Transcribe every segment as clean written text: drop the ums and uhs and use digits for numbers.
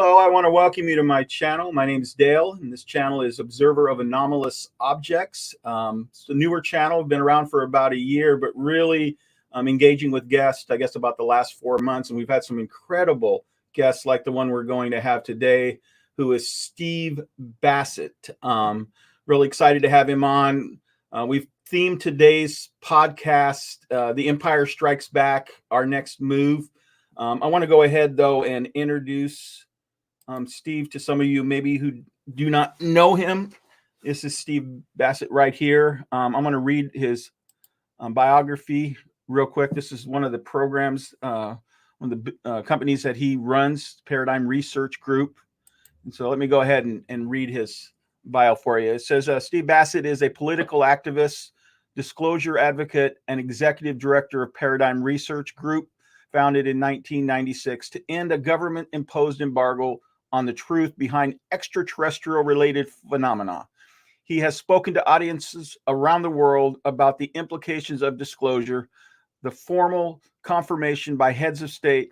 Hello, I want to welcome you to my channel. My name is Dale, and this channel is Observer of Anomalous Objects. It's a newer channel, been around for about a year, but really engaging with guests, I guess, about the last 4 months. And we've had some incredible guests like the one we're going to have today, who is Steve Bassett. Really excited to have him on. We've themed today's podcast, The Empire Strikes Back, Our Next Move. I want to go ahead, though, and introduce Steve to some of you maybe who do not know him. This is Steve Bassett right here. I'm going to read his biography real quick. This is one of the programs, one of the companies that he runs, Paradigm Research Group. And so let me go ahead and read his bio for you. It says, Steve Bassett is a political activist, disclosure advocate, and executive director of Paradigm Research Group, founded in 1996 to end a government-imposed embargo on the truth behind extraterrestrial-related phenomena. He has spoken to audiences around the world about the implications of disclosure, the formal confirmation by heads of state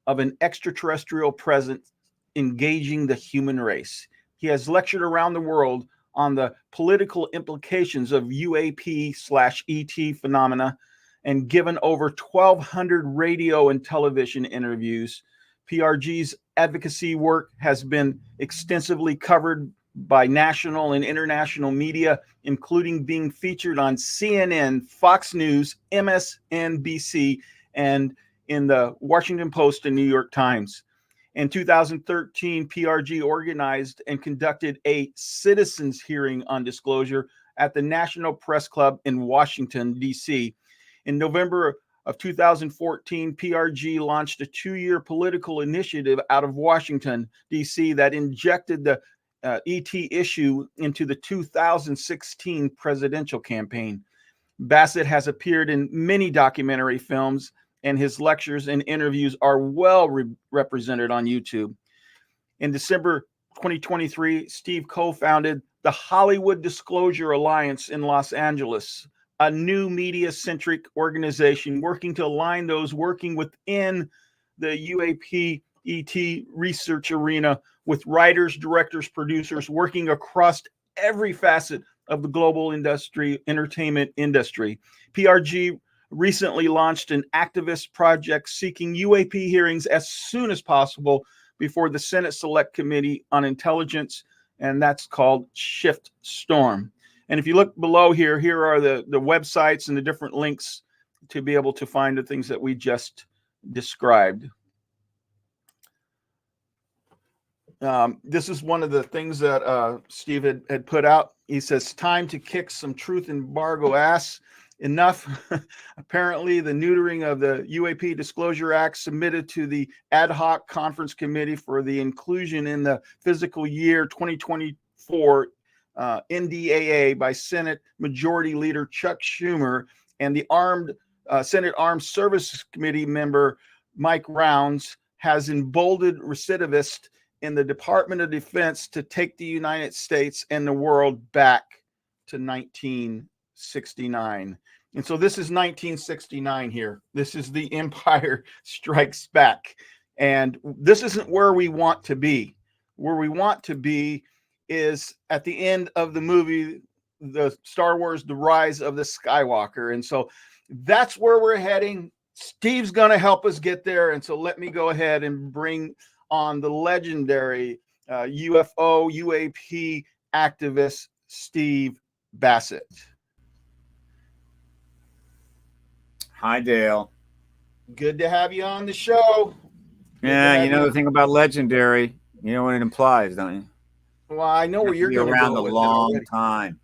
of an extraterrestrial presence engaging the human race. He has lectured around the world on the political implications of UAP/ET phenomena and given over 1,200 radio and television interviews. PRG's advocacy work has been extensively covered by national and international media, including being featured on CNN, Fox News, MSNBC, and in the Washington Post and New York Times. In 2013, PRG organized and conducted a citizens hearing on disclosure at the National Press Club in Washington, D.C. In November of 2014, PRG launched a 2-year political initiative out of Washington, D.C. that injected the ET issue into the 2016 presidential campaign. Bassett has appeared in many documentary films, and his lectures and interviews are well represented on YouTube. In December 2023, Steve co-founded the Hollywood Disclosure Alliance in Los Angeles, a new media-centric organization working to align those working within the UAP ET research arena with writers, directors, producers working across every facet of the global entertainment industry. PRG recently launched an activist project seeking UAP hearings as soon as possible before the Senate Select Committee on Intelligence, and that's called Shift Storm. And if you look below here, here are the websites and the different links to be able to find the things that we just described. This is one of the things that Steve had put out. He says, time to kick some truth embargo ass. Enough. Apparently, the neutering of the UAP Disclosure Act submitted to the Ad Hoc Conference Committee for the inclusion in the fiscal year 2024 NDAA by Senate Majority Leader Chuck Schumer and the Senate Armed Services Committee member Mike Rounds has emboldened recidivists in the Department of Defense to take the United States and the world back to 1969. And so this is 1969 here. This is The Empire Strikes Back. And this isn't where we want to be. Where we want to be is at the end of the movie, the Star Wars, The Rise of the Skywalker. And so that's where we're heading. Steve's going to help us get there. And so let me go ahead and bring on the legendary UFO, UAP activist, Steve Bassett. Hi, Dale. Good to have you on the show. Yeah, you know the thing about legendary, you know what it implies, don't you? Well, I know where you're going to go around a with long time.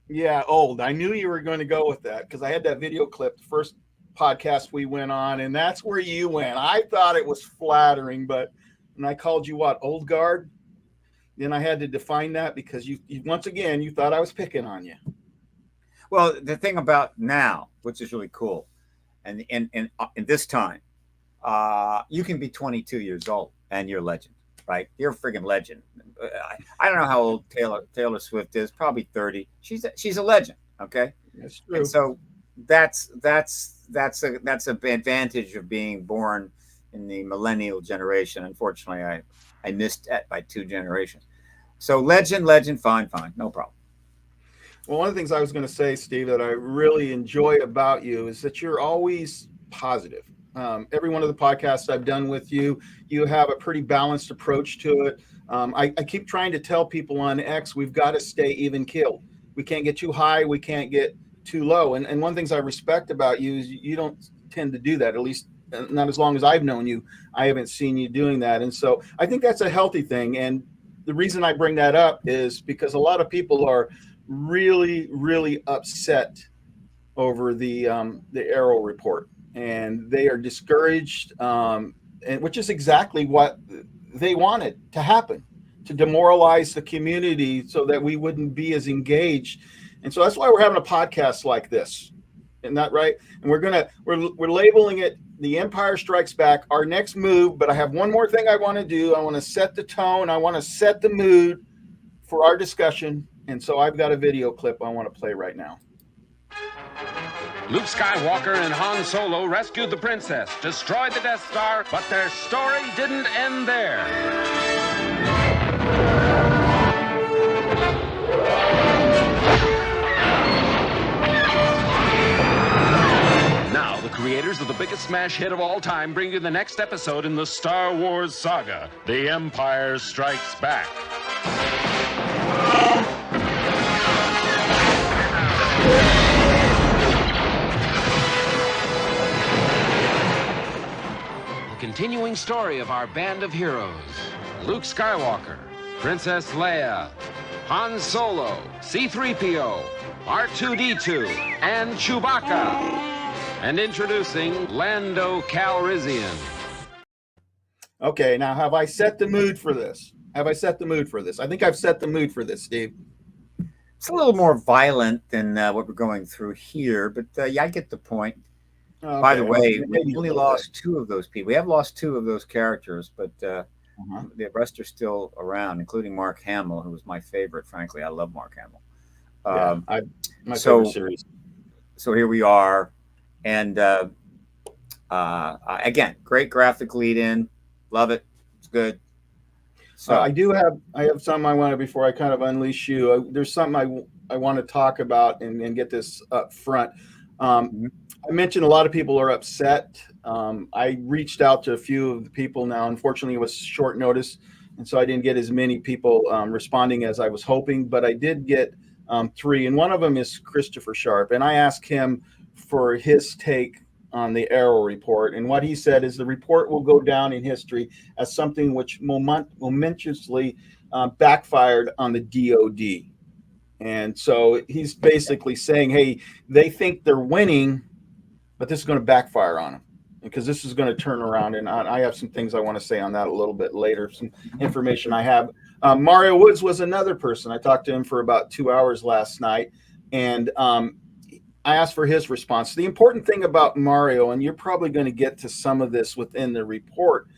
Yeah, old. I knew you were going to go with that because I had that video clip, the first podcast we went on, and that's where you went. I thought it was flattering, but when I called you what, old guard? Then I had to define that because you once again, you thought I was picking on you. Well, the thing about now, which is really cool, and in this time, you can be 22 years old and you're a legend, right? You're a friggin' legend. I don't know how old Taylor Swift is, probably 30. She's a legend, okay? That's true. And so that's an advantage of being born in the millennial generation. Unfortunately, I missed that by 2 generations. So legend, fine, no problem. Well, one of the things I was going to say, Steve, that I really enjoy about you is that you're always positive. Every one of the podcasts I've done with you, you have a pretty balanced approach to it. I keep trying to tell people on X, we've got to stay even keeled. We can't get too high. We can't get too low. And one of the things I respect about you is you don't tend to do that, at least not as long as I've known you. I haven't seen you doing that. And so I think that's a healthy thing. And the reason I bring that up is because a lot of people are really, really upset over the AARO report, and they are discouraged, and which is exactly what they wanted to happen, to demoralize the community so that we wouldn't be as engaged. And so that's why we're having a podcast like this. Isn't that right? And we're labeling it The Empire Strikes Back, our next move. But I have one more thing I want to do. I want to set the tone. I want to set the mood for our discussion. And so I've got a video clip I want to play right now. Luke Skywalker and Han Solo rescued the princess, destroyed the Death Star, but their story didn't end there. Now, the creators of the biggest smash hit of all time bring you the next episode in the Star Wars saga, The Empire Strikes Back. Continuing story of our band of heroes: Luke Skywalker, Princess Leia, Han Solo, C-3PO, R2-D2, and Chewbacca. And introducing Lando Calrissian. Okay, now have I set the mood for this? I think I've set the mood for this, Steve. It's a little more violent than what we're going through here, but yeah, I get the point. Okay. By the way, we only lost 2 of those people. We have lost 2 of those characters, but the rest are still around, including Mark Hamill, who was my favorite. Frankly, I love Mark Hamill. My favorite series. So here we are, and again, great graphic lead-in. Love it. It's good. So I have something I want to, before I kind of unleash you. There's something I want to talk about and get this up front. I mentioned a lot of people are upset. I reached out to a few of the people now. Unfortunately, it was short notice, and so I didn't get as many people responding as I was hoping, but I did get 3, and one of them is Christopher Sharp, and I asked him for his take on the AARO report, and what he said is the report will go down in history as something which momentously backfired on the DoD. And so he's basically saying, hey, they think they're winning, but this is going to backfire on them because this is going to turn around. And I have some things I want to say on that a little bit later, some information I have. Mario Woods was another person. I talked to him for about 2 hours last night, and I asked for his response. The important thing about Mario, and you're probably going to get to some of this within the report,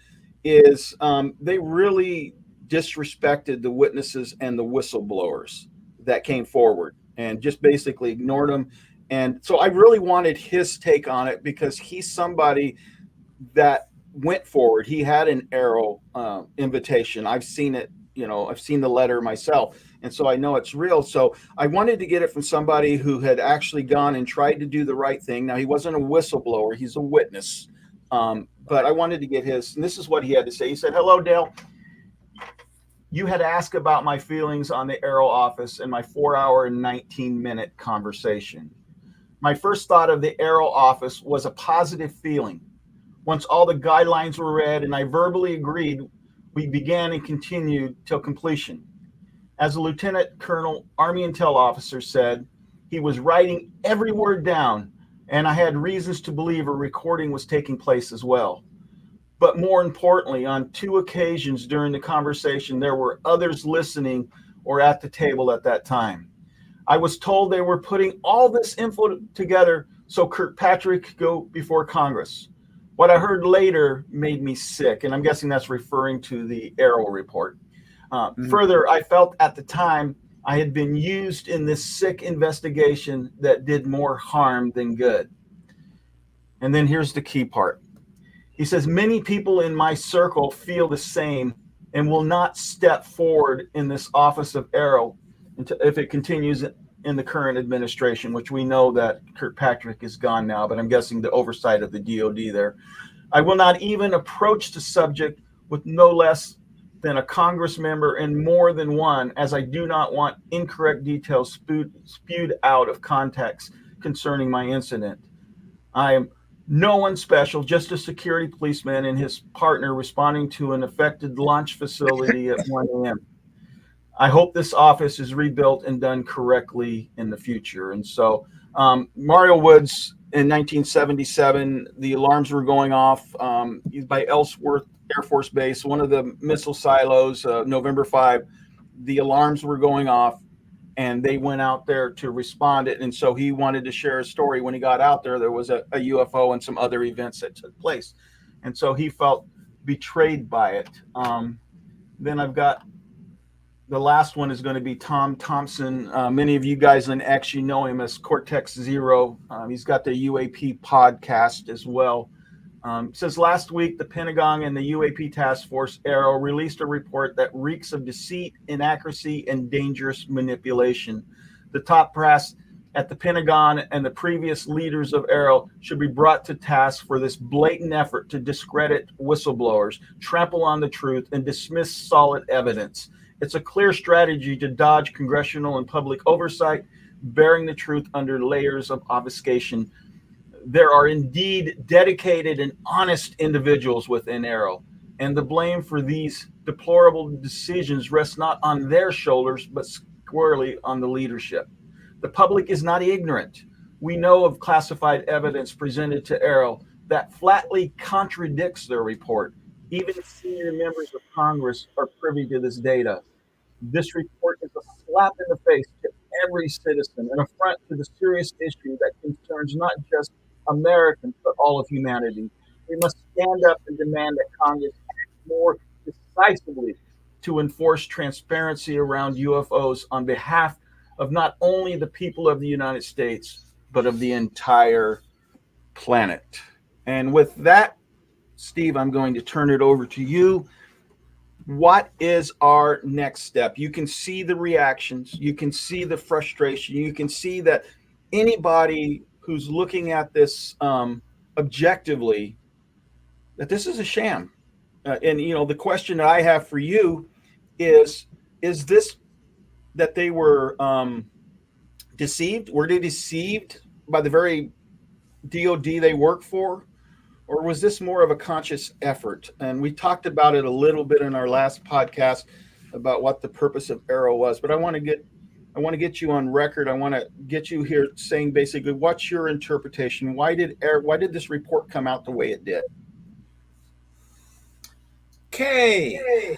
is they really disrespected the witnesses and the whistleblowers that came forward and just basically ignored them. And so I really wanted his take on it because he's somebody that went forward. He had an AARO invitation. I've seen it, I've seen the letter myself. And so I know it's real. So I wanted to get it from somebody who had actually gone and tried to do the right thing. Now, he wasn't a whistleblower. He's a witness. But I wanted to get his, and this is what he had to say. He said, "Hello, Dale. You had asked about my feelings on the AARO office in my 4-hour and 19-minute conversation. My first thought of the AARO office was a positive feeling. Once all the guidelines were read and I verbally agreed, we began and continued till completion. As a Lieutenant Colonel Army Intel officer said, he was writing every word down, and I had reasons to believe a recording was taking place as well. But more importantly, on 2 occasions during the conversation, there were others listening or at the table at that time. I was told they were putting all this info together so Kirkpatrick could go before Congress. What I heard later made me sick, and I'm guessing that's referring to the AARO report. Further, I felt at the time I had been used in this sick investigation that did more harm than good." And then here's the key part. He says, "Many people in my circle feel the same, and will not step forward in this office of AARO if it continues in the current administration, which we know that Kirkpatrick is gone now, but I'm guessing the oversight of the DOD there. I will not even approach the subject with no less than a Congress member and more than one, as I do not want incorrect details spewed out of context concerning my incident. I am no one special, just a security policeman and his partner responding to an affected launch facility at 1 a.m. I hope this office is rebuilt and done correctly in the future. And so, Mario Woods in 1977, the alarms were going off. He's by Ellsworth Air Force Base, one of the missile silos, November 5. The alarms were going off, and they went out there to respond it. And so he wanted to share a story. When he got out there, there was a UFO and some other events that took place. And so he felt betrayed by it. Then I've got the last one is going to be Tom Thompson. Many of you guys in X, you know him as Cortex Zero. He's got the UAP podcast as well. Says last week, the Pentagon and the UAP Task Force, AARO, released a report that reeks of deceit, inaccuracy, and dangerous manipulation. The top brass at the Pentagon and the previous leaders of AARO should be brought to task for this blatant effort to discredit whistleblowers, trample on the truth, and dismiss solid evidence. It's a clear strategy to dodge congressional and public oversight, bearing the truth under layers of obfuscation. There are indeed dedicated and honest individuals within AARO, and the blame for these deplorable decisions rests not on their shoulders, but squarely on the leadership. The public is not ignorant. We know of classified evidence presented to AARO that flatly contradicts their report. Even senior members of Congress are privy to this data. This report is a slap in the face to every citizen, an affront to the serious issue that concerns not just Americans, but all of humanity. We must stand up and demand that Congress act more decisively to enforce transparency around UFOs on behalf of not only the people of the United States, but of the entire planet. And with that, Steve, I'm going to turn it over to you. What is our next step? You can see the reactions. You can see the frustration. You can see that anybody who's looking at this objectively, that this is a sham. And, you know, the question that I have for you is this that they were deceived? Were they deceived by the very DOD they work for? Or was this more of a conscious effort? And we talked about it a little bit in our last podcast about what the purpose of AARO was. But I want to get you on record. I want to get you here saying basically, what's your interpretation? Why did this report come out the way it did? Okay,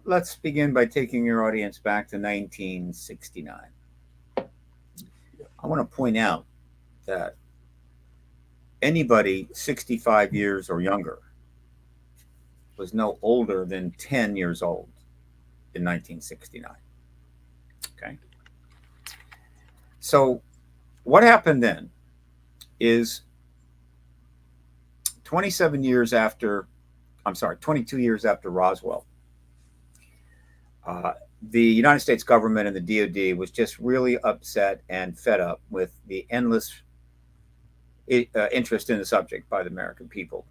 let's begin by taking your audience back to 1969. I want to point out that anybody 65 years or younger was no older than 10 years old in 1969. Okay. So what happened then is 22 years after Roswell, the United States government and the DOD was just really upset and fed up with the endless interest in the subject by the American people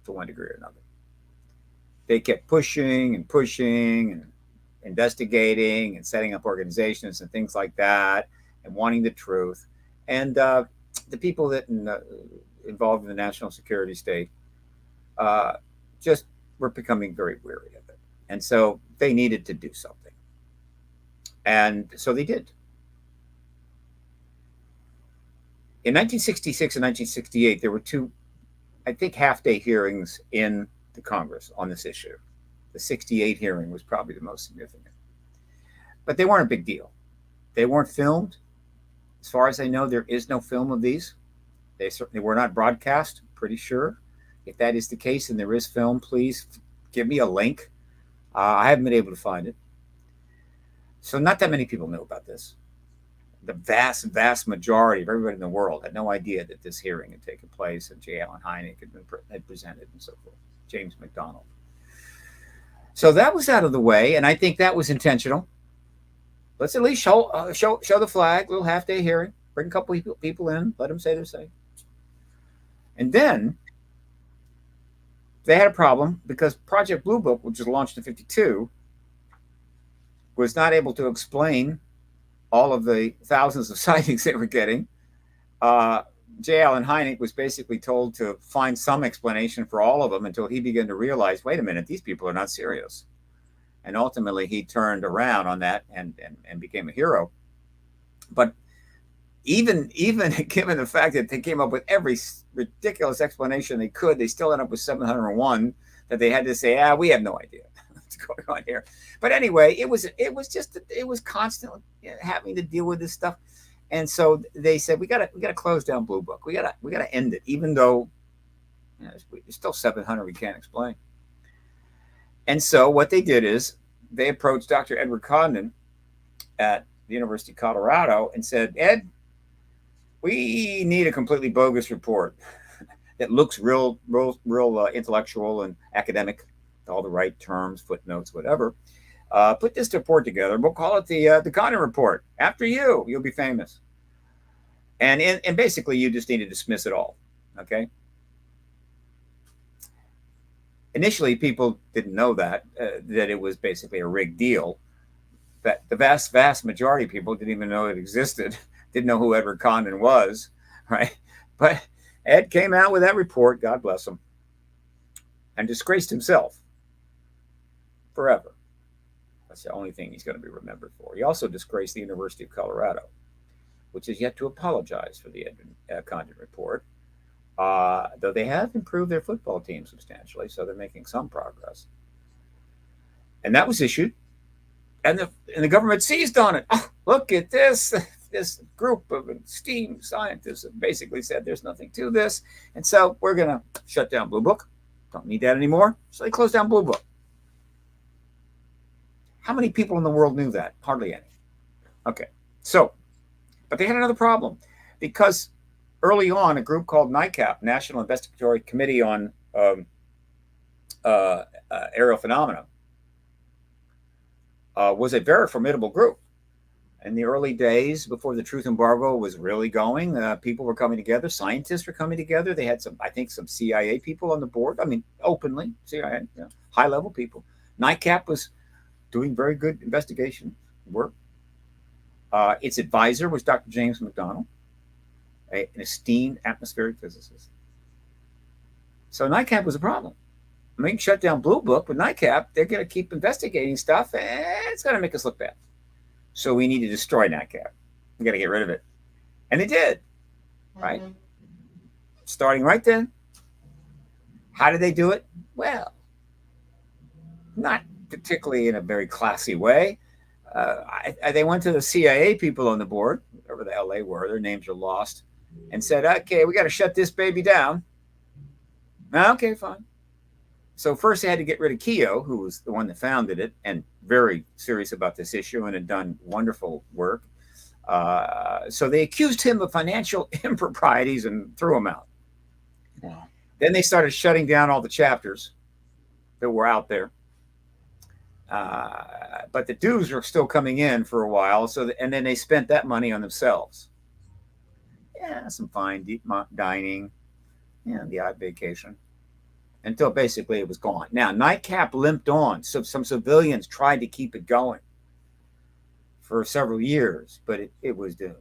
to one degree or another. They kept pushing and investigating and setting up organizations and things like that and wanting the truth. And the people that involved in the national security state just were becoming very weary of it. And so they needed to do something. And so they did. In 1966 and 1968, there were two, I think, half-day hearings in the Congress on this issue. The 68 hearing was probably the most significant. But they weren't a big deal. They weren't filmed. As far as I know, there is no film of these. They certainly were not broadcast, pretty sure. If that is the case and there is film, please give me a link. I haven't been able to find it. So not that many people knew about this. The vast majority of everybody in the world had no idea that this hearing had taken place and J. Allen Hynek had been presented and so forth, James McDonald. So that was out of the way, and I think that was intentional. Let's at least show the flag, little half-day hearing, bring a couple people in, let them say their say. And then they had a problem because Project Blue Book, which was launched in 52, was not able to explain all of the thousands of sightings they were getting. J. Allen Hynek was basically told to find some explanation for all of them until he began to realize, wait a minute, these people are not serious. And ultimately, he turned around on that and became a hero. But even given the fact that they came up with every ridiculous explanation they could, they still ended up with 701 that they had to say, we have no idea what's going on here. But anyway, it was constantly having to deal with this stuff. And so they said, we gotta close down Blue Book. We gotta end it, even though there's still 700 we can't explain. And so what they did is they approached Dr. Edward Condon at the University of Colorado and said, Ed, we need a completely bogus report that looks real intellectual and academic, all the right terms, footnotes, whatever. Put this report together. We'll call it the Condon Report. After you'll be famous. And basically, you just need to dismiss it all. Okay. Initially, people didn't know that it was basically a rigged deal. That the vast majority of people didn't even know it existed, didn't know who Edward Condon was, right? But Ed came out with that report, God bless him, and disgraced himself forever. That's the only thing he's going to be remembered for. He also disgraced the University of Colorado, which is yet to apologize for the Edward Condon report. Though they have improved their football team substantially, so they're making some progress. And that was issued, and the government seized on it. Oh, look at this group of esteemed scientists have basically said there's nothing to this, and so we're going to shut down Blue Book. Don't need that anymore. So they closed down Blue Book. How many people in the world knew that? Hardly any. Okay, so, but they had another problem because early on, a group called NICAP, National Investigatory Committee on Aerial Phenomena, was a very formidable group. In the early days, before the truth embargo was really going, people were coming together, scientists were coming together. They had some CIA people on the board. I mean, openly, CIA, high-level people. NICAP was doing very good investigation work. Its advisor was Dr. James McDonald, an esteemed atmospheric physicist. So NICAP was a problem. I mean, shut down Blue Book, but NICAP, they're going to keep investigating stuff, and it's going to make us look bad. So we need to destroy NICAP. We got to get rid of it. And they did, right? Starting right then. How did they do it? Well, not particularly in a very classy way. They went to the CIA people on the board, whoever the hell they were, their names are lost, and said, okay, we got to shut this baby down. Okay, fine. So first they had to get rid of Keogh, who was the one that founded it and very serious about this issue and had done wonderful work. So they accused him of financial improprieties and threw him out. Wow. Then they started shutting down all the chapters that were out there. But the dues were still coming in for a while. And then they spent that money on themselves. Yeah, some fine dining, the odd vacation, until basically it was gone. Now, NICAP limped on. So some civilians tried to keep it going for several years, but it was doomed.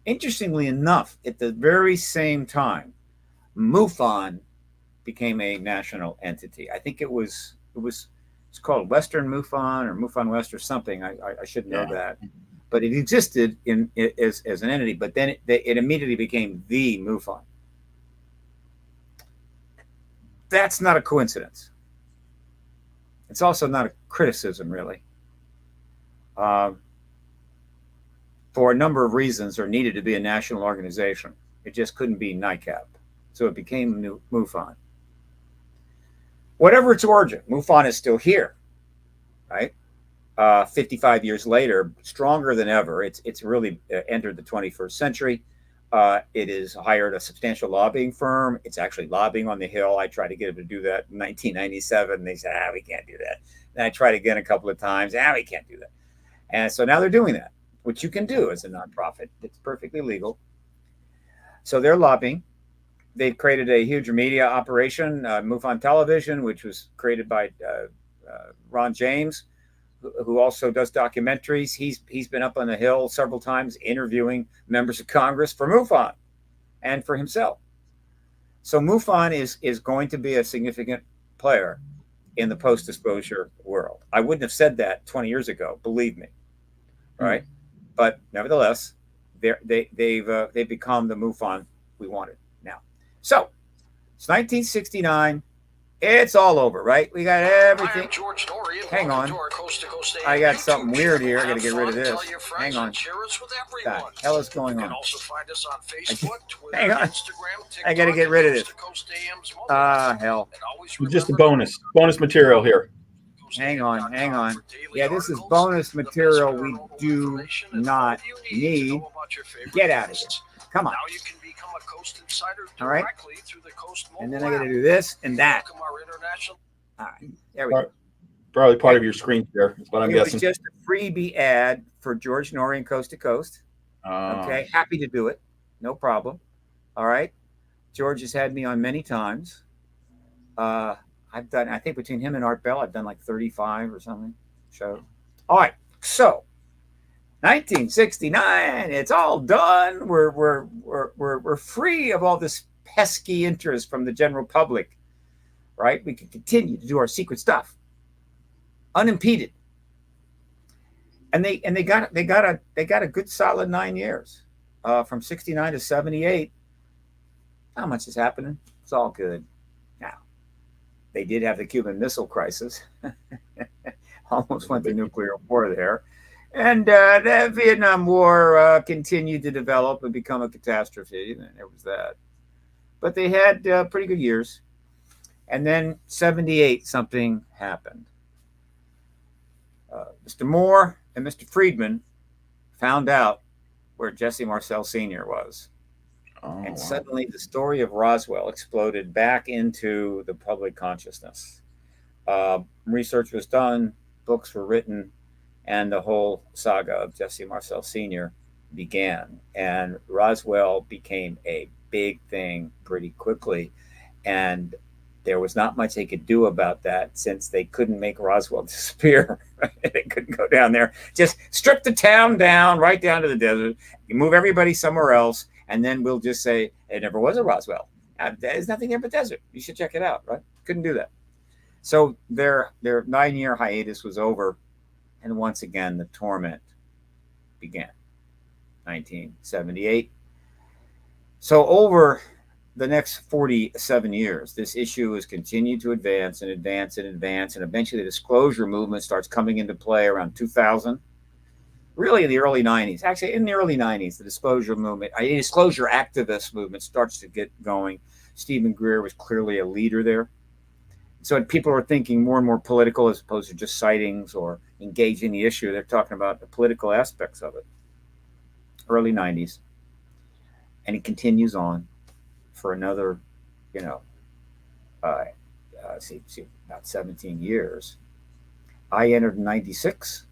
Interestingly enough, at the very same time, MUFON became a national entity. I think it's called Western MUFON or MUFON West or something. I should know that. But it existed as an entity, but then it immediately became the MUFON. That's not a coincidence. It's also not a criticism, really. For a number of reasons, there needed to be a national organization. It just couldn't be NICAP. So it became MUFON. Whatever its origin, MUFON is still here, right? 55 years later, stronger than ever. It's really entered the 21st century. It has hired a substantial lobbying firm. It's actually lobbying on the Hill. I tried to get them to do that in 1997. They said, we can't do that. And I tried again a couple of times. We can't do that. And so now they're doing that, which you can do as a nonprofit. It's perfectly legal. So they're lobbying. They've created a huge media operation, MUFON Television, which was created by Ron James, who also does documentaries. He's been up on the Hill several times interviewing members of Congress for MUFON and for himself. So MUFON is going to be a significant player in the post-disclosure world. I wouldn't have said that 20 years ago, believe me, right? But nevertheless, they've become the MUFON we wanted now. So it's 1969. It's all over, right? We got everything. Hang on. I got something weird here. I got to get rid of this. Hang on. What the hell is going on? Hang on. I got to get rid of this. Hell. Just a bonus material here. Hang on. Yeah, this is bonus material we do not need. Get out of here. Come on. All right. And then I got to do this and that. All right. There we go. Probably part of your screen share is what I'm guessing. It was just a freebie ad for George Norrie and Coast to Coast. Okay. Happy to do it. No problem. All right. George has had me on many times. I've done, I think between him and Art Bell, I've done like 35 or something shows. All right. So 1969, it's all done. We're free of all this pesky interest from the general public, right? We can continue to do our secret stuff unimpeded. And they got a good solid 9 years, from 69 to 78. Not much is happening. It's all good. Now, they did have the Cuban Missile Crisis. Almost went to nuclear war there. And the Vietnam War continued to develop and become a catastrophe. And there was that. But they had pretty good years. And then 78, something happened. Mr. Moore and Mr. Friedman found out where Jesse Marcel Sr. was. And suddenly the story of Roswell exploded back into the public consciousness. Research was done, books were written, and the whole saga of Jesse Marcel Sr. began. And Roswell became a big thing pretty quickly. And there was not much they could do about that, since they couldn't make Roswell disappear. They couldn't go down there. Just strip the town down, right down to the desert. You move everybody somewhere else, and then we'll just say, it never was a Roswell. There's nothing there but desert. You should check it out, right? Couldn't do that. So their 9-year hiatus was over. And once again, the torment began. 1978. So over the next 47 years, this issue has continued to advance and advance and advance. And eventually the disclosure movement starts coming into play around 2000. Really in the early 90s. Actually, in the early 90s, the disclosure movement, disclosure activist movement starts to get going. Stephen Greer was clearly a leader there. So people are thinking more and more political, as opposed to just sightings or engaging the issue. They're talking about the political aspects of it. Early 90s. And it continues on for another, about 17 years. I entered in 96.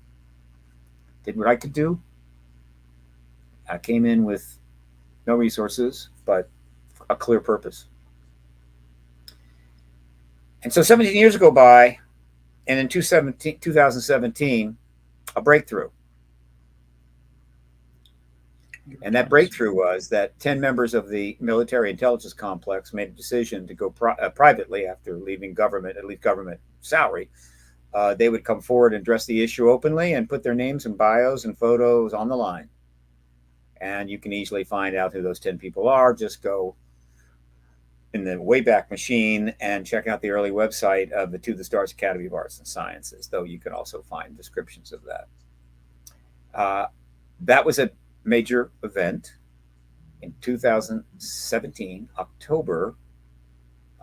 Did what I could do. I came in with no resources, but a clear purpose. And so 17 years go by, and in 2017, a breakthrough. And that breakthrough was that 10 members of the military intelligence complex made a decision to go privately after leaving government, at least government salary. They would come forward and address the issue openly and put their names and bios and photos on the line. And you can easily find out who those 10 people are. Just go in the Wayback Machine and check out the early website of the To the Stars Academy of Arts and Sciences, though you can also find descriptions of that. That was a major event in 2017, October.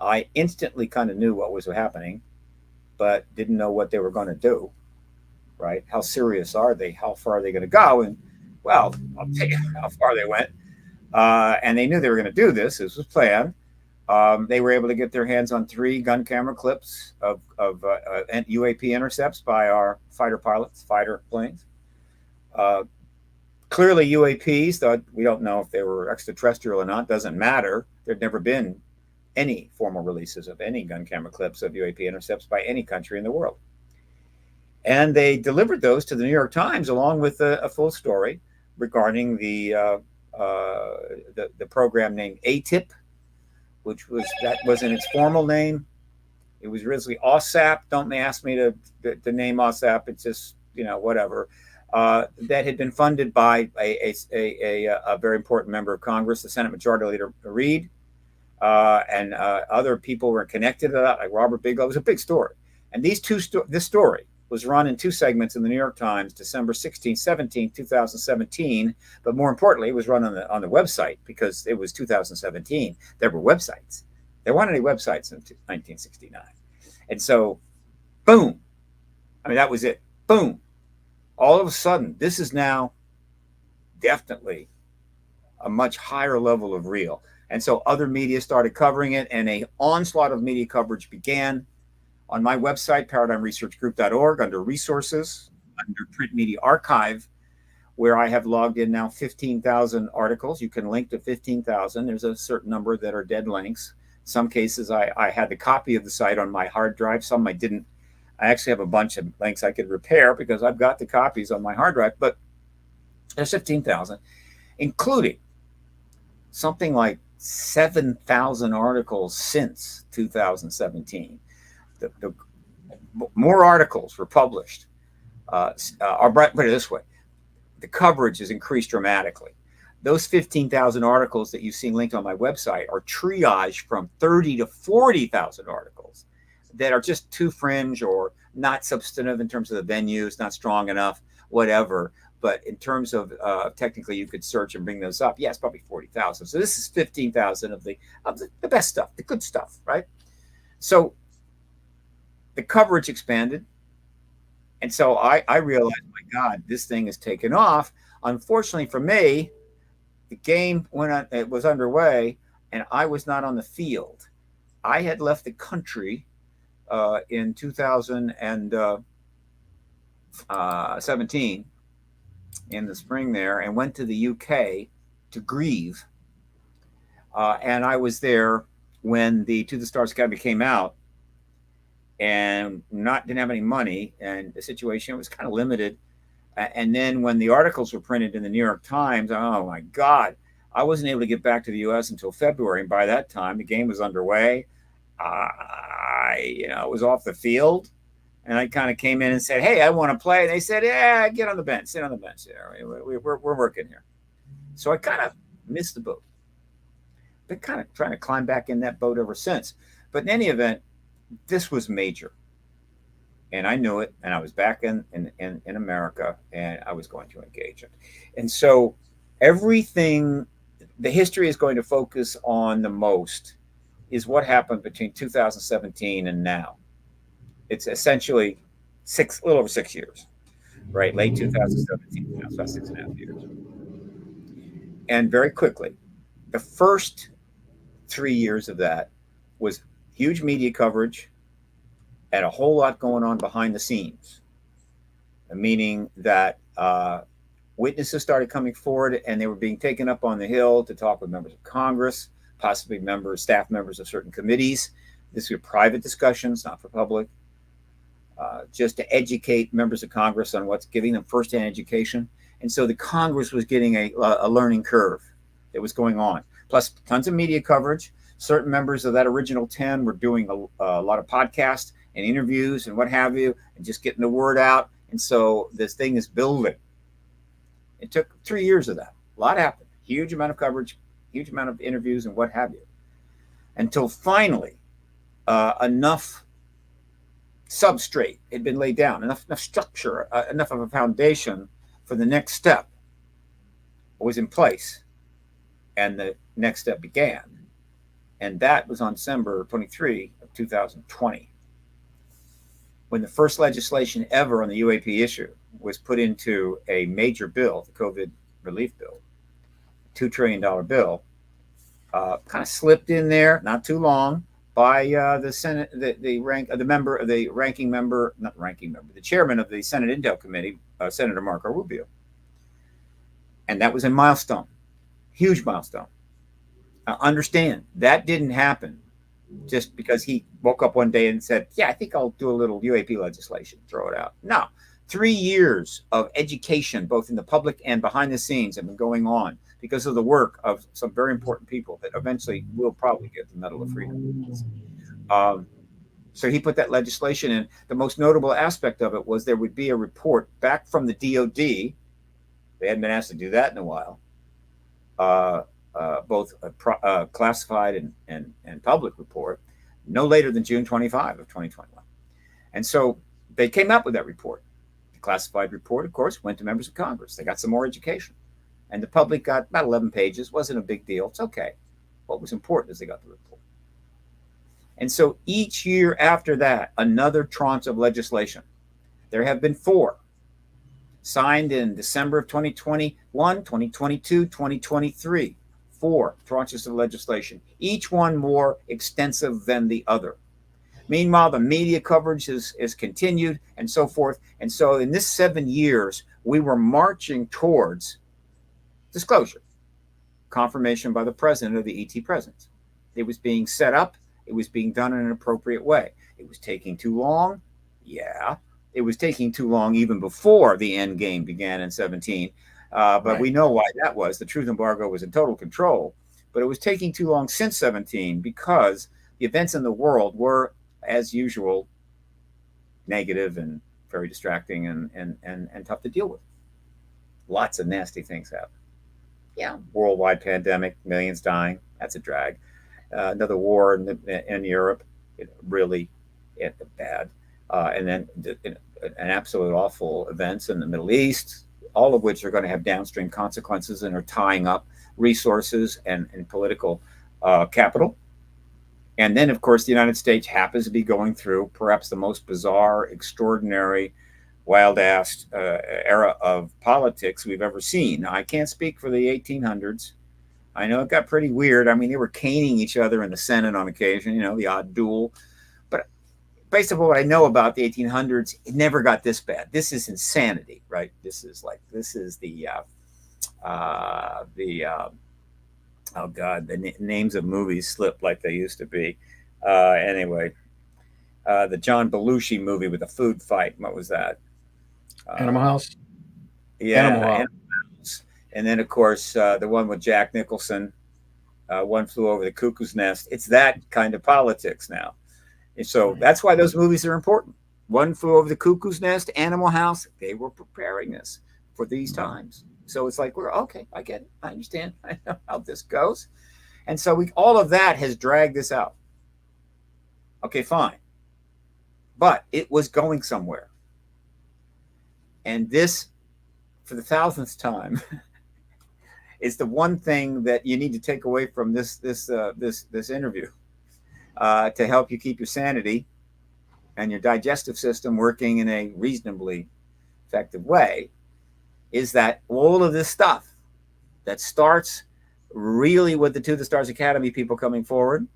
I instantly kind of knew what was happening, but didn't know what they were going to do, right? How serious are they? How far are they going to go? And, well, I'll tell you how far they went. And they knew they were going to do this. This was planned. They were able to get their hands on 3 gun camera clips of UAP intercepts by our fighter pilots, fighter planes. Clearly, UAPs thought, we don't know if they were extraterrestrial or not, doesn't matter. There'd never been any formal releases of any gun camera clips of UAP intercepts by any country in the world. And they delivered those to the New York Times along with a full story regarding the program named ATIP, which wasn't its formal name. It was originally OSAP. Don't ask me to name OSAP. It's just, whatever. That had been funded by a very important member of Congress, the Senate Majority Leader Reid, and other people were connected to that, like Robert Bigelow. It was a big story. And this story was run in 2 segments in the New York Times, December 16, 17, 2017. But more importantly, it was run on the website because it was 2017. There were websites. There weren't any websites in 1969. And so, boom. I mean, that was it. Boom. All of a sudden, this is now definitely a much higher level of real. And so other media started covering it, and an onslaught of media coverage began. On my website, paradigmresearchgroup.org, under resources, under print media archive, where I have logged in now 15,000 articles. You can link to 15,000. There's a certain number that are dead links. Some cases I had the copy of the site on my hard drive. Some I didn't. I actually have a bunch of links I could repair because I've got the copies on my hard drive. But there's 15,000, including something like 7,000 articles since 2017. The more articles were published, or put it this way, the coverage has increased dramatically. Those 15,000 articles that you see linked on my website are triaged from 30 to 40,000 articles that are just too fringe or not substantive in terms of the venues, not strong enough, whatever. But in terms of technically, you could search and bring those up. Yes, probably 40,000. So this is 15,000 of the best stuff, the good stuff, right? So the coverage expanded. And so I realized, my God, this thing is taken off. Unfortunately for me, the game it was underway, and I was not on the field. I had left the country in 2017 in the spring there, and went to the UK to grieve. And I was there when the To the Stars Academy came out, and didn't have any money, and the situation was kind of limited. And then when the articles were printed in the New York Times, oh my God, I wasn't able to get back to the U.S. until February. And by that time, the game was underway. I was off the field, and I kind of came in and said, "Hey, I want to play." And they said, "Yeah, get on the bench, sit on the bench there. We're working here." So I kind of missed the boat. Been kind of trying to climb back in that boat ever since. But in any event, this was major, and I knew it, and I was back in America, and I was going to engage it. And so everything, the history is going to focus on the most is what happened between 2017 and now. It's essentially a little over 6 years, right? Late 2017, so about 6.5 years. And very quickly, the first 3 years of that was huge media coverage and a whole lot going on behind the scenes, meaning that witnesses started coming forward, and they were being taken up on the Hill to talk with members of Congress, possibly staff members of certain committees. This were private discussions, not for public, just to educate members of Congress on giving them firsthand education. And so the Congress was getting a learning curve that was going on, plus tons of media coverage. Certain members of that original 10 were doing a lot of podcasts and interviews and what have you, and just getting the word out. And so this thing is building. It took 3 years of that. A lot happened. Huge amount of coverage, huge amount of interviews and what have you. Until finally, enough substrate had been laid down, enough structure, enough of a foundation for the next step was in place. And the next step began. And that was on December 23 of 2020, when the first legislation ever on the UAP issue was put into a major bill, the COVID relief bill, $2 trillion bill, kind of slipped in there, not too long, by the Senate, the chairman of the Senate Intel Committee, Senator Marco Rubio. And that was a milestone, huge milestone. Understand, that didn't happen just because he woke up one day and said, yeah, I think I'll do a little UAP legislation, throw it out. No, 3 years of education, both in the public and behind the scenes, have been going on because of the work of some very important people that eventually will probably get the Medal of Freedom. So he put that legislation in. The most notable aspect of it was there would be a report back from the DOD. They hadn't been asked to do that in a while. Both classified and public report, no later than June 25 of 2021. And so they came up with that report. The classified report, of course, went to members of Congress. They got some more education. And the public got about 11 pages. Wasn't a big deal. It's okay. What was important is they got the report. And so each year after that, another tranche of legislation. There have been 4 signed in December of 2021, 2022, 2023. 4 tranches of legislation, each one more extensive than the other. Meanwhile, the media coverage is continued and so forth. And so in this 7 years, we were marching towards disclosure, confirmation by the president of the ET presence. It was being set up. It was being done in an appropriate way. It was taking too long. Yeah, it was taking too long even before the end game began in 17. But right. We know why that was. The truth embargo was in total control. But it was taking too long since 17 because the events in the world were, as usual, negative and very distracting and tough to deal with. Lots of nasty things happen. Yeah, worldwide pandemic, millions dying. That's a drag. Another war in Europe, really bad. And then an absolute awful events in the Middle East, all of which are going to have downstream consequences and are tying up resources and political capital. And then, of course, the United States happens to be going through perhaps the most bizarre, extraordinary, wild-ass era of politics we've ever seen. Now, I can't speak for the 1800s. I know it got pretty weird. I mean, they were caning each other in the Senate on occasion, the odd duel. But based on what I know about the 1800s, it never got this bad. This is insanity, right? This is the oh God, the names of movies slip like they used to be. Anyway, the John Belushi movie with the food fight. What was that? Animal House. Yeah, Animal House. And then, of course, the one with Jack Nicholson, One Flew Over the Cuckoo's Nest. It's that kind of politics now. And so that's why those movies are important. One Flew Over the Cuckoo's Nest, Animal House, they were preparing us for these times. So it's like, we're okay, I get it. I understand. I know how this goes. And so all of that has dragged this out. Okay, fine. But it was going somewhere. And this, for the 1000th time, is the one thing that you need to take away from this interview to help you keep your sanity and your digestive system working in a reasonably effective way, is that all of this stuff that starts really with the To the Stars Academy people coming forward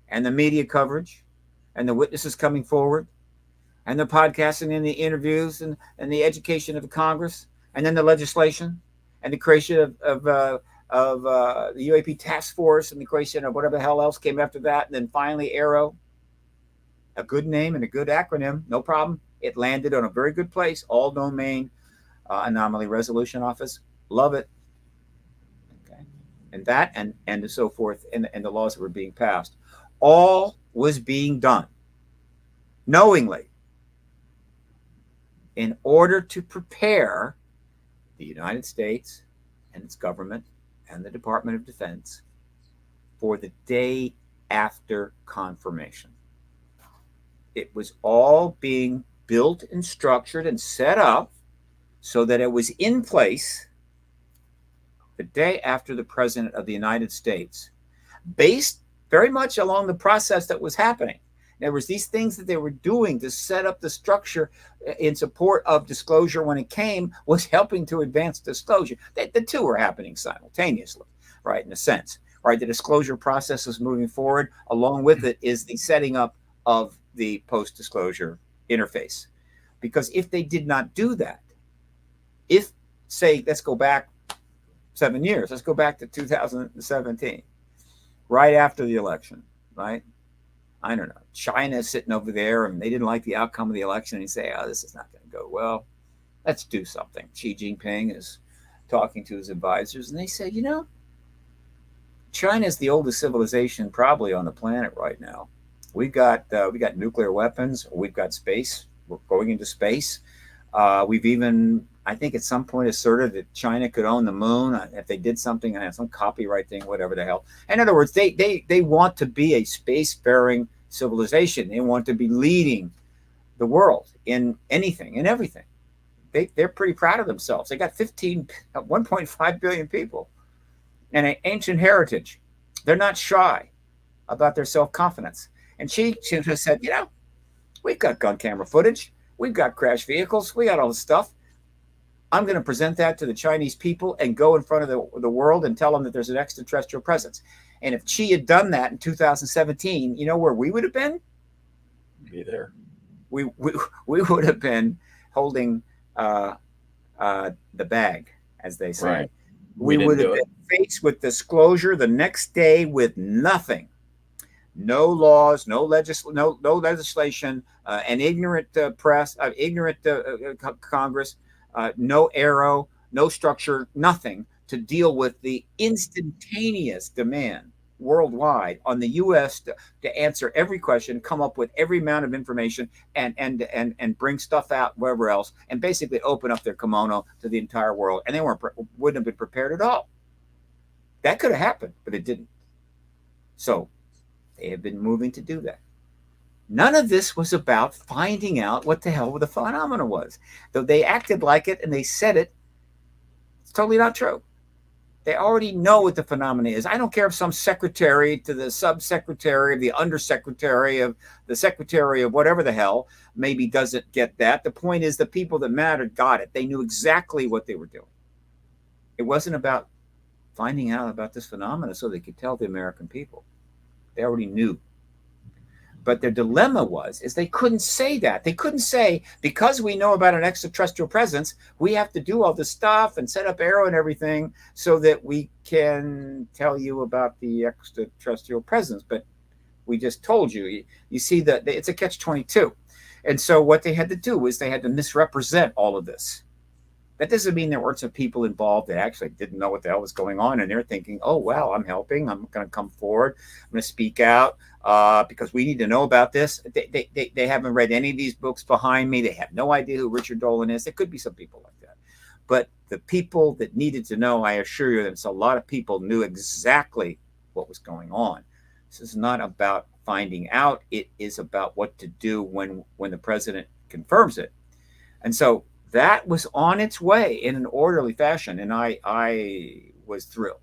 and the media coverage and the witnesses coming forward and the podcasting and the interviews and the education of the Congress and then the legislation and the creation of the UAP task force and the creation of whatever the hell else came after that. And then finally, AARO, a good name and a good acronym, no problem. It landed on a very good place, all domain anomaly resolution office. Love it. Okay. And that and so forth and the laws that were being passed. All was being done knowingly in order to prepare the United States and its government and the Department of Defense for the day after confirmation. It was all being built and structured and set up so that it was in place the day after the President of the United States, based very much along the process that was happening. There was these things that they were doing to set up the structure in support of disclosure when it came was helping to advance disclosure. The two were happening simultaneously, right, in a sense. Right, the disclosure process is moving forward. Along with it is the setting up of the post-disclosure interface. Because if they did not do that, if, say, let's go back 7 years, let's go back to 2017, right after the election, right? I don't know, China's sitting over there and they didn't like the outcome of the election and you say, oh, this is not going to go well. Let's do something. Xi Jinping is talking to his advisors and they say, you know, China is the oldest civilization probably on the planet right now. We got nuclear weapons. We've got space. We're going into space. We've even, I think, at some point asserted that China could own the moon if they did something and some copyright thing, whatever the hell. In other words, they want to be a spacefaring civilization. They want to be leading the world in anything and everything. They're pretty proud of themselves. They got 1.5 billion people. And an ancient heritage. They're not shy about their self-confidence. And she just said, you know, we've got gun camera footage. We've got crash vehicles. We got all this stuff. I'm going to present that to the Chinese people and go in front of the world and tell them that there's an extraterrestrial presence. And if she had done that in 2017, you know where we would have been? Be there. We would have been holding the bag, as they say. Right. We would have been faced with disclosure the next day with nothing. No laws, no legislation, an ignorant press, ignorant Congress, no AARO, no structure, nothing to deal with the instantaneous demand worldwide on the U.S. to answer every question, come up with every amount of information, and bring stuff out wherever else, and basically open up their kimono to the entire world. And they wouldn't have been prepared at all. That could have happened, but it didn't. So they have been moving to do that. None of this was about finding out what the hell the phenomena was. Though they acted like it and they said it, it's totally not true. They already know what the phenomena is. I don't care if some secretary to the subsecretary, the undersecretary of the secretary of whatever the hell maybe doesn't get that. The point is the people that mattered got it. They knew exactly what they were doing. It wasn't about finding out about this phenomena so they could tell the American people. They already knew. But their dilemma is they couldn't say that. They couldn't say, because we know about an extraterrestrial presence, we have to do all this stuff and set up AARO and everything so that we can tell you about the extraterrestrial presence. But we just told you. You see that it's a catch-22. And so what they had to do is they had to misrepresent all of this. That doesn't mean there weren't some people involved that actually didn't know what the hell was going on. And they're thinking, oh, wow, I'm helping. I'm going to come forward. I'm going to speak out because we need to know about this. They haven't read any of these books behind me. They have no idea who Richard Dolan is. There could be some people like that. But the people that needed to know, I assure you, that a lot of people knew exactly what was going on. This is not about finding out. It is about what to do when the president confirms it. And so that was on its way in an orderly fashion, and I was thrilled.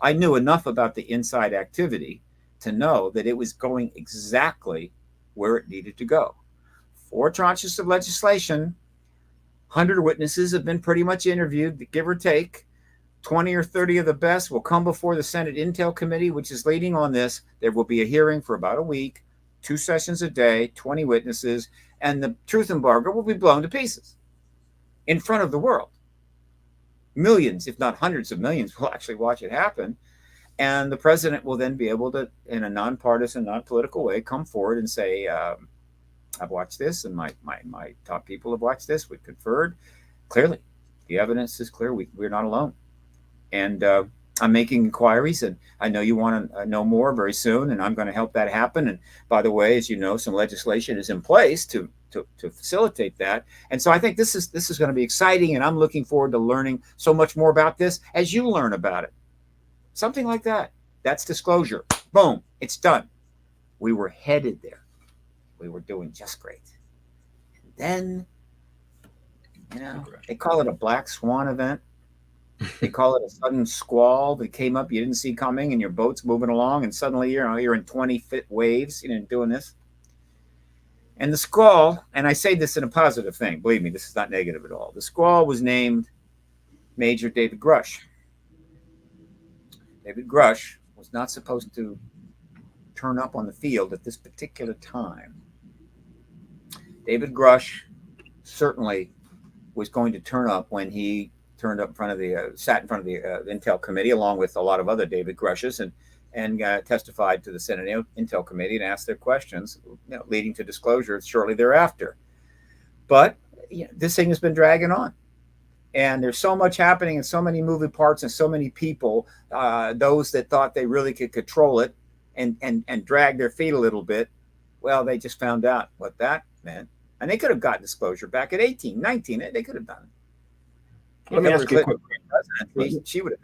I knew enough about the inside activity to know that it was going exactly where it needed to go. 4 tranches of legislation, 100 witnesses have been pretty much interviewed, give or take. 20 or 30 of the best will come before the Senate Intel Committee, which is leading on this. There will be a hearing for about a week, 2 sessions a day, 20 witnesses, and the truth embargo will be blown to pieces in front of the world. Millions, if not hundreds of millions, will actually watch it happen. And the president will then be able to, in a nonpartisan, non-political way, come forward and say, I've watched this, and my top people have watched this. We've conferred. Clearly, the evidence is clear. We're not alone. And I'm making inquiries, and I know you want to know more very soon, and I'm going to help that happen. And by the way, as you know, some legislation is in place to facilitate that. And so I think this is going to be exciting, and I'm looking forward to learning so much more about this as you learn about it. Something like that. That's disclosure. Boom, it's done. We were headed there. We were doing just great. And then, they call it a black swan event. They call it a sudden squall that came up you didn't see coming, and your boat's moving along, and suddenly you're in 20-foot waves, doing this. And the squall, and I say this in a positive thing, believe me, this is not negative at all. The squall was named Major David Grush. David Grush was not supposed to turn up on the field at this particular time. David Grush certainly was going to turn up when he turned up in front of the sat in front of the Intel Committee, along with a lot of other David Grushes, and testified to the Senate Intel Committee and asked their questions, leading to disclosure shortly thereafter. But this thing has been dragging on, and there's so much happening, and so many moving parts, and so many people, those that thought they really could control it and drag their feet a little bit. Well, they just found out what that meant. And they could have gotten disclosure back at 18, 19. They could have done it. Let me ask you a quick question. She would have.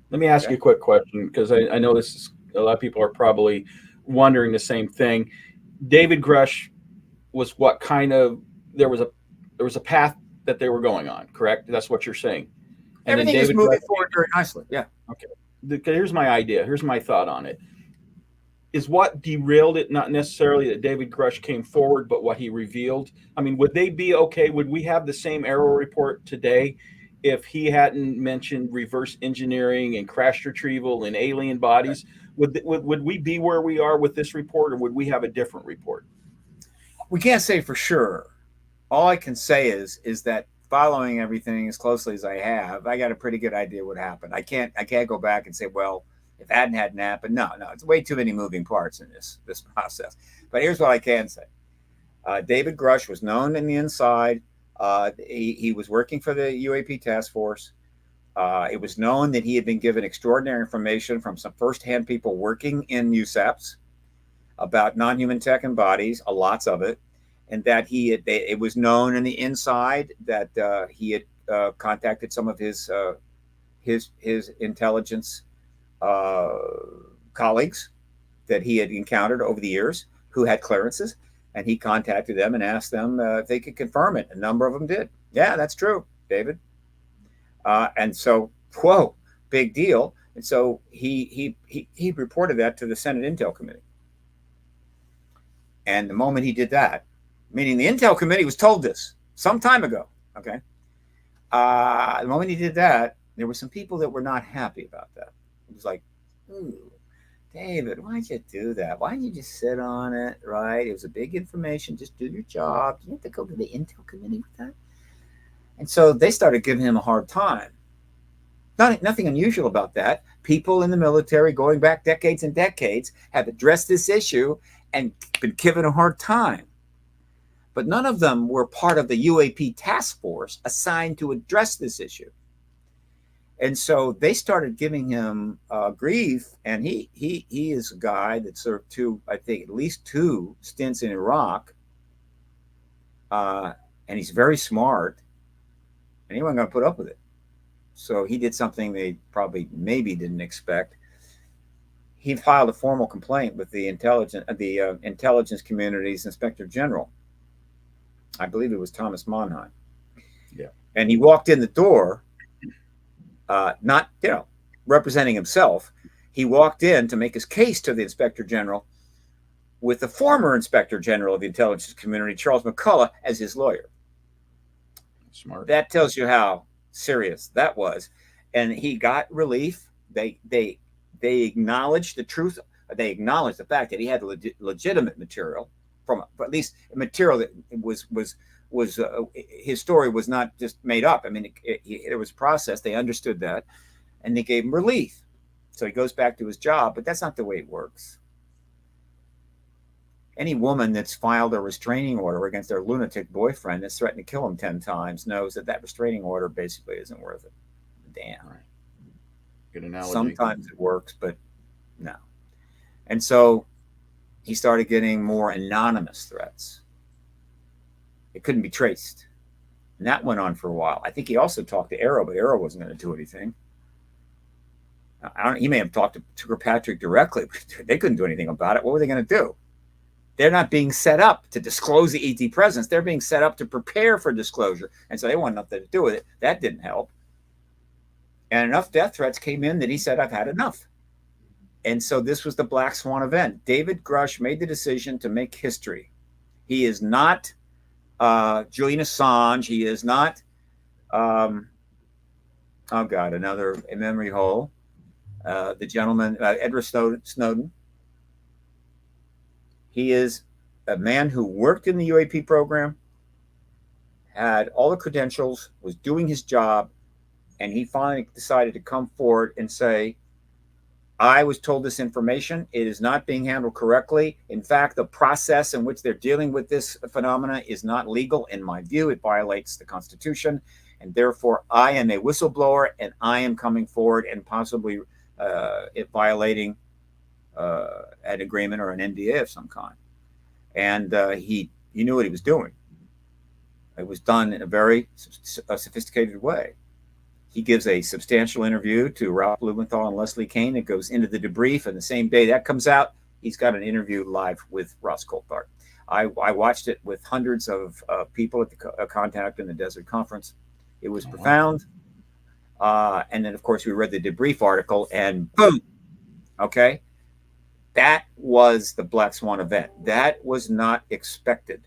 Let me ask you a quick question, because I know this is, a lot of people are probably wondering the same thing. David Grush was what kind of, there was a path that they were going on, correct? That's what you're saying. And everything is moving forward very nicely. Yeah. Okay. Here's my idea. Here's my thought on it. Is what derailed it not necessarily that David Grush came forward, but what he revealed? I mean, would they be okay? Would we have the same AARO report today if he hadn't mentioned reverse engineering and crash retrieval and alien bodies? Would we be where we are with this report, or would we have a different report? We can't say for sure. All I can say is that following everything as closely as I have, I got a pretty good idea what happened. I can't go back and say, well, if that hadn't happened, no, it's way too many moving parts in this process. But here's what I can say. David Grush was known in the inside. He was working for the UAP task force. It was known that he had been given extraordinary information from some firsthand people working in USAPs about non-human tech and bodies, lots of it, and that it was known in the inside that he had contacted some of his intelligence colleagues that he had encountered over the years who had clearances, and he contacted them and asked them if they could confirm it. A number of them did. Yeah, that's true, David. And so, whoa, big deal. And so he reported that to the Senate Intel Committee. And the moment he did that, meaning the Intel Committee was told this some time ago, okay? The moment he did that, there were some people that were not happy about that. It was like, ooh, David, why'd you do that? Why didn't you just sit on it, right? It was a big information. Just do your job. You have to go to the Intel Committee with that. And so they started giving him a hard time. Nothing unusual about that. People in the military going back decades and decades have addressed this issue and been given a hard time. But none of them were part of the UAP task force assigned to address this issue. And so they started giving him grief, and he is a guy that served at least two stints in Iraq, and he's very smart, and he wasn't going to put up with it. So he did something they maybe didn't expect. He filed a formal complaint with the intelligence community's Inspector General. I believe it was Thomas Monheim. Yeah, and he walked in the door. Not, representing himself. He walked in to make his case to the Inspector General with the former Inspector General of the Intelligence Community, Charles McCullough, as his lawyer. Smart. That tells you how serious that was. And he got relief. They acknowledged the truth. They acknowledged the fact that he had legitimate material, from at least material that was his story was not just made up. I mean, it was processed. They understood that, and they gave him relief. So he goes back to his job, but that's not the way it works. Any woman that's filed a restraining order against their lunatic boyfriend that's threatened to kill him 10 times knows that restraining order basically isn't worth it. Damn. Right. Good analogy. Sometimes it works, but no. And so he started getting more anonymous threats. It couldn't be traced. And that went on for a while. I think he also talked to AARO, but AARO wasn't going to do anything. He may have talked to Kirkpatrick directly, but they couldn't do anything about it. What were they going to do? They're not being set up to disclose the ET presence. They're being set up to prepare for disclosure. And so they wanted nothing to do with it. That didn't help. And enough death threats came in that he said, I've had enough. And so this was the Black Swan event. David Grush made the decision to make history. He is not Julian Assange. He is not, oh God, another memory hole. The gentleman, Edward Snowden. He is a man who worked in the UAP program, had all the credentials, was doing his job, and he finally decided to come forward and say, I was told this information. It is not being handled correctly. In fact, the process in which they're dealing with this phenomena is not legal. In my view, it violates the Constitution. And therefore, I am a whistleblower, and I am coming forward and possibly it violating an agreement or an NDA of some kind. And he knew what he was doing. It was done in a very sophisticated way. He gives a substantial interview to Ralph Blumenthal and Leslie Kean. It goes into the debrief, and the same day that comes out, he's got an interview live with Ross Coulthart. I watched it with hundreds of people at the Contact in the Desert Conference. It was profound. And then, of course, we read the debrief article, and boom, okay? That was the Black Swan event. That was not expected.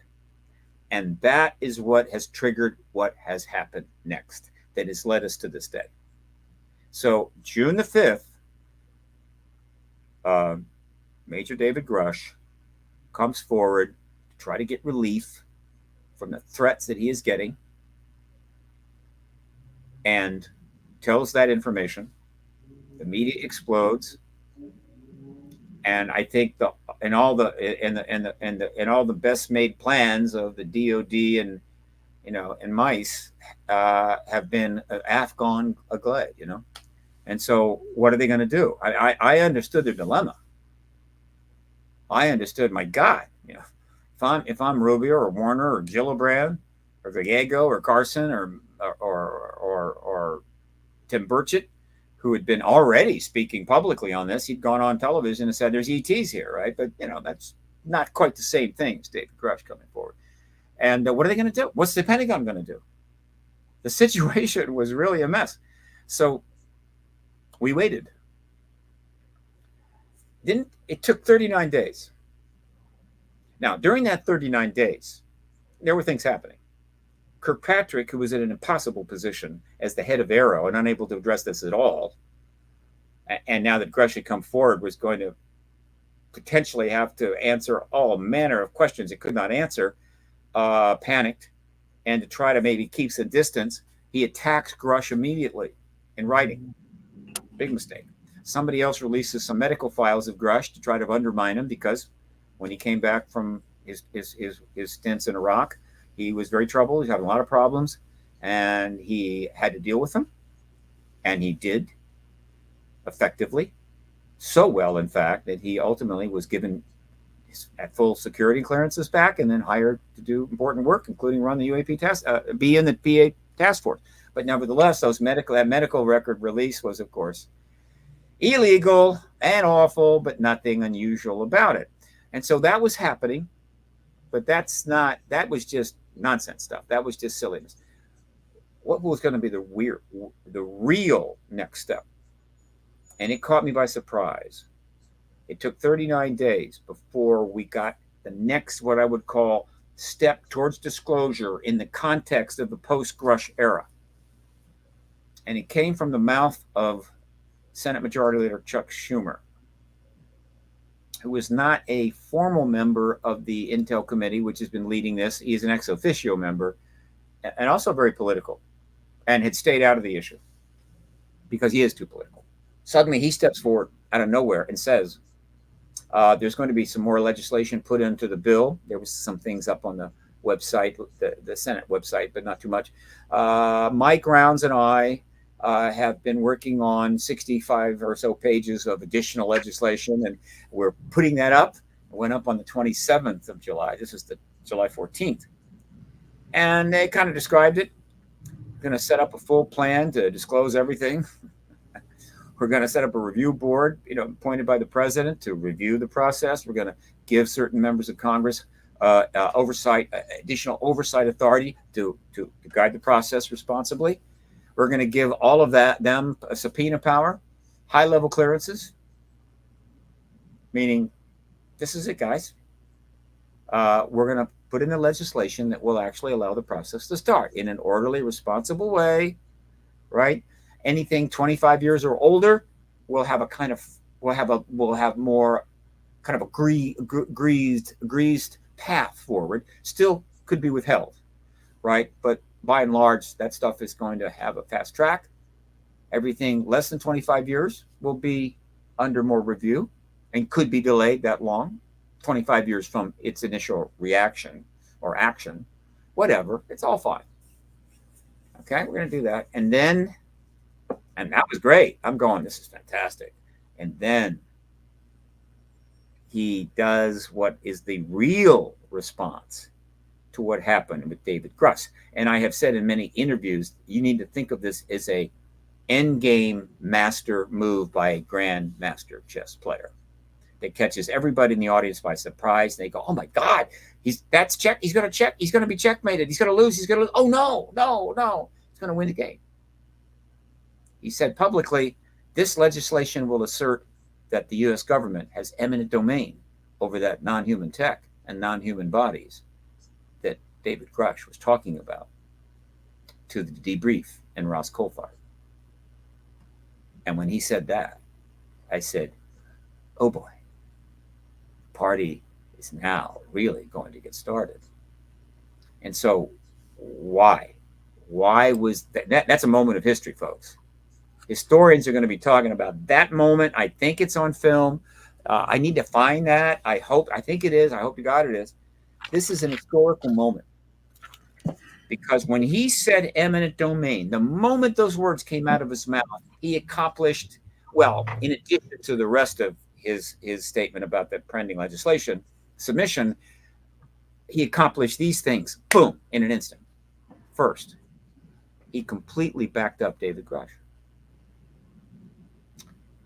And that is what has triggered what has happened next, that has led us to this day. So June the 5th, Major David Grush comes forward to try to get relief from the threats that he is getting and tells that information. The media explodes. And I think all the best made plans of the DOD and mice have been gone agley, And so what are they going to do? I understood their dilemma. I understood, my God, if I'm Rubio or Warner or Gillibrand or Gallego or Carson or Tim Burchett, who had been already speaking publicly on this, he'd gone on television and said there's ETs here, right? But that's not quite the same thing as David Grush coming forward. And what are they going to do? What's the Pentagon going to do? The situation was really a mess. So we waited. It took 39 days. Now, during that 39 days, there were things happening. Kirkpatrick, who was in an impossible position as the head of AARO and unable to address this at all, and now that Grush had come forward, was going to potentially have to answer all manner of questions it could not answer, panicked, and to try to maybe keep some distance, he attacks Grush immediately in writing. Big mistake. Somebody else releases some medical files of Grush to try to undermine him, because when he came back from his stints in Iraq, he was very troubled. He had a lot of problems, and he had to deal with them. And he did effectively, so well, in fact, that he ultimately was given at full security clearances back, and then hired to do important work, including run the UAP task, be in the PA task force. But nevertheless, that medical record release was, of course, illegal and awful, but nothing unusual about it. And so that was happening, but that was just nonsense stuff. That was just silliness. What was going to be the real next step? And it caught me by surprise. It took 39 days before we got the next, what I would call, step towards disclosure in the context of the post-Grush era. And it came from the mouth of Senate Majority Leader Chuck Schumer, who is not a formal member of the Intel Committee, which has been leading this. He is an ex officio member, and also very political, and had stayed out of the issue because he is too political. Suddenly he steps forward out of nowhere and says, there's going to be some more legislation put into the bill. There was some things up on the website, the Senate website, but not too much. Mike Rounds and I have been working on 65 or so pages of additional legislation, and we're putting that up. It went up on the 27th of July. This is the July 14th. And they kind of described it. We're going to set up a full plan to disclose everything. We're going to set up a review board, appointed by the president to review the process. We're going to give certain members of Congress additional oversight authority to guide the process responsibly. We're going to give all of them a subpoena power, high-level clearances, meaning this is it, guys. we're going to put in the legislation that will actually allow the process to start in an orderly, responsible way, right? Anything 25 years or older will have more kind of a greased path forward. Still could be withheld, right? But by and large, that stuff is going to have a fast track. Everything less than 25 years will be under more review and could be delayed that long, 25 years from its initial reaction or action, whatever. It's all fine. Okay, we're going to do that. And that was great. I'm going, this is fantastic. And then he does what is the real response to what happened with David Grush. And I have said in many interviews, you need to think of this as a endgame master move by a grandmaster chess player that catches everybody in the audience by surprise. They go, "Oh my God, he's going to be checkmated. He's going to lose. Oh no, he's going to win the game." He said publicly, this legislation will assert that the U.S. government has eminent domain over that non-human tech and non-human bodies that David Grush was talking about to the debrief in Ross Coal-Fired. And when he said that, I said, oh boy, the party is now really going to get started. And so why? Why was that? That's a moment of history, folks. Historians are going to be talking about that moment. I think it's on film. I need to find that. I think it is. I hope to God it is. This is an historical moment. Because when he said eminent domain, the moment those words came out of his mouth, he accomplished, well, in addition to the rest of his statement about the pending legislation submission, he accomplished these things, boom, in an instant. First, he completely backed up David Grush.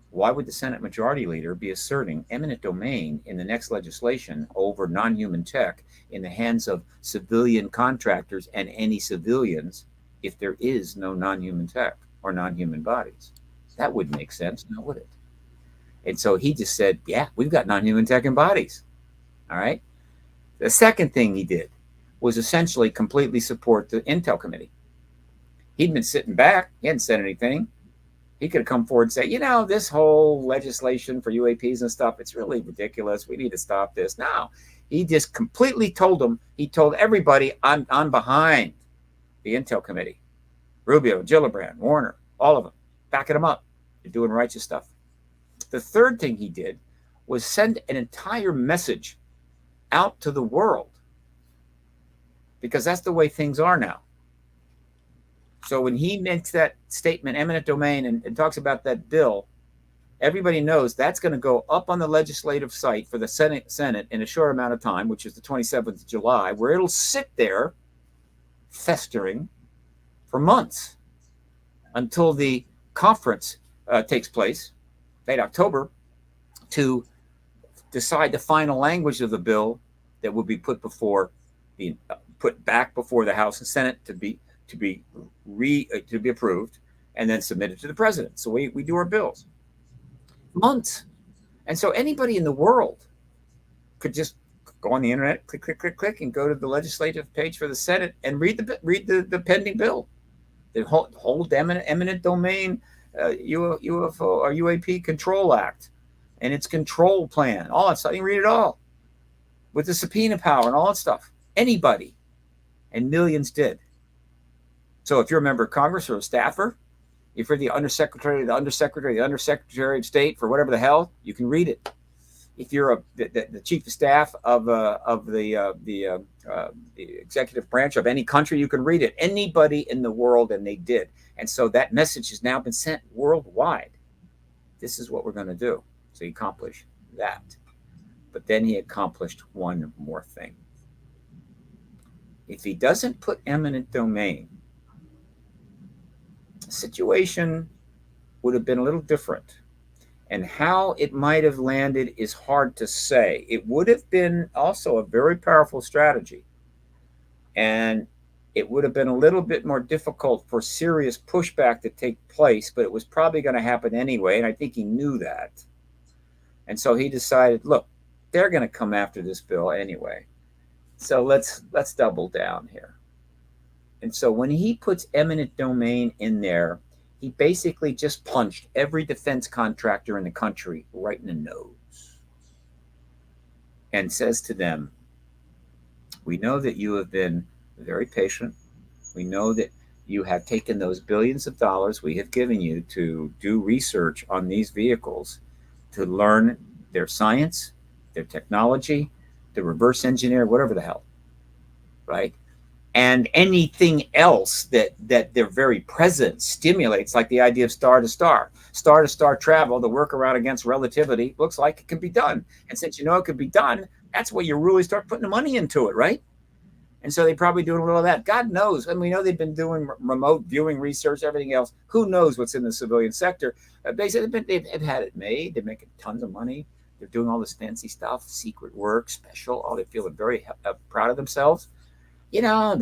Why would the Senate Majority Leader be asserting eminent domain in the next legislation over non-human tech in the hands of civilian contractors and any civilians if there is no non-human tech or non-human bodies? That wouldn't make sense, now would it? And so he just said, yeah, we've got non-human tech and bodies. All right. The second thing he did was essentially completely support the Intel Committee. He'd been sitting back. He hadn't said anything. He could have come forward and say, this whole legislation for UAPs and stuff, it's really ridiculous. We need to stop this. No, he just completely told them. He told everybody, I'm behind the Intel Committee. Rubio, Gillibrand, Warner, all of them, backing them up. They're doing righteous stuff. The third thing he did was send an entire message out to the world, because that's the way things are now. So when he makes that statement, eminent domain, and talks about that bill, everybody knows that's going to go up on the legislative site for the Senate in a short amount of time, which is the 27th of July, where it'll sit there festering for months until the conference takes place, late October, to decide the final language of the bill that will be put back before the House and Senate to be approved and then submitted to the president. So we do our bills. Months. And so anybody in the world could just go on the internet, click, and go to the legislative page for the Senate and read the pending bill. The whole eminent domain UFO or UAP Control Act and its control plan, all that stuff. You can read it all with the subpoena power and all that stuff. Anybody. And millions did. So if you're a member of Congress or a staffer, if you're the undersecretary of state for whatever the hell, you can read it. If you're the chief of staff of the executive branch of any country, you can read it. Anybody in the world, and they did. And so that message has now been sent worldwide. This is what we're going to do. So he accomplished that. But then he accomplished one more thing. If he doesn't put eminent domain, the situation would have been a little different. And how it might have landed is hard to say. It would have been also a very powerful strategy. And it would have been a little bit more difficult for serious pushback to take place, but it was probably going to happen anyway. And I think he knew that. And so he decided, look, they're going to come after this bill anyway. So let's double down here. And so when he puts eminent domain in there, he basically just punched every defense contractor in the country right in the nose and says to them, we know that you have been very patient. We know that you have taken those billions of dollars we have given you to do research on these vehicles, to learn their science, their technology, to reverse engineer, whatever the hell, right? And anything else that their very presence stimulates, like the idea of star to star travel, the workaround against relativity, looks like it can be done. And since you know it could be done, that's where you really start putting the money into it, right? And so they probably doing a little of that. God knows. And we know they've been doing remote viewing research, everything else. Who knows what's in the civilian sector? Basically, they've had it made. They're making tons of money. They're doing all this fancy stuff, secret work, special. Oh, they're feeling very proud of themselves. They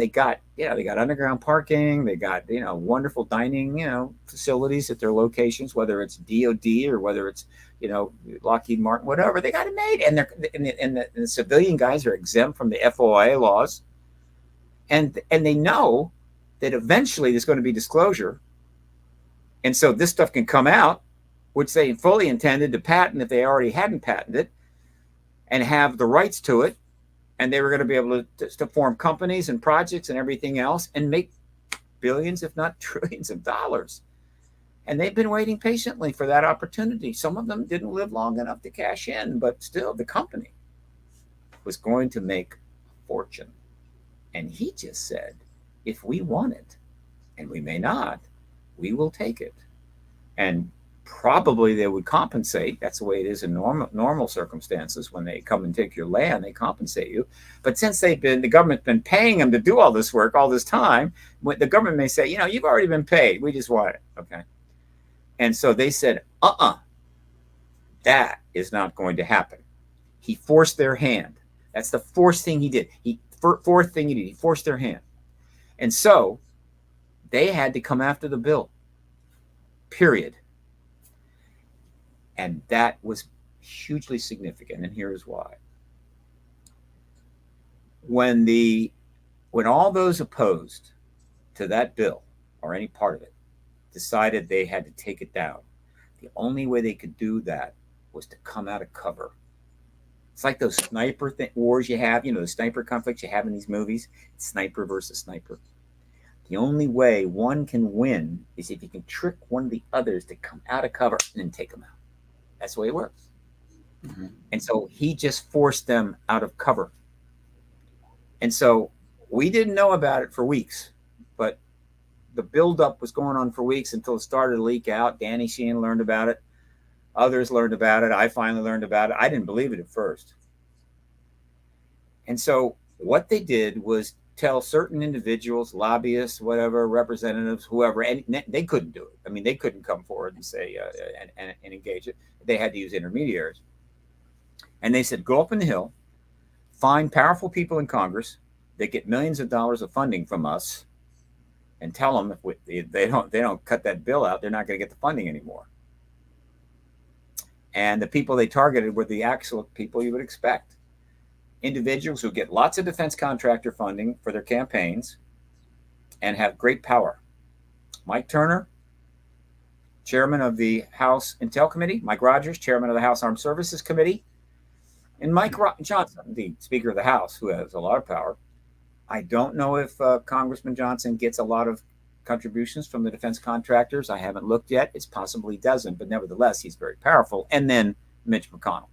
got underground parking. They got, wonderful dining, facilities at their locations, whether it's DOD or whether it's, Lockheed Martin, whatever. They got it made. And the civilian guys are exempt from the FOIA laws. And they know that eventually there's going to be disclosure. And so this stuff can come out, which they fully intended to patent if they already hadn't patented, and have the rights to it. And they were going to be able to form companies and projects and everything else and make billions, if not trillions of dollars. And they've been waiting patiently for that opportunity. Some of them didn't live long enough to cash in, but still the company was going to make a fortune. And he just said, if we want it, and we may not, we will take it. And probably they would compensate. That's the way it is in normal circumstances. When they come and take your land, they compensate you. But since the government's been paying them to do all this work all this time, the government may say, you've already been paid. We just want it. Okay. And so they said, that is not going to happen. He forced their hand. That's the fourth thing he did. He forced their hand. And so they had to come after the bill, period. And that was hugely significant. And here's why. When all those opposed to that bill or any part of it decided they had to take it down, the only way they could do that was to come out of cover. It's like those sniper wars you have, the sniper conflicts you have in these movies, sniper versus sniper. The only way one can win is if you can trick one of the others to come out of cover and then take them out. That's the way it works. Mm-hmm. And so he just forced them out of cover. And so we didn't know about it for weeks, but the buildup was going on for weeks until it started to leak out. Danny Sheehan learned about it. Others learned about it. I finally learned about it. I didn't believe it at first. And so what they did was tell certain individuals, lobbyists, whatever, representatives, whoever, and they couldn't do it. I mean, they couldn't come forward and say and engage it. They had to use intermediaries. And they said, go up in the hill, find powerful people in Congress that get millions of dollars of funding from us, and tell them if they don't cut that bill out, they're not going to get the funding anymore. And the people they targeted were the actual people you would expect. Individuals who get lots of defense contractor funding for their campaigns and have great power. Mike Turner, chairman of the House Intel Committee. Mike Rogers, chairman of the House Armed Services Committee. And Mike Johnson, the Speaker of the House, who has a lot of power. I don't know if Congressman Johnson gets a lot of contributions from the defense contractors. I haven't looked yet. It's possibly doesn't, but nevertheless, he's very powerful. And then Mitch McConnell.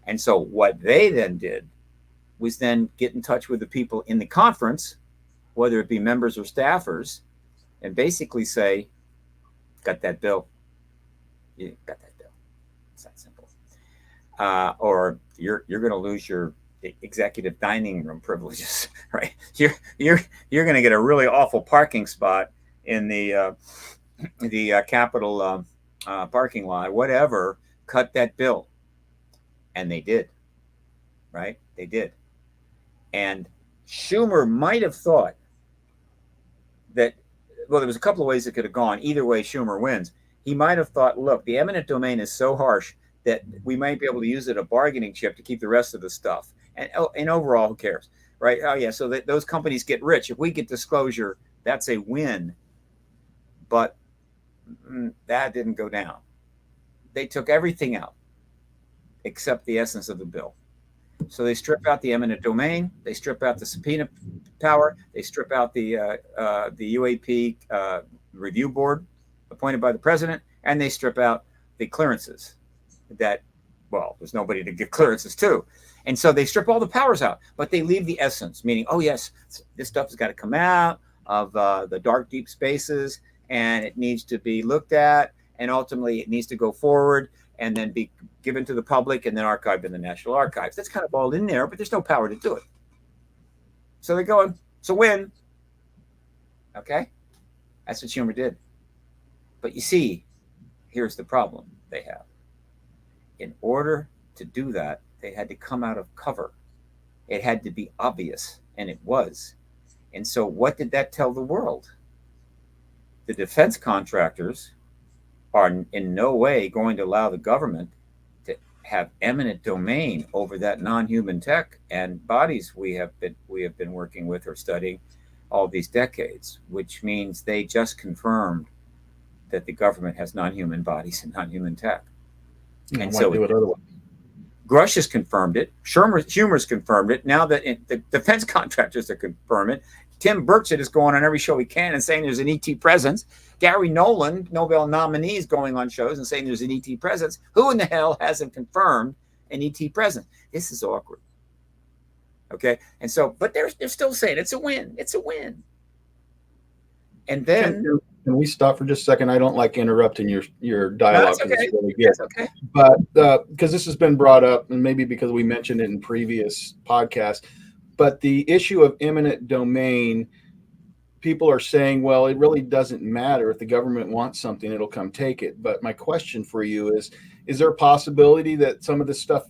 And so what they then did was then get in touch with the people in the conference, whether it be members or staffers, and basically say, got that bill. You got that bill. It's that simple. Or you're going to lose your executive dining room privileges, right? You're going to get a really awful parking spot in the Capitol parking lot, whatever. Cut that bill. And they did, right? They did. And Schumer might have thought that, well, there was a couple of ways it could have gone. Either way, Schumer wins. He might have thought, look, the eminent domain is so harsh that we might be able to use it as a bargaining chip to keep the rest of the stuff. And overall, who cares, right? Oh yeah, so those companies get rich. If we get disclosure, that's a win. But that didn't go down. They took everything out except the essence of the bill. So they strip out the eminent domain, they strip out the subpoena power, they strip out the UAP review board appointed by the president, and they strip out the clearances that, well, there's nobody to give clearances to. And so they strip all the powers out, but they leave the essence, meaning, oh yes, this stuff has got to come out of the dark, deep spaces, and it needs to be looked at, and ultimately it needs to go forward and then be given to the public and then archived in the National Archives. That's kind of all in there, but there's no power to do it. So they're going, it's a win. Okay? That's what Schumer did. But you see, here's the problem they have. In order to do that, they had to come out of cover. It had to be obvious, and it was. And so what did that tell the world? The defense contractors are in no way going to allow the government to have eminent domain over that non-human tech and bodies we have been working with or studying all these decades, which means they just confirmed that the government has non-human bodies and non-human tech. And so Grush has confirmed it. Schumer's confirmed it. Now that the defense contractors are confirming it. Tim Burchett is going on every show he can and saying there's an ET presence. Gary Nolan, Nobel nominee, is going on shows and saying there's an ET presence. Who in the hell hasn't confirmed an ET presence? This is awkward. Okay, and so, but they're still saying it's a win. It's a win. And then can we stop for just a second? I don't like interrupting your dialogue. No, that's okay. It's really good. That's okay. But because this has been brought up, and maybe because we mentioned it in previous podcasts, but the issue of eminent domain, people are saying, well, it really doesn't matter. If the government wants something, it'll come take it. But my question for you is there a possibility that some of this stuff,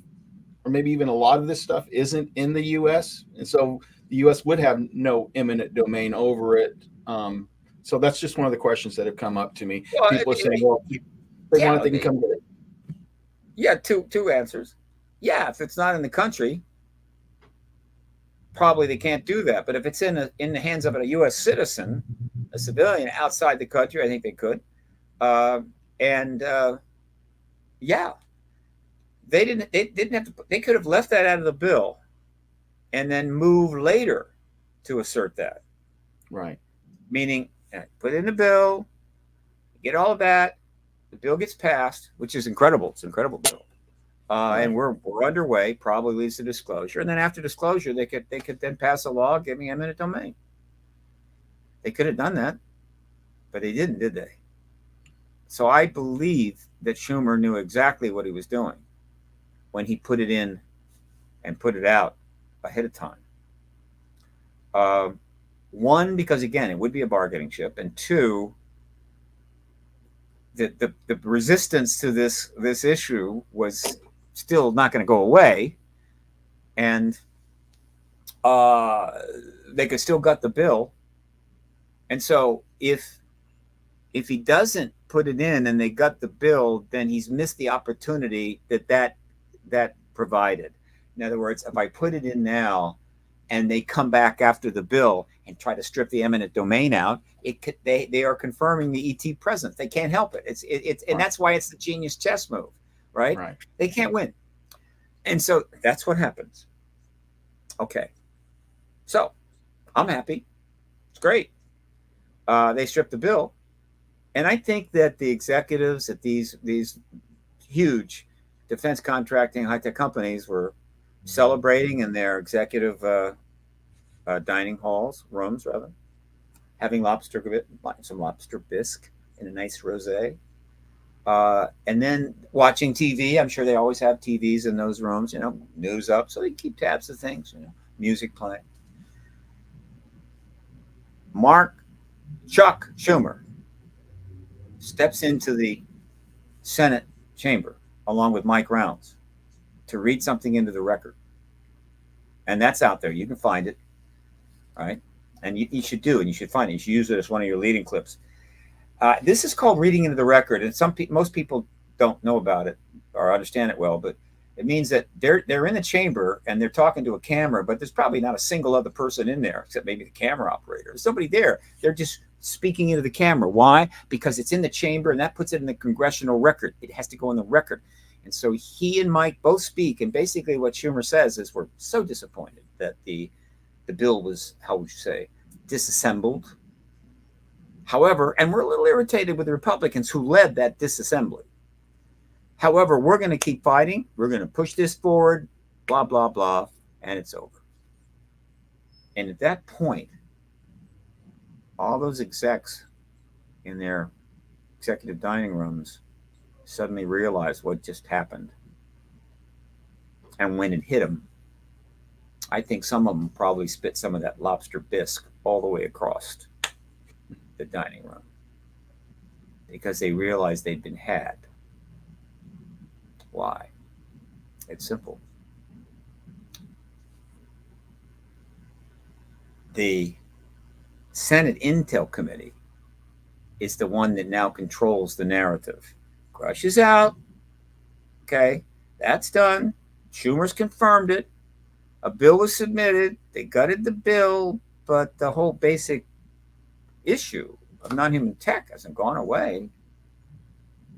or maybe even a lot of this stuff, isn't in the U.S.? And so the U.S. would have no eminent domain over it. So that's just one of the questions that have come up to me. Well, people are saying, well, if they want it, they can come get it. Yeah, two answers. Yeah, if it's not in the country, probably they can't do that. But if it's in the hands of a U.S. citizen, a civilian outside the country, I think they could. Yeah, they didn't have to. They could have left that out of the bill, and then move later to assert that. Right. Meaning, put it in the bill, get all of that. The bill gets passed, which is incredible. It's an incredible bill. And we're underway, probably leads to disclosure. And then after disclosure, they could then pass a law giving eminent domain. They could have done that, but they didn't, did they? So I believe that Schumer knew exactly what he was doing when he put it in and put it out ahead of time. One, because again, it would be a bargaining chip, and two, the resistance to this issue was still not going to go away, and they could still gut the bill. And so if he doesn't put it in and they gut the bill, then he's missed the opportunity that provided. In other words, if I put it in now and they come back after the bill and try to strip the eminent domain out, they are confirming the ET presence. They can't help it. It's and that's why it's the genius chess move, right? They can't win. And so that's what happens. Okay. So I'm happy. It's great. They stripped the bill. And I think that the executives at these huge defense contracting high-tech companies were celebrating in their executive dining rooms, having some lobster bisque and a nice rosé. And then watching TV. I'm sure they always have TVs in those rooms, news up, so they keep tabs of things, music playing. Chuck Schumer steps into the Senate chamber along with Mike Rounds to read something into the record. And that's out there. You can find it, right? And you should do, and you should find it. You should use it as one of your leading clips. This is called reading into the record, and most people don't know about it or understand it well, but It means that they're in the chamber and they're talking to a camera, but there's probably not a single other person in there except maybe the camera operator. There's somebody there. They're just speaking into the camera. Why? Because it's in the chamber, and that puts it in the congressional record. It has to go in the record. And so he and Mike both speak, and basically what Schumer says is, we're so disappointed that the bill was, how would you say, disassembled. However, and we're a little irritated with the Republicans who led that disassembly. However, we're going to keep fighting. We're going to push this forward, blah, blah, blah, and it's over. And at that point, all those execs in their executive dining rooms suddenly realized what just happened. And when it hit them, I think some of them probably spit some of that lobster bisque all the way across the dining room because they realized they'd been had. Why? It's simple. The Senate Intel Committee is the one that now controls the narrative. Grush is out. Okay, that's done. Schumer's confirmed it. A bill was submitted. They gutted the bill, but the whole basic issue of non-human tech hasn't gone away.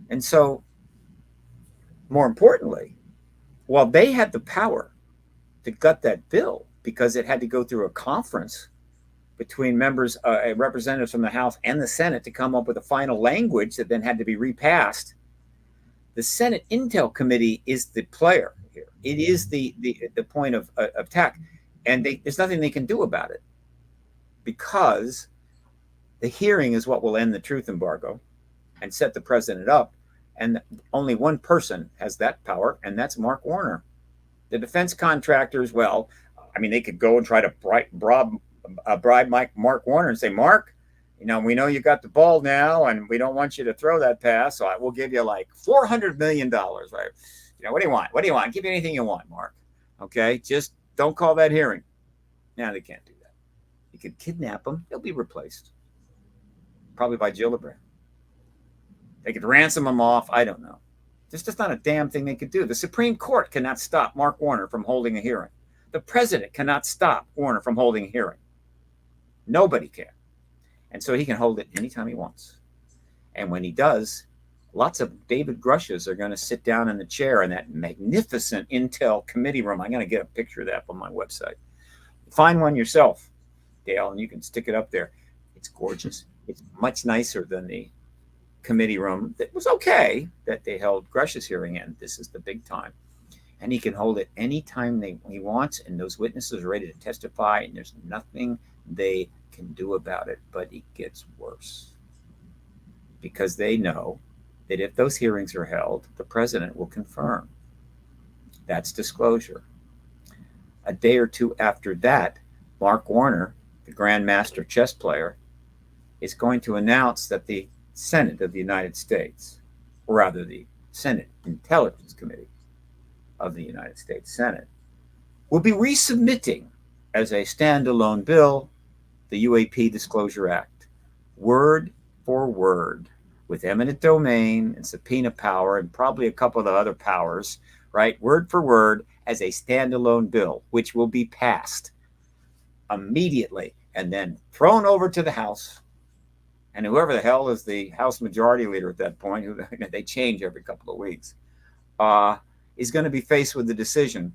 And so, more importantly, while they had the power to gut that bill because it had to go through a conference between members, representatives from the House and the Senate to come up with a final language that then had to be repassed, the Senate Intel Committee is the player here. It is the point of attack, and there's nothing they can do about it because the hearing is what will end the truth embargo and set the president up. And only one person has that power, and that's Mark Warner. The defense contractors, well, I mean, they could go and try to bribe Mark Warner and say, Mark, we know you got the ball now, and we don't want you to throw that pass, so we'll give you like $400 million, right? What do you want? What do you want? I'll give you anything you want, Mark. Okay, just don't call that hearing. Now they can't do that. You could kidnap them. They'll be replaced. Probably by Gillibrand. They could ransom them off. I don't know. There's just not a damn thing they could do. The Supreme Court cannot stop Mark Warner from holding a hearing. The president cannot stop Warner from holding a hearing. Nobody can. And so he can hold it anytime he wants. And when he does, lots of David Grushes are going to sit down in the chair in that magnificent Intel committee room. I'm going to get a picture of that on my website. Find one yourself, Dale, and you can stick it up there. It's gorgeous. It's much nicer than the committee room that was okay that they held Grush's hearing in. This is the big time. And he can hold it anytime he wants, and those witnesses are ready to testify, and there's nothing they can do about it. But it gets worse because they know that if those hearings are held, the president will confirm. That's disclosure. A day or two after that, Mark Warner, the grandmaster chess player, is going to announce that the Senate of the United States, or rather the Senate Intelligence Committee of the United States Senate, will be resubmitting as a standalone bill the UAP Disclosure Act, word for word, with eminent domain and subpoena power and probably a couple of the other powers, right? Word for word as a standalone bill, which will be passed immediately and then thrown over to the House. And whoever the hell is the House Majority Leader at that point, who they change every couple of weeks, is going to be faced with the decision.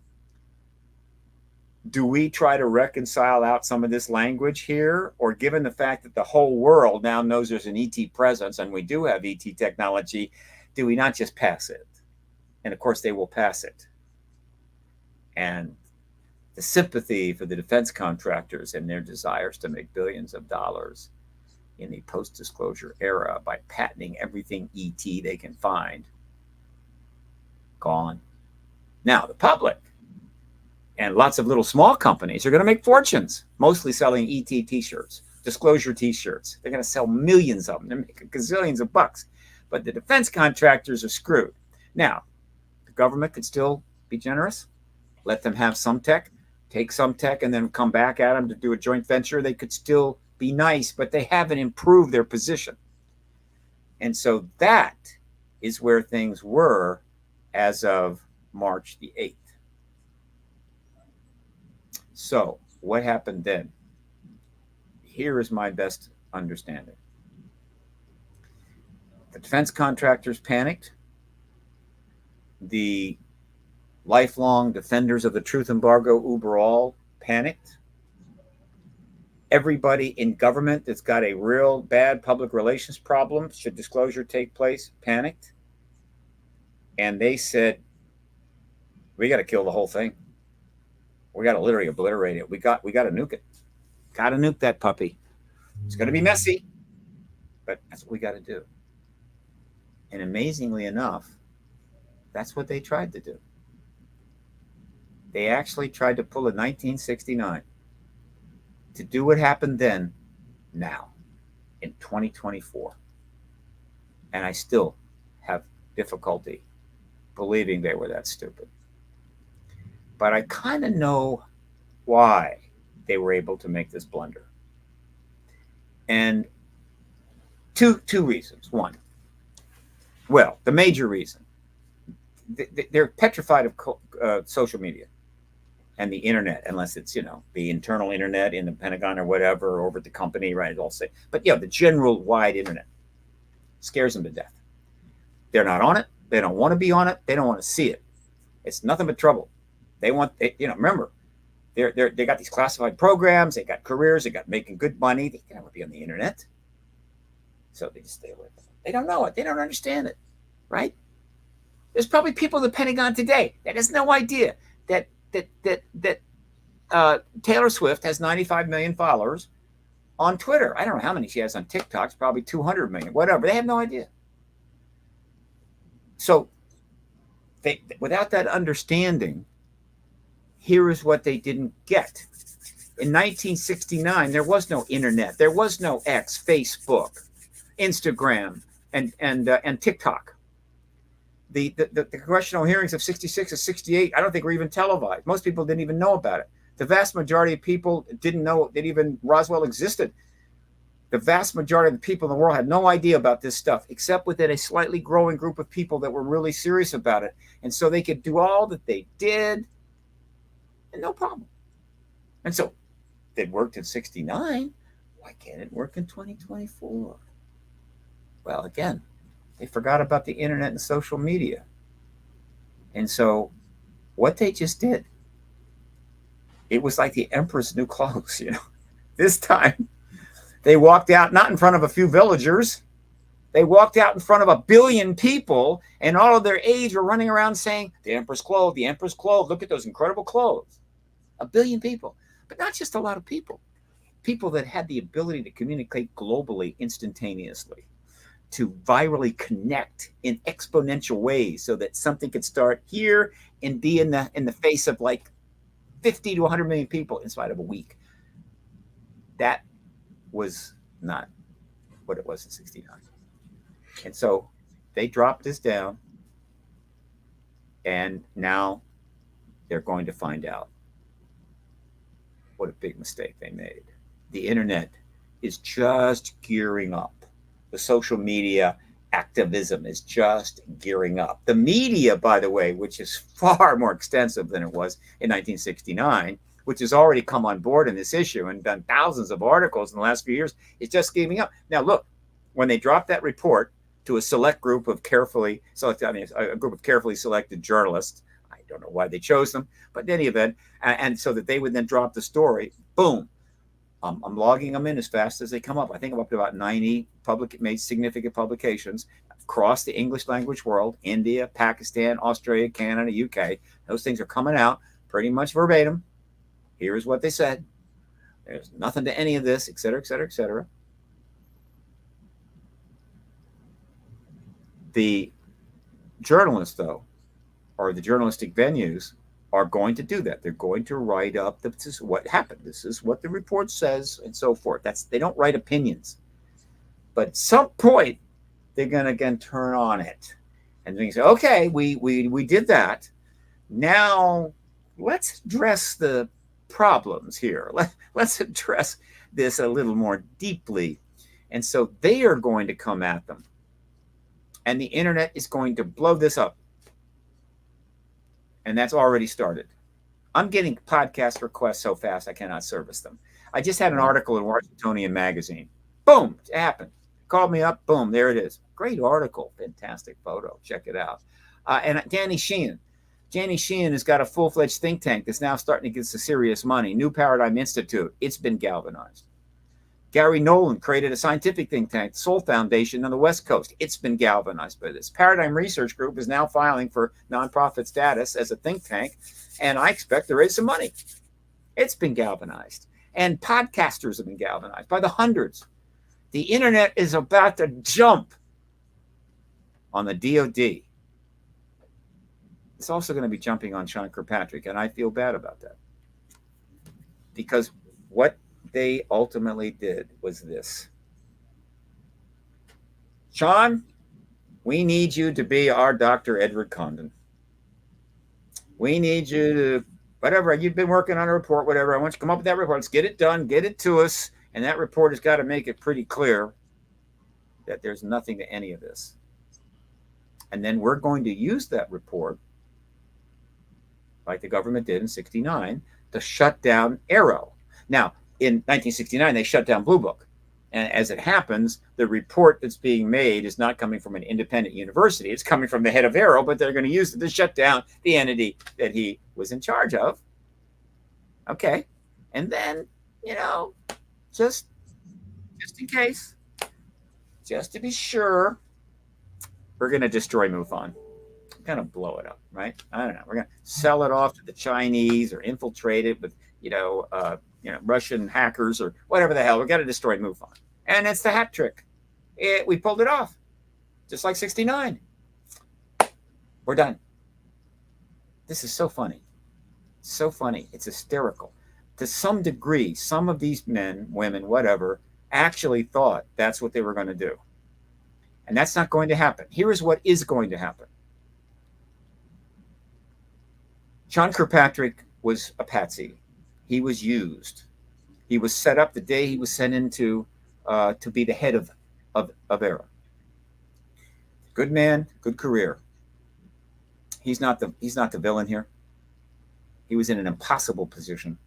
Do we try to reconcile out some of this language here? Or given the fact that the whole world now knows there's an ET presence and we do have ET technology, do we not just pass it? And of course, they will pass it. And the sympathy for the defense contractors and their desires to make billions of dollars in the post-disclosure era by patenting everything ET they can find, gone. Now, the public and lots of little small companies are going to make fortunes, mostly selling ET t-shirts, disclosure t-shirts. They're going to sell millions of them. They're making gazillions of bucks. But the defense contractors are screwed. Now, the government could still be generous, let them have some tech, take some tech, and then come back at them to do a joint venture. They could still be nice, but they haven't improved their position. And so that is where things were as of March the 8th. So what happened then? Here is my best understanding. The defense contractors panicked. The lifelong defenders of the truth embargo, uber all, panicked. Everybody in government that's got a real bad public relations problem, should disclosure take place, panicked. And they said, we got to kill the whole thing. We got to literally obliterate it. We got to nuke it. Got to nuke that puppy. It's going to be messy, but that's what we got to do. And amazingly enough, that's what they tried to do. They actually tried to pull a 1969 to do what happened then, now, in 2024. And I still have difficulty believing they were that stupid. But I kind of know why they were able to make this blunder. And two reasons. One, well, the major reason, they're petrified of social media and the internet, unless it's, the internal internet in the Pentagon or whatever, or over at the company, right? I'll say, but the general wide internet scares them to death. They're not on it. They don't want to be on it. They don't want to see it. It's nothing but trouble. They want, remember, they got these classified programs. They got careers. They got making good money. They don't want to be on the internet. So they just stay away from it. They don't know it. They don't understand it, right? There's probably people in the Pentagon today that has no idea that Taylor Swift has 95 million followers on Twitter. I don't know how many she has on TikTok. It's probably 200 million, whatever. They have no idea. So without that understanding, here is what they didn't get. In 1969, there was no internet. There was no X, Facebook, Instagram, and TikTok. The congressional hearings of 66 and 68, I don't think were even televised. Most people didn't even know about it. The vast majority of people didn't know that even Roswell existed. The vast majority of the people in the world had no idea about this stuff, except within a slightly growing group of people that were really serious about it. And so they could do all that they did, and no problem. And so it worked in 69. Why can't it work in 2024? Well, again, they forgot about the internet and social media. And so what they just did, it was like the emperor's new clothes, This time, they walked out, not in front of a few villagers. They walked out in front of 1 billion people, and all of their aides were running around saying, the emperor's clothes, the emperor's clothes. Look at those incredible clothes. 1 billion people. But not just a lot of people. People that had the ability to communicate globally instantaneously, to virally connect in exponential ways so that something could start here and be in the face of like 50 to 100 million people inside of a week. That was not what it was in 69. And so they dropped this down, and now they're going to find out what a big mistake they made. The internet is just gearing up. The social media activism is just gearing up. The media, by the way, which is far more extensive than it was in 1969, which has already come on board in this issue and done thousands of articles in the last few years, is just gearing up. Now, look, when they dropped that report to a select group of carefully selected, a group of carefully selected journalists, I don't know why they chose them, but in any event, and so that they would then drop the story, boom. I'm logging them in as fast as they come up. I think I'm up to about 90 made significant publications across the English language world, India, Pakistan, Australia, Canada, UK. Those things are coming out pretty much verbatim. Here's what they said. There's nothing to any of this, et cetera, et cetera, et cetera. The journalists, though, or the journalistic venues, are going to do that. They're going to write up, this is what happened. This is what the report says, and so forth. They don't write opinions. But at some point, they're going to again turn on it. And they say, okay, we did that. Now, let's address the problems here. Let's address this a little more deeply. And so they are going to come at them. And the internet is going to blow this up. And that's already started. I'm getting podcast requests so fast I cannot service them. I just had an article in Washingtonian magazine. Boom, it happened. Called me up. Boom, there it is. Great article. Fantastic photo. Check it out. And Danny Sheehan has got a full-fledged think tank that's now starting to get some serious money. New Paradigm Institute. It's been galvanized. Gary Nolan created a scientific think tank, Soul Foundation on the West Coast. It's been galvanized by this. Paradigm Research Group is now filing for nonprofit status as a think tank, and I expect to raise some money. It's been galvanized. And podcasters have been galvanized by the hundreds. The internet is about to jump on the DOD. It's also going to be jumping on Sean Kirkpatrick, and I feel bad about that. Because what they ultimately did was this. Sean, we need you to be our Dr. Edward Condon. We need you to, whatever, you've been working on a report, whatever. I want you to come up with that report. Let's get it done, get it to us. And that report has got to make it pretty clear that there's nothing to any of this. And then we're going to use that report, like the government did in 1969, to shut down AARO. Now, in 1969, they shut down Blue Book. And as it happens, the report that's being made is not coming from an independent university. It's coming from the head of AARO, but they're going to use it to shut down the entity that he was in charge of. Okay. And then, just in case, just to be sure, we're going to destroy MUFON. We're going to blow it up, right? I don't know. We're going to sell it off to the Chinese or infiltrate it with, Russian hackers or whatever the hell. We've got to destroy MUFON. And it's the hat trick. We pulled it off. Just like 1969. We're done. This is so funny. So funny. It's hysterical. To some degree, some of these men, women, whatever, actually thought that's what they were going to do. And that's not going to happen. Here is what is going to happen. Sean Kirkpatrick was a patsy. He was used. He was set up the day he was sent in to be the head of AARO. Good man, good career. He's not the villain here. He was in an impossible position.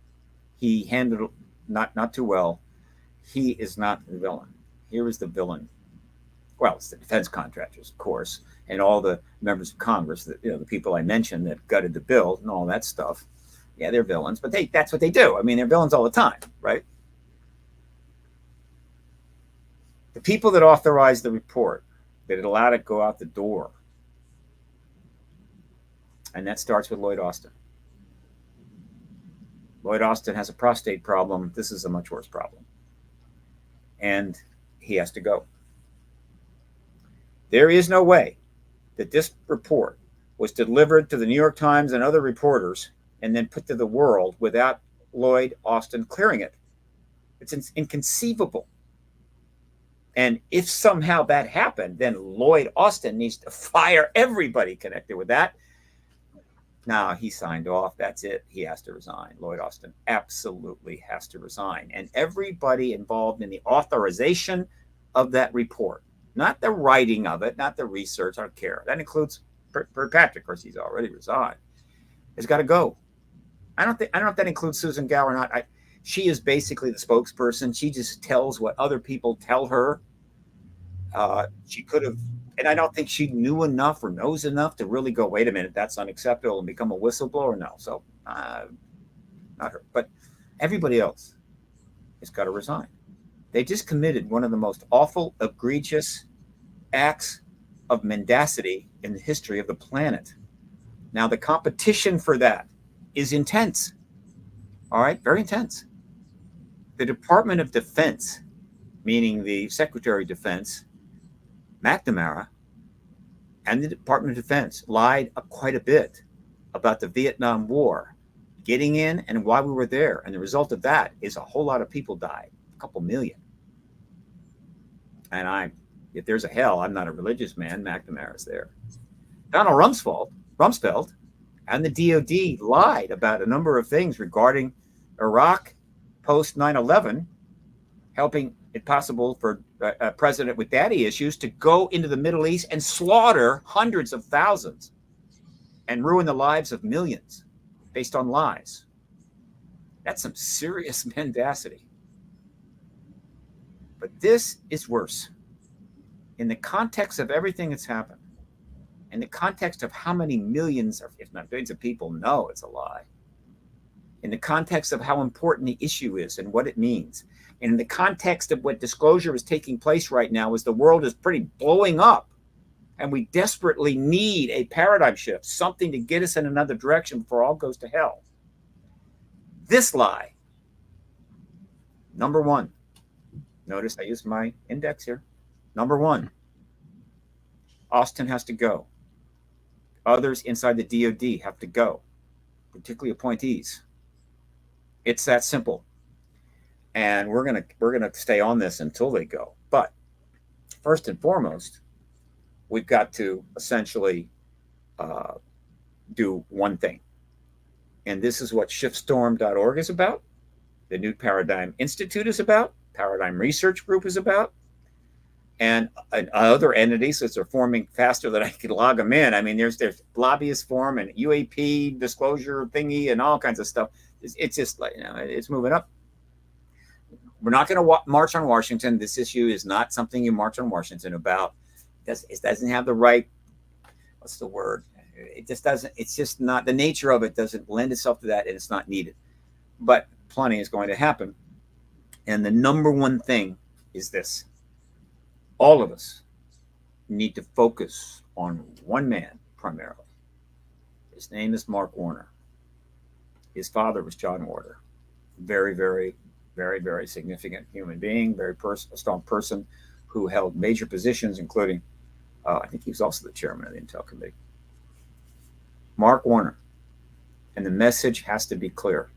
He handled it not too well. He is not the villain. Here is the villain. Well, it's the defense contractors, of course, and all the members of Congress, the people I mentioned that gutted the bill and all that stuff. Yeah, they're villains, but that's what they do. I mean, they're villains all the time, right? The people that authorized the report, that it allowed it to go out the door, and that starts with Lloyd Austin. Lloyd Austin has a prostate problem. This is a much worse problem. And he has to go. There is no way that this report was delivered to the New York Times and other reporters and then put to the world without Lloyd Austin clearing it. It's inconceivable. And if somehow that happened, then Lloyd Austin needs to fire everybody connected with that. Now he signed off. That's it. He has to resign. Lloyd Austin absolutely has to resign. And everybody involved in the authorization of that report, not the writing of it, not the research, I don't care. That includes Kirkpatrick, of course, he's already resigned, has got to go. I don't know if that includes Susan Gow or not. She is basically the spokesperson. She just tells what other people tell her. She could have, and I don't think she knew enough or knows enough to really go, wait a minute, that's unacceptable, and become a whistleblower. No, so not her. But everybody else has got to resign. They just committed one of the most awful, egregious acts of mendacity in the history of the planet. Now, the competition for that is intense. All right, very intense. The Department of Defense, meaning the Secretary of Defense, McNamara, and the Department of Defense lied quite a bit about the Vietnam War, getting in and why we were there. And the result of that is a whole lot of people died, a couple million. And if there's a hell, I'm not a religious man, McNamara's there. Donald Rumsfeld and the DOD lied about a number of things regarding Iraq post 9/11, helping it possible for a president with daddy issues to go into the Middle East and slaughter hundreds of thousands and ruin the lives of millions based on lies. That's some serious mendacity. But this is worse. In the context of everything that's happened, in the context of how many millions, or if not billions of people know it's a lie, in the context of how important the issue is and what it means, and in the context of what disclosure is taking place right now as the world is pretty blowing up, and we desperately need a paradigm shift, something to get us in another direction before all goes to hell. This lie, number one, notice I used my index here. Number one, Austin has to go. Others inside the DOD have to go, particularly appointees. It's that simple. And we're gonna stay on this until they go. But first and foremost, we've got to essentially do one thing. And this is what shiftstorm.org is about, the New Paradigm Institute is about, Paradigm Research Group is about, and other entities that are forming faster than I can log them in. I mean, there's lobbyist form and UAP disclosure thingy and all kinds of stuff. It's just like, it's moving up. We're not going to march on Washington. This issue is not something you march on Washington about. It doesn't have the right, what's the word? It just doesn't, it's just not, the nature of it doesn't lend itself to that, and it's not needed. But plenty is going to happen. And the number one thing is this. All of us need to focus on one man primarily. His name is Mark Warner. His father was John Warner. Very, very, very, very significant human being, a strong person who held major positions, including, I think he was also the chairman of the Intel Committee. Mark Warner. And the message has to be clear.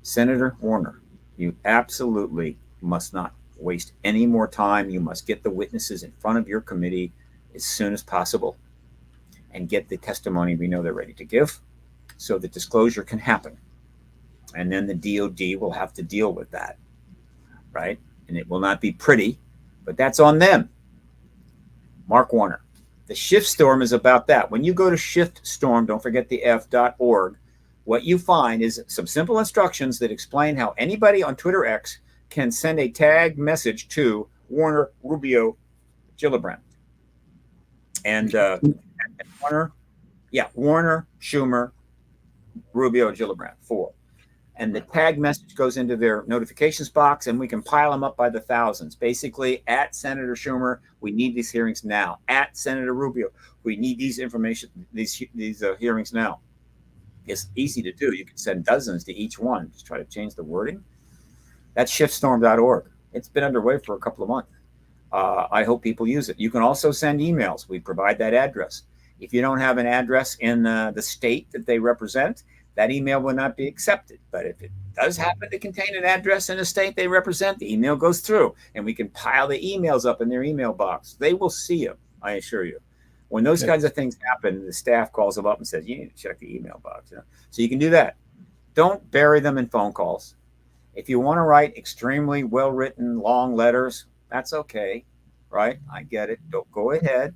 Senator Warner, you absolutely must not waste any more time. You must get the witnesses in front of your committee as soon as possible and get the testimony we know they're ready to give so that disclosure can happen. And then the DOD will have to deal with that, right? And it will not be pretty, but that's on them. Mark Warner. The Shiftstorm is about that. When you go to Shiftstorm, don't forget the F.org, what you find is some simple instructions that explain how anybody on Twitter X can send a tag message to Warner, Rubio, Gillibrand. And Warner, Schumer, Rubio, Gillibrand, 4. And the tag message goes into their notifications box, and we can pile them up by the thousands. Basically, at Senator Schumer, we need these hearings now. At Senator Rubio, we need these hearings now. It's easy to do. You can send dozens to each one. Just try to change the wording. That's shiftstorm.org. It's been underway for a couple of months. I hope people use it. You can also send emails. We provide that address. If you don't have an address in the state that they represent, that email will not be accepted. But if it does happen to contain an address in a state they represent, the email goes through, and we can pile the emails up in their email box. They will see them, I assure you. When those kinds of things happen, the staff calls them up and says, you need to check the email box. So you can do that. Don't bury them in phone calls. If you want to write extremely well-written, long letters, that's okay, right? I get it. Don't go ahead.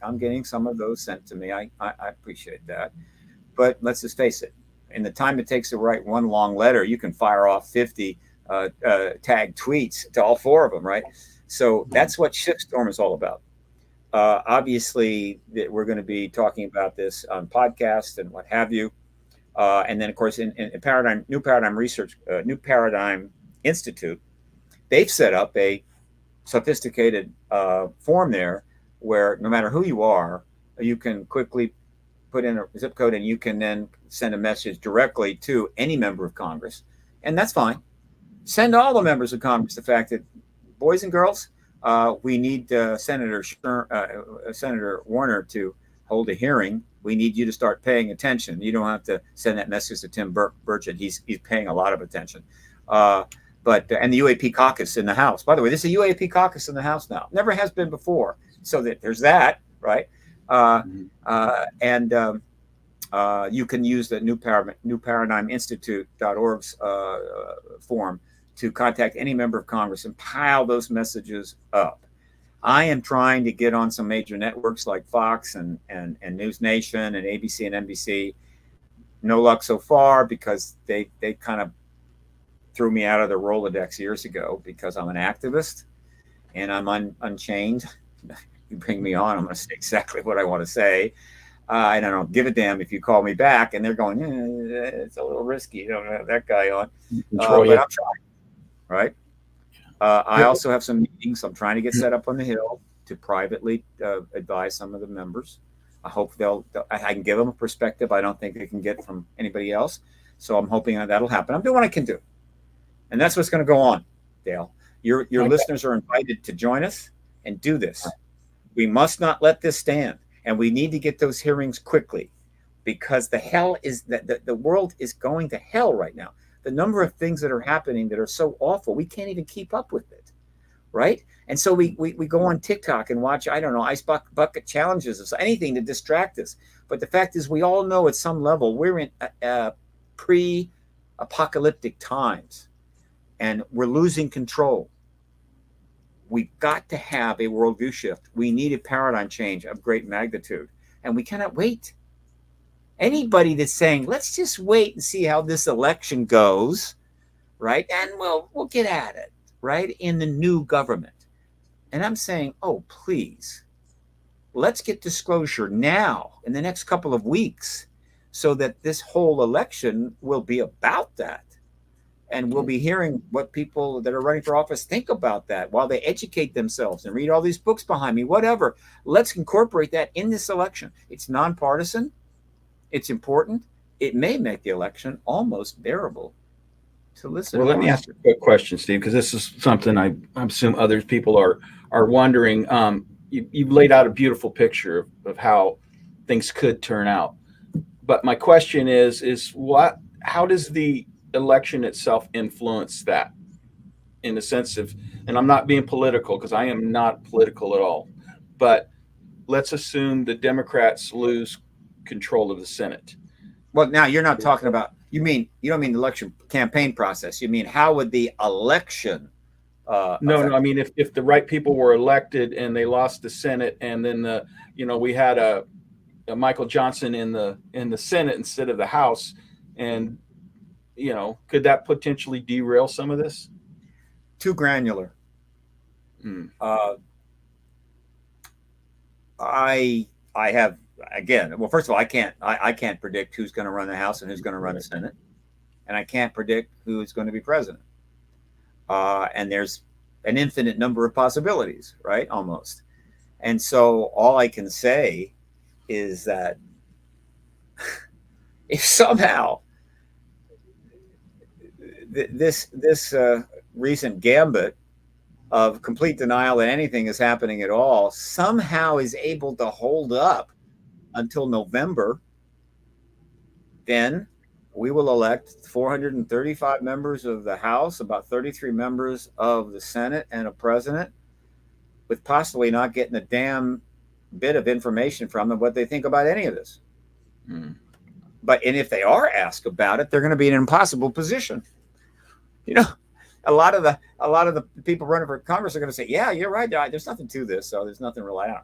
I'm getting some of those sent to me. I appreciate that. But let's just face it. In the time it takes to write one long letter, you can fire off 50 tagged tweets to all 4 of them, right? So that's what Shiftstorm is all about. Obviously, we're going to be talking about this on podcasts and what have you. And then, of course, in New Paradigm Research, New Paradigm Institute, they've set up a sophisticated form there where no matter who you are, you can quickly put in a zip code and you can then send a message directly to any member of Congress. And that's fine. Send all the members of Congress the fact that, boys and girls, we need Senator Warner to hold a hearing. We need you to start paying attention. You don't have to send that message to Tim Burchett. He's paying a lot of attention. And the UAP caucus in the House. By the way, there's a UAP caucus in the House now. Never has been before. So that there's that, right? You can use the New Paradigm Institute.org's form to contact any member of Congress and pile those messages up. I am trying to get on some major networks like Fox and News Nation and ABC and NBC. No luck so far because they kind of threw me out of the Rolodex years ago because I'm an activist and I'm unchained. You bring me on, I'm going to say exactly what I want to say. I don't give a damn if you call me back. And they're going, it's a little risky. You don't have that guy on. But I'm trying, right? I also have some meetings I'm trying to get set up on the Hill to privately advise some of the members. I hope I can give them a perspective I don't think they can get from anybody else. So I'm hoping that'll happen. I'm doing what I can do. And that's what's going to go on, Dale. Your listeners are invited to join us and do this. We must not let this stand. And we need to get those hearings quickly because the world is going to hell right now. The number of things that are happening that are so awful, we can't even keep up with it, right? And so we go on TikTok and watch, I don't know, ice bucket challenges or anything to distract us. But the fact is, we all know at some level we're in pre-apocalyptic times, and we're losing control. We've got to have a worldview shift. We need a paradigm change of great magnitude, and we cannot wait. Anybody that's saying, let's just wait and see how this election goes, right? And we'll get at it, right? In the new government. And I'm saying, oh, please, let's get disclosure now in the next couple of weeks so that this whole election will be about that. And we'll be hearing what people that are running for office think about that while they educate themselves and read all these books behind me, whatever. Let's incorporate that in this election. It's nonpartisan. It's important. It may make the election almost bearable to listen to. Well, let me ask you a quick question, Steve, because this is something I assume other people are wondering. You've laid out a beautiful picture of how things could turn out. But my question is how does the election itself influence that in the sense of, and I'm not being political because I am not political at all, but let's assume the Democrats lose control of the Senate. Well, now you're not talking about, you don't mean the election campaign process. You mean how would the election? No, I mean, if the right people were elected and they lost the Senate and then we had a Michael Johnson in the Senate instead of the House, and could that potentially derail some of this? Too granular. I have, again, well, first of all, I can't predict who's going to run the House and who's going to run the Senate, and I can't predict who is going to be president. And there's an infinite number of possibilities, right? Almost. And so all I can say is that if somehow this recent gambit of complete denial that anything is happening at all somehow is able to hold up until November, then we will elect 435 members of the House, about 33 members of the Senate, and a president, with possibly not getting a damn bit of information from them what they think about any of this. But and if they are asked about it, they're going to be in an impossible position. A lot of the people running for Congress are going to say, "Yeah, you're right. There's nothing to this. So there's nothing really. I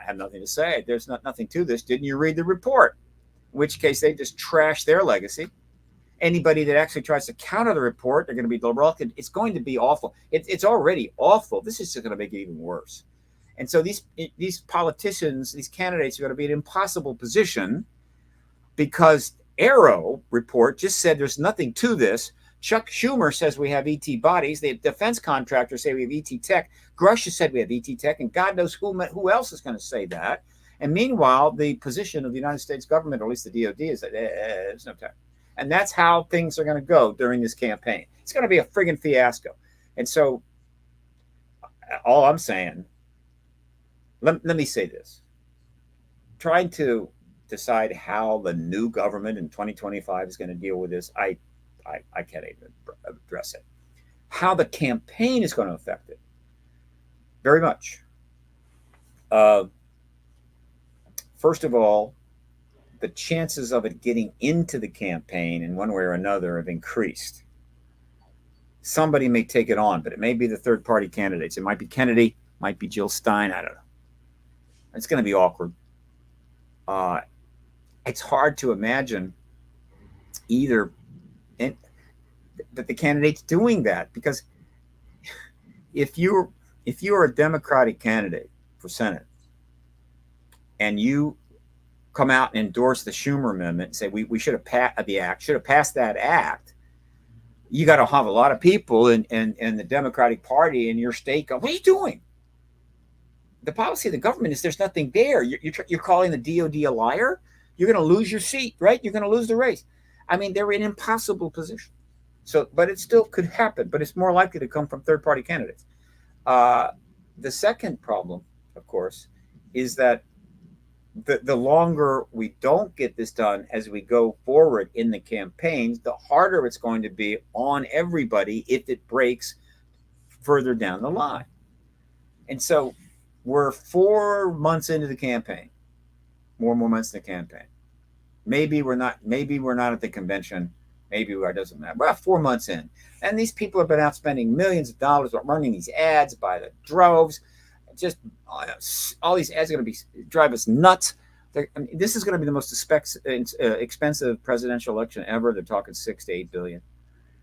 have nothing to say. There's nothing to this. Didn't you read the report?" In which case they just trash their legacy. Anybody that actually tries to counter the report, they're going to be reluctant. It's going to be awful. It's already awful. This is just going to make it even worse. And so these politicians, these candidates are going to be in an impossible position because AARO Report just said there's nothing to this. Chuck Schumer says we have ET bodies. The defense contractors say we have ET tech. Grush has said we have ET tech, and God knows who else is going to say that. And meanwhile, the position of the United States government, or at least the DOD, is that there's no tech. And that's how things are going to go during this campaign. It's going to be a friggin' fiasco. And so all I'm saying, let me say this. Trying to decide how the new government in 2025 is going to deal with this, I can't even address it. How the campaign is going to affect it, very much. First of all, the chances of it getting into the campaign in one way or another have increased. Somebody may take it on, but it may be the third-party candidates. It might be Kennedy. Might be Jill Stein. I don't know. It's going to be awkward. It's hard to imagine either that the candidate's doing that, because if you're a Democratic candidate for Senate and you come out and endorse the Schumer amendment and say we should have passed that act, you got to have a lot of people in the Democratic Party in your state go, what are you doing? The policy of the government is there's nothing there. You're calling the DOD a liar? You're going to lose your seat, right? You're going to lose the race. I mean, they're in an impossible position. So, but it still could happen, but it's more likely to come from third-party candidates. The second problem, of course, is that the longer we don't get this done as we go forward in the campaigns, the harder it's going to be on everybody if it breaks further down the line. And so we're 4 months into the campaign, more months in the campaign. Maybe we're not at the convention. Maybe it doesn't matter. We're 4 months in. And these people have been out spending millions of dollars running these ads by the droves. Just all these ads are going to drive us nuts. This is going to be the most expensive presidential election ever. They're talking $6 to $8 billion.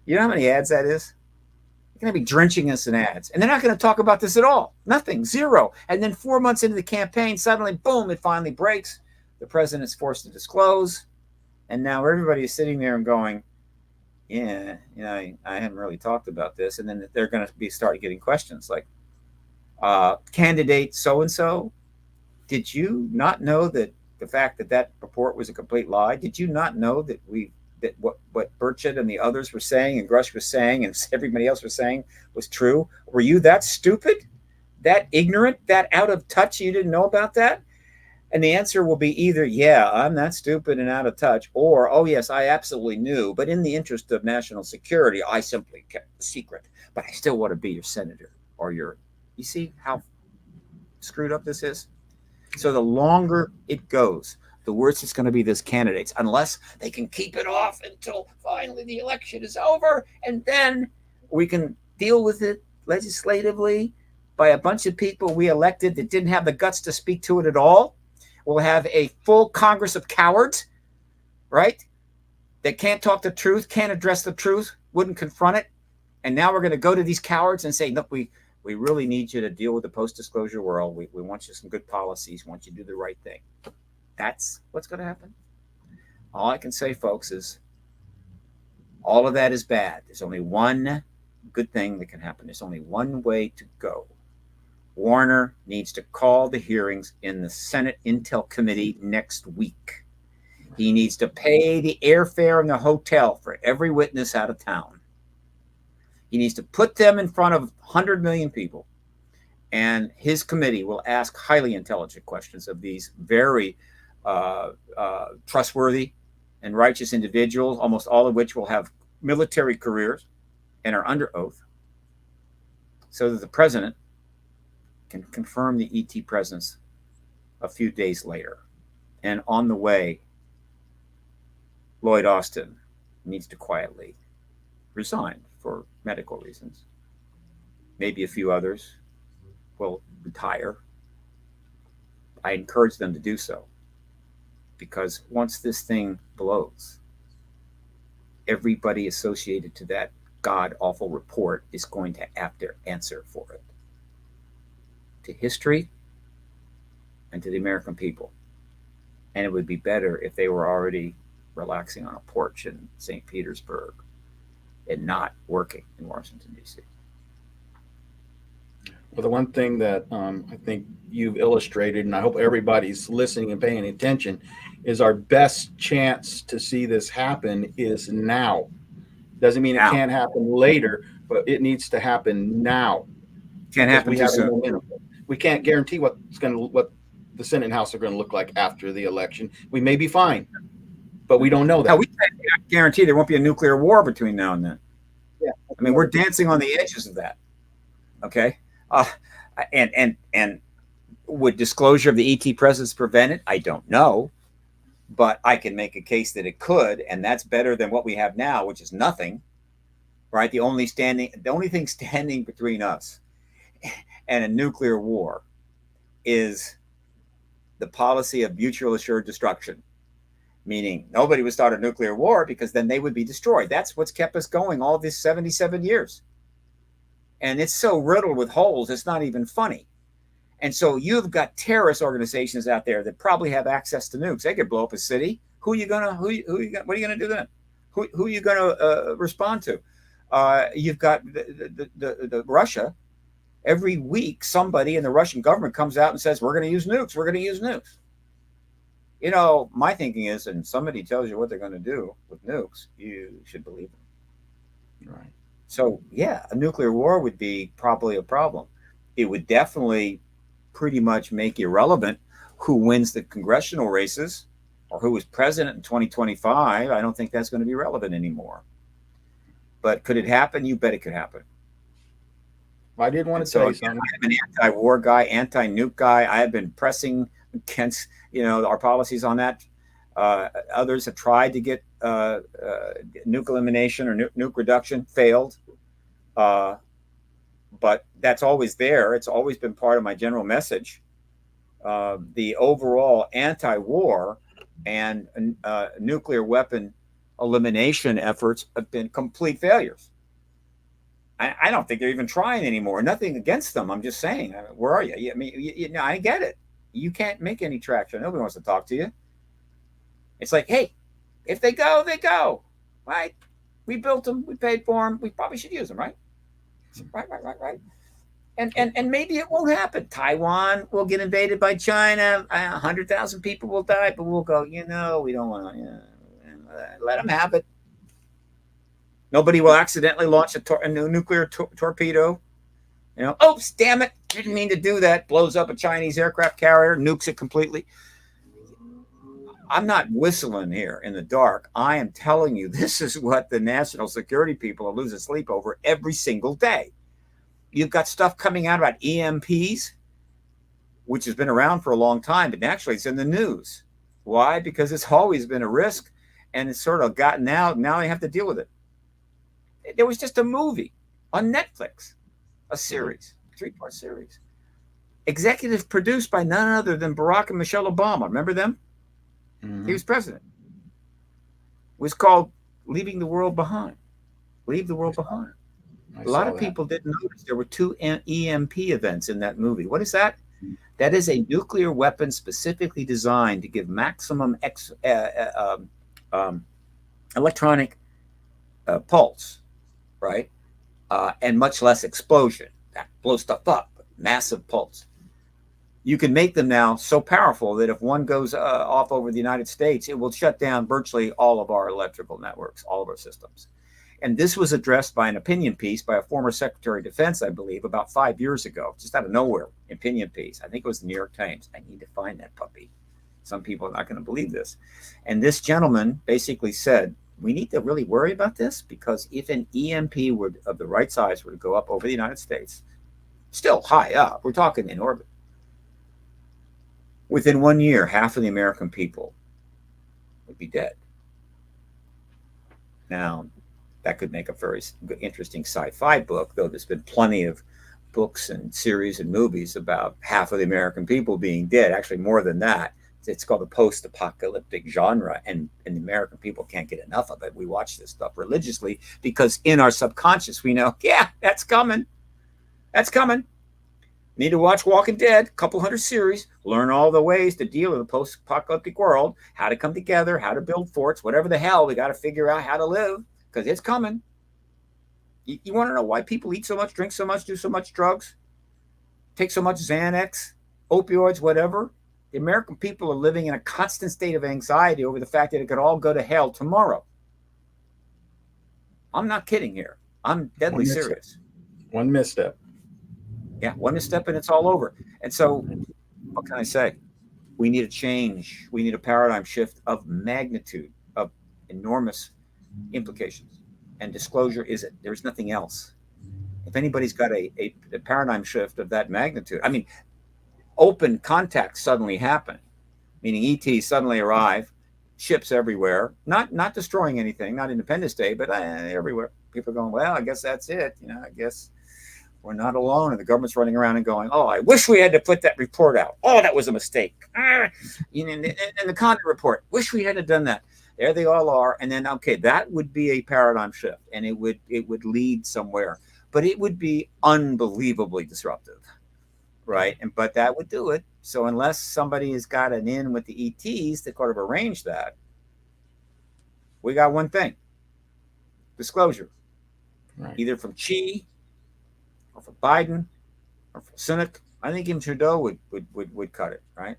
You know how many ads that is? They're going to be drenching us in ads. And they're not going to talk about this at all. Nothing. Zero. And then 4 months into the campaign, suddenly, boom, it finally breaks. The president's forced to disclose. And now everybody is sitting there and going, yeah, I haven't really talked about this. And then they're going to start getting questions like, candidate so-and-so, did you not know that the fact that report was a complete lie? Did you not know that what Burchett and the others were saying and Grush was saying and everybody else was saying was true? Were you that stupid, that ignorant, that out of touch you didn't know about that? And the answer will be either, yeah, I'm that stupid and out of touch, or, oh, yes, I absolutely knew, but in the interest of national security, I simply kept the secret, but I still want to be your senator or your... You see how screwed up this is? So the longer it goes, the worse it's going to be this candidates, unless they can keep it off until finally the election is over, and then we can deal with it legislatively by a bunch of people we elected that didn't have the guts to speak to it at all. We'll have a full Congress of cowards, right? That can't talk the truth, can't address the truth, wouldn't confront it. And now we're going to go to these cowards and say, look, we really need you to deal with the post-disclosure world. We want you some good policies. We want you to do the right thing. That's what's going to happen. All I can say, folks, is all of that is bad. There's only one good thing that can happen. There's only one way to go. Warner needs to call the hearings in the Senate Intel Committee next week. He needs to pay the airfare and the hotel for every witness out of town. He needs to put them in front of 100 million people, and his committee will ask highly intelligent questions of these very trustworthy and righteous individuals, almost all of which will have military careers and are under oath, so that the president can confirm the ET presence a few days later. And on the way, Lloyd Austin needs to quietly resign for medical reasons. Maybe a few others will retire. I encourage them to do so, because once this thing blows, everybody associated to that god-awful report is going to have to answer for it, to history and to the American people. And it would be better if they were already relaxing on a porch in St. Petersburg and not working in Washington, D.C. Well, the one thing that I think you've illustrated, and I hope everybody's listening and paying attention, is our best chance to see this happen is now. Doesn't mean it can't happen later, but it needs to happen now. Can't happen too soon. We can't guarantee what the Senate and House are going to look like after the election. We may be fine, but we don't know that. No, we can't guarantee there won't be a nuclear war between now and then. Yeah, I mean, we're dancing on the edges of that. Okay, and would disclosure of the ET presence prevent it? I don't know, but I can make a case that it could, and that's better than what we have now, which is nothing. Right? The only thing standing between us And a nuclear war is the policy of mutual assured destruction, meaning nobody would start a nuclear war because then they would be destroyed. That's what's kept us going all these 77 years. And it's so riddled with holes, it's not even funny. And so you've got terrorist organizations out there that probably have access to nukes. They could blow up a city. What are you gonna do then? Who are you gonna respond to? You've got the Russia. Every week, somebody in the Russian government comes out and says, we're going to use nukes. We're going to use nukes. You know, my thinking is, and somebody tells you what they're going to do with nukes, you should believe them. Right. So, yeah, a nuclear war would be probably a problem. It would definitely pretty much make irrelevant who wins the congressional races or who is president in 2025. I don't think that's going to be relevant anymore. But could it happen? You bet it could happen. I did want to tell you something. I'm an anti-war guy, anti-nuke guy. I have been pressing against, our policies on that. Others have tried to get nuke elimination or nuke reduction, failed. But that's always there. It's always been part of my general message. The overall anti-war and nuclear weapon elimination efforts have been complete failures. I don't think they're even trying anymore. Nothing against them. I'm just saying, where are you? I mean, I get it. You can't make any traction. Nobody wants to talk to you. It's like, hey, if they go, they go, right? We built them. We paid for them. We probably should use them, right? Right. And maybe it won't happen. Taiwan will get invaded by China. 100,000 people will die, but we'll go, we don't want to, let them have it. Nobody will accidentally launch a nuclear torpedo. Oops, damn it. Didn't mean to do that. Blows up a Chinese aircraft carrier, nukes it completely. I'm not whistling here in the dark. I am telling you, this is what the national security people are losing sleep over every single day. You've got stuff coming out about EMPs, which has been around for a long time, but actually it's in the news. Why? Because it's always been a risk, and it's sort of gotten out. Now they have to deal with it. There was just a movie on Netflix, a series, 3-part series, executive produced by none other than Barack and Michelle Obama. Remember them? Mm-hmm. He was president. It was called Leaving the World Behind. Leave the World Behind. A lot of people didn't notice there were 2 EMP events in that movie. What is that? That is a nuclear weapon specifically designed to give maximum electronic pulse, right? And much less explosion. That blows stuff up, massive pulse. You can make them now so powerful that if one goes off over the United States, it will shut down virtually all of our electrical networks, all of our systems. And this was addressed by an opinion piece by a former Secretary of Defense, I believe, about 5 years ago, just out of nowhere, opinion piece. I think it was the New York Times. I need to find that puppy. Some people are not going to believe this. And this gentleman basically said, we need to really worry about this because if an EMP of the right size were to go up over the United States, still high up, we're talking in orbit, within 1 year, half of the American people would be dead. Now, that could make a very interesting sci-fi book, though there's been plenty of books and series and movies about half of the American people being dead, actually more than that. It's called the post-apocalyptic genre, and the American people can't get enough of it. We watch this stuff religiously because in our subconscious, we know, yeah, that's coming. That's coming. Need to watch Walking Dead, a couple hundred series, learn all the ways to deal with the post-apocalyptic world, how to come together, how to build forts, whatever the hell, we got to figure out how to live because it's coming. You want to know why people eat so much, drink so much, do so much drugs, take so much Xanax, opioids, whatever? The American people are living in a constant state of anxiety over the fact that it could all go to hell tomorrow. I'm not kidding here. I'm deadly serious. One misstep. Yeah, one misstep and it's all over. And so, what can I say? We need a change. We need a paradigm shift of magnitude, of enormous implications. And disclosure is it. There's nothing else. If anybody's got a paradigm shift of that magnitude, I mean, open contact suddenly happen, meaning ETs suddenly arrive, ships everywhere, not destroying anything, not Independence Day, but everywhere. People are going, well, I guess that's it. I guess We're not alone. And the government's running around and going, oh, I wish we had to put that report out. Oh, that was a mistake. And the Condon report, wish we hadn't done that. There they all are. And then, okay, that would be a paradigm shift, and it would lead somewhere, but it would be unbelievably disruptive, right? But that would do it. So unless somebody has got an in with the ETs to kind of arrange that, we got one thing: disclosure, Right. either from Xi or from Biden or from Sunak. I think even Trudeau would cut it, right?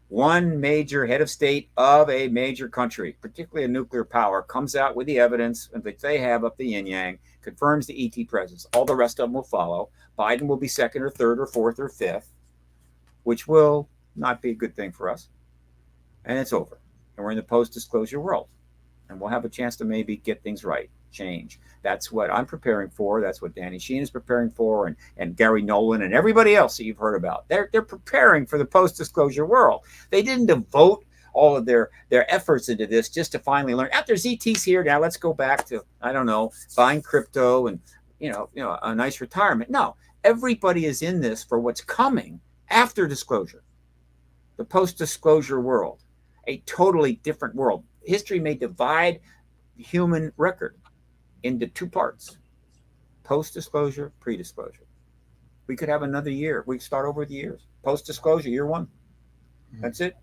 One major head of state of a major country, particularly a nuclear power, comes out with the evidence that they have up the yin yang, confirms the ET presence. All the rest of them will follow. Biden will be second or third or fourth or fifth, which will not be a good thing for us. And it's over. And we're in the post-disclosure world. And we'll have a chance to maybe get things right, change. That's what I'm preparing for. That's what Danny Sheen is preparing for, and Gary Nolan and everybody else that you've heard about. They're preparing for the post-disclosure world. They didn't devote all of their efforts into this just to finally learn, there's ETs here, now let's go back to, I don't know, buying crypto and you know a nice retirement. No, everybody is in this for what's coming after disclosure. The post-disclosure world, a totally different world. History may divide the human record into two parts: post-disclosure, pre-disclosure. We could have another year. We could start over the years. Post-disclosure, year one. That's it.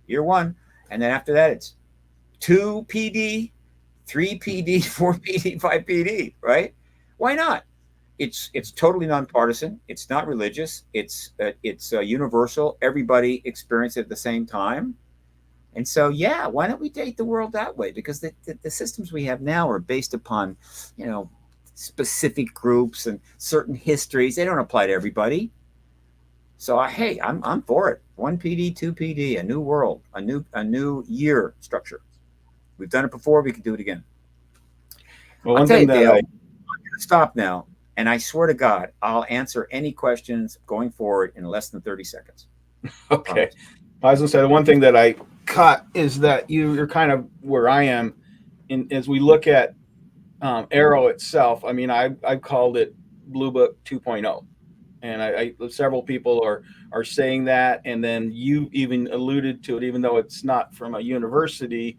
Year one. And then after that, it's 2 PD, 3 PD, 4 PD, 5 PD, right? Why not? It's totally nonpartisan. It's not religious. It's universal. Everybody experiences it at the same time. And so, yeah, why don't we date the world that way? Because the systems we have now are based upon, specific groups and certain histories. They don't apply to everybody. So, hey, I'm for it. 1 PD, 2 PD, a new world, a new year structure. We've done it before. We can do it again. Well, I'll one tell you, thing that Dale, I'm going to stop now, and I swear to God, I'll answer any questions going forward in less than 30 seconds. Okay. I was going to say, the one thing that I caught is that you're kind of where I am as we look at AARO itself. I mean, I've called it Blue Book 2.0. And I several people are saying that. And then you even alluded to it, even though it's not from a university,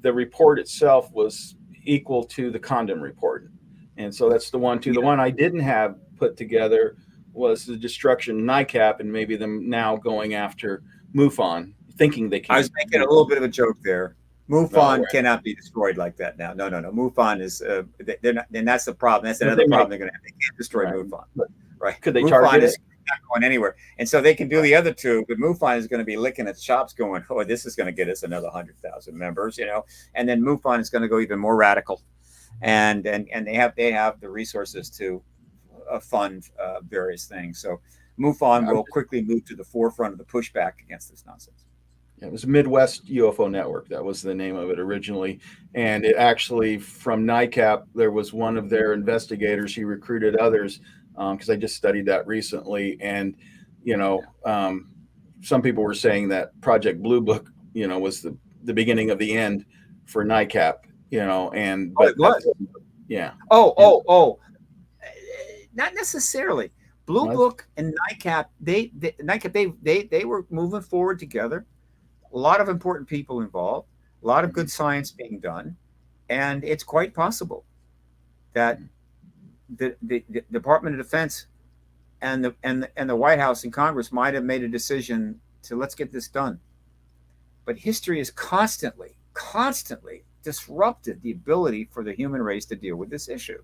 the report itself was equal to the Condon report. And so that's the one, too. The one I didn't have put together was the destruction of NICAP, and maybe them now going after MUFON, thinking they can. I was making a little bit of a joke there. MUFON cannot be destroyed like that now. No. MUFON is, they're not, and that's the problem. That's another problem they're going to have. They can't destroy MUFON. Right. Could they MUFON target is it? not going anywhere. And so they can do the other two, but MUFON is going to be licking its chops going, oh, this is going to get us another 100,000 members, and then MUFON is going to go even more radical. And they have the resources to fund various things. So MUFON will quickly move to the forefront of the pushback against this nonsense. It was Midwest UFO Network. That was the name of it originally. And it actually, from NICAP, there was one of their investigators. He recruited others because I just studied that recently. And, some people were saying that Project Blue Book, was the beginning of the end for NICAP, but it was. Yeah. Not necessarily. Blue Book and NICAP, they were moving forward together. A lot of important people involved, a lot of good science being done, and it's quite possible that the Department of Defense and the White House and Congress might have made a decision to let's get this done. But history has constantly disrupted the ability for the human race to deal with this issue.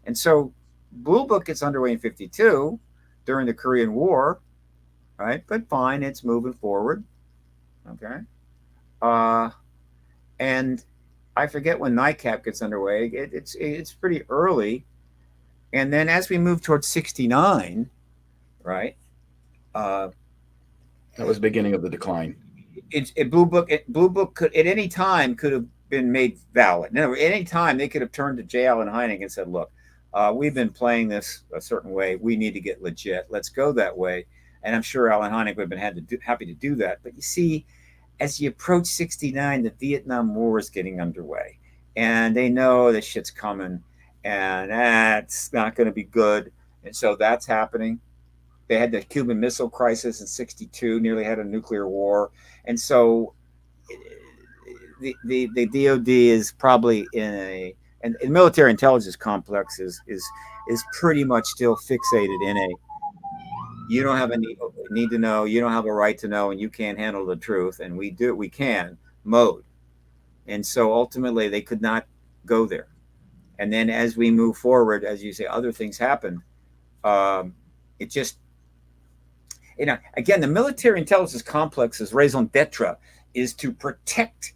And so Blue Book gets underway in 1952 during the Korean War, right? But fine, it's moving forward. Okay. And I forget when NICAP gets underway. It's pretty early. And then as we move towards 1969, right? That was the beginning of the decline. Blue Book could at any time could have been made valid. No, at any time they could have turned to J. Allen Hynek and said, look, we've been playing this a certain way. We need to get legit. Let's go that way. And I'm sure Allen Hynek would have been happy to do that. But you see, as you approach 1969, the Vietnam War is getting underway. And they know that shit's coming. And that's not going to be good. And so that's happening. They had the Cuban Missile Crisis in '62, nearly had a nuclear war. And so the DOD is probably in and military intelligence complex is pretty much still fixated in a, you don't have a need to know, you don't have a right to know, and you can't handle the truth, and we can mode. And so ultimately they could not go there. And then as we move forward, as you say, other things happen. It just, again, the military intelligence complex's raison d'etre is to protect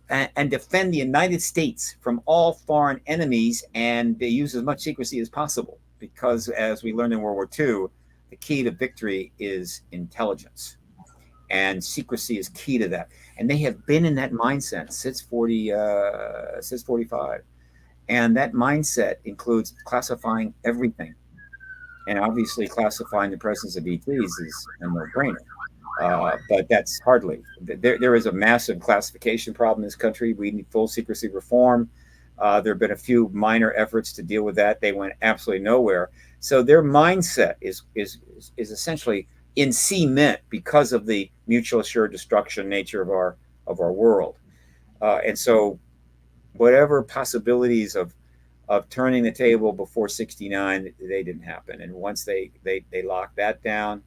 and defend the United States from all foreign enemies, and they use as much secrecy as possible, because as we learned in World War II, the key to victory is intelligence, and secrecy is key to that. And they have been in that mindset since 45. And that mindset includes classifying everything. And obviously classifying the presence of ETs is a no-brainer. But that's hardly. There is a massive classification problem in this country. We need full secrecy reform. There have been a few minor efforts to deal with that. They went absolutely nowhere. So their mindset is essentially in cement because of the mutual assured destruction nature of our world. And so whatever possibilities of turning the table before '69, they didn't happen. And once they locked that down,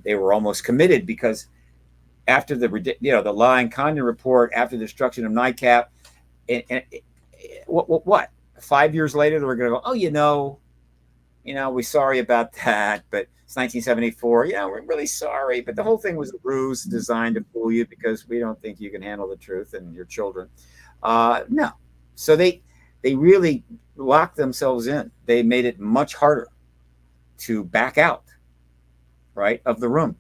they were almost committed, because after the Lyon Condon report, after the destruction of NICAP, what 5 years later they were going to go, oh, we're sorry about that, but it's 1974. Yeah, we're really sorry, but the whole thing was a ruse designed to fool you because we don't think you can handle the truth and your children. No. So they really locked themselves in. They made it much harder to back out, right, of the room.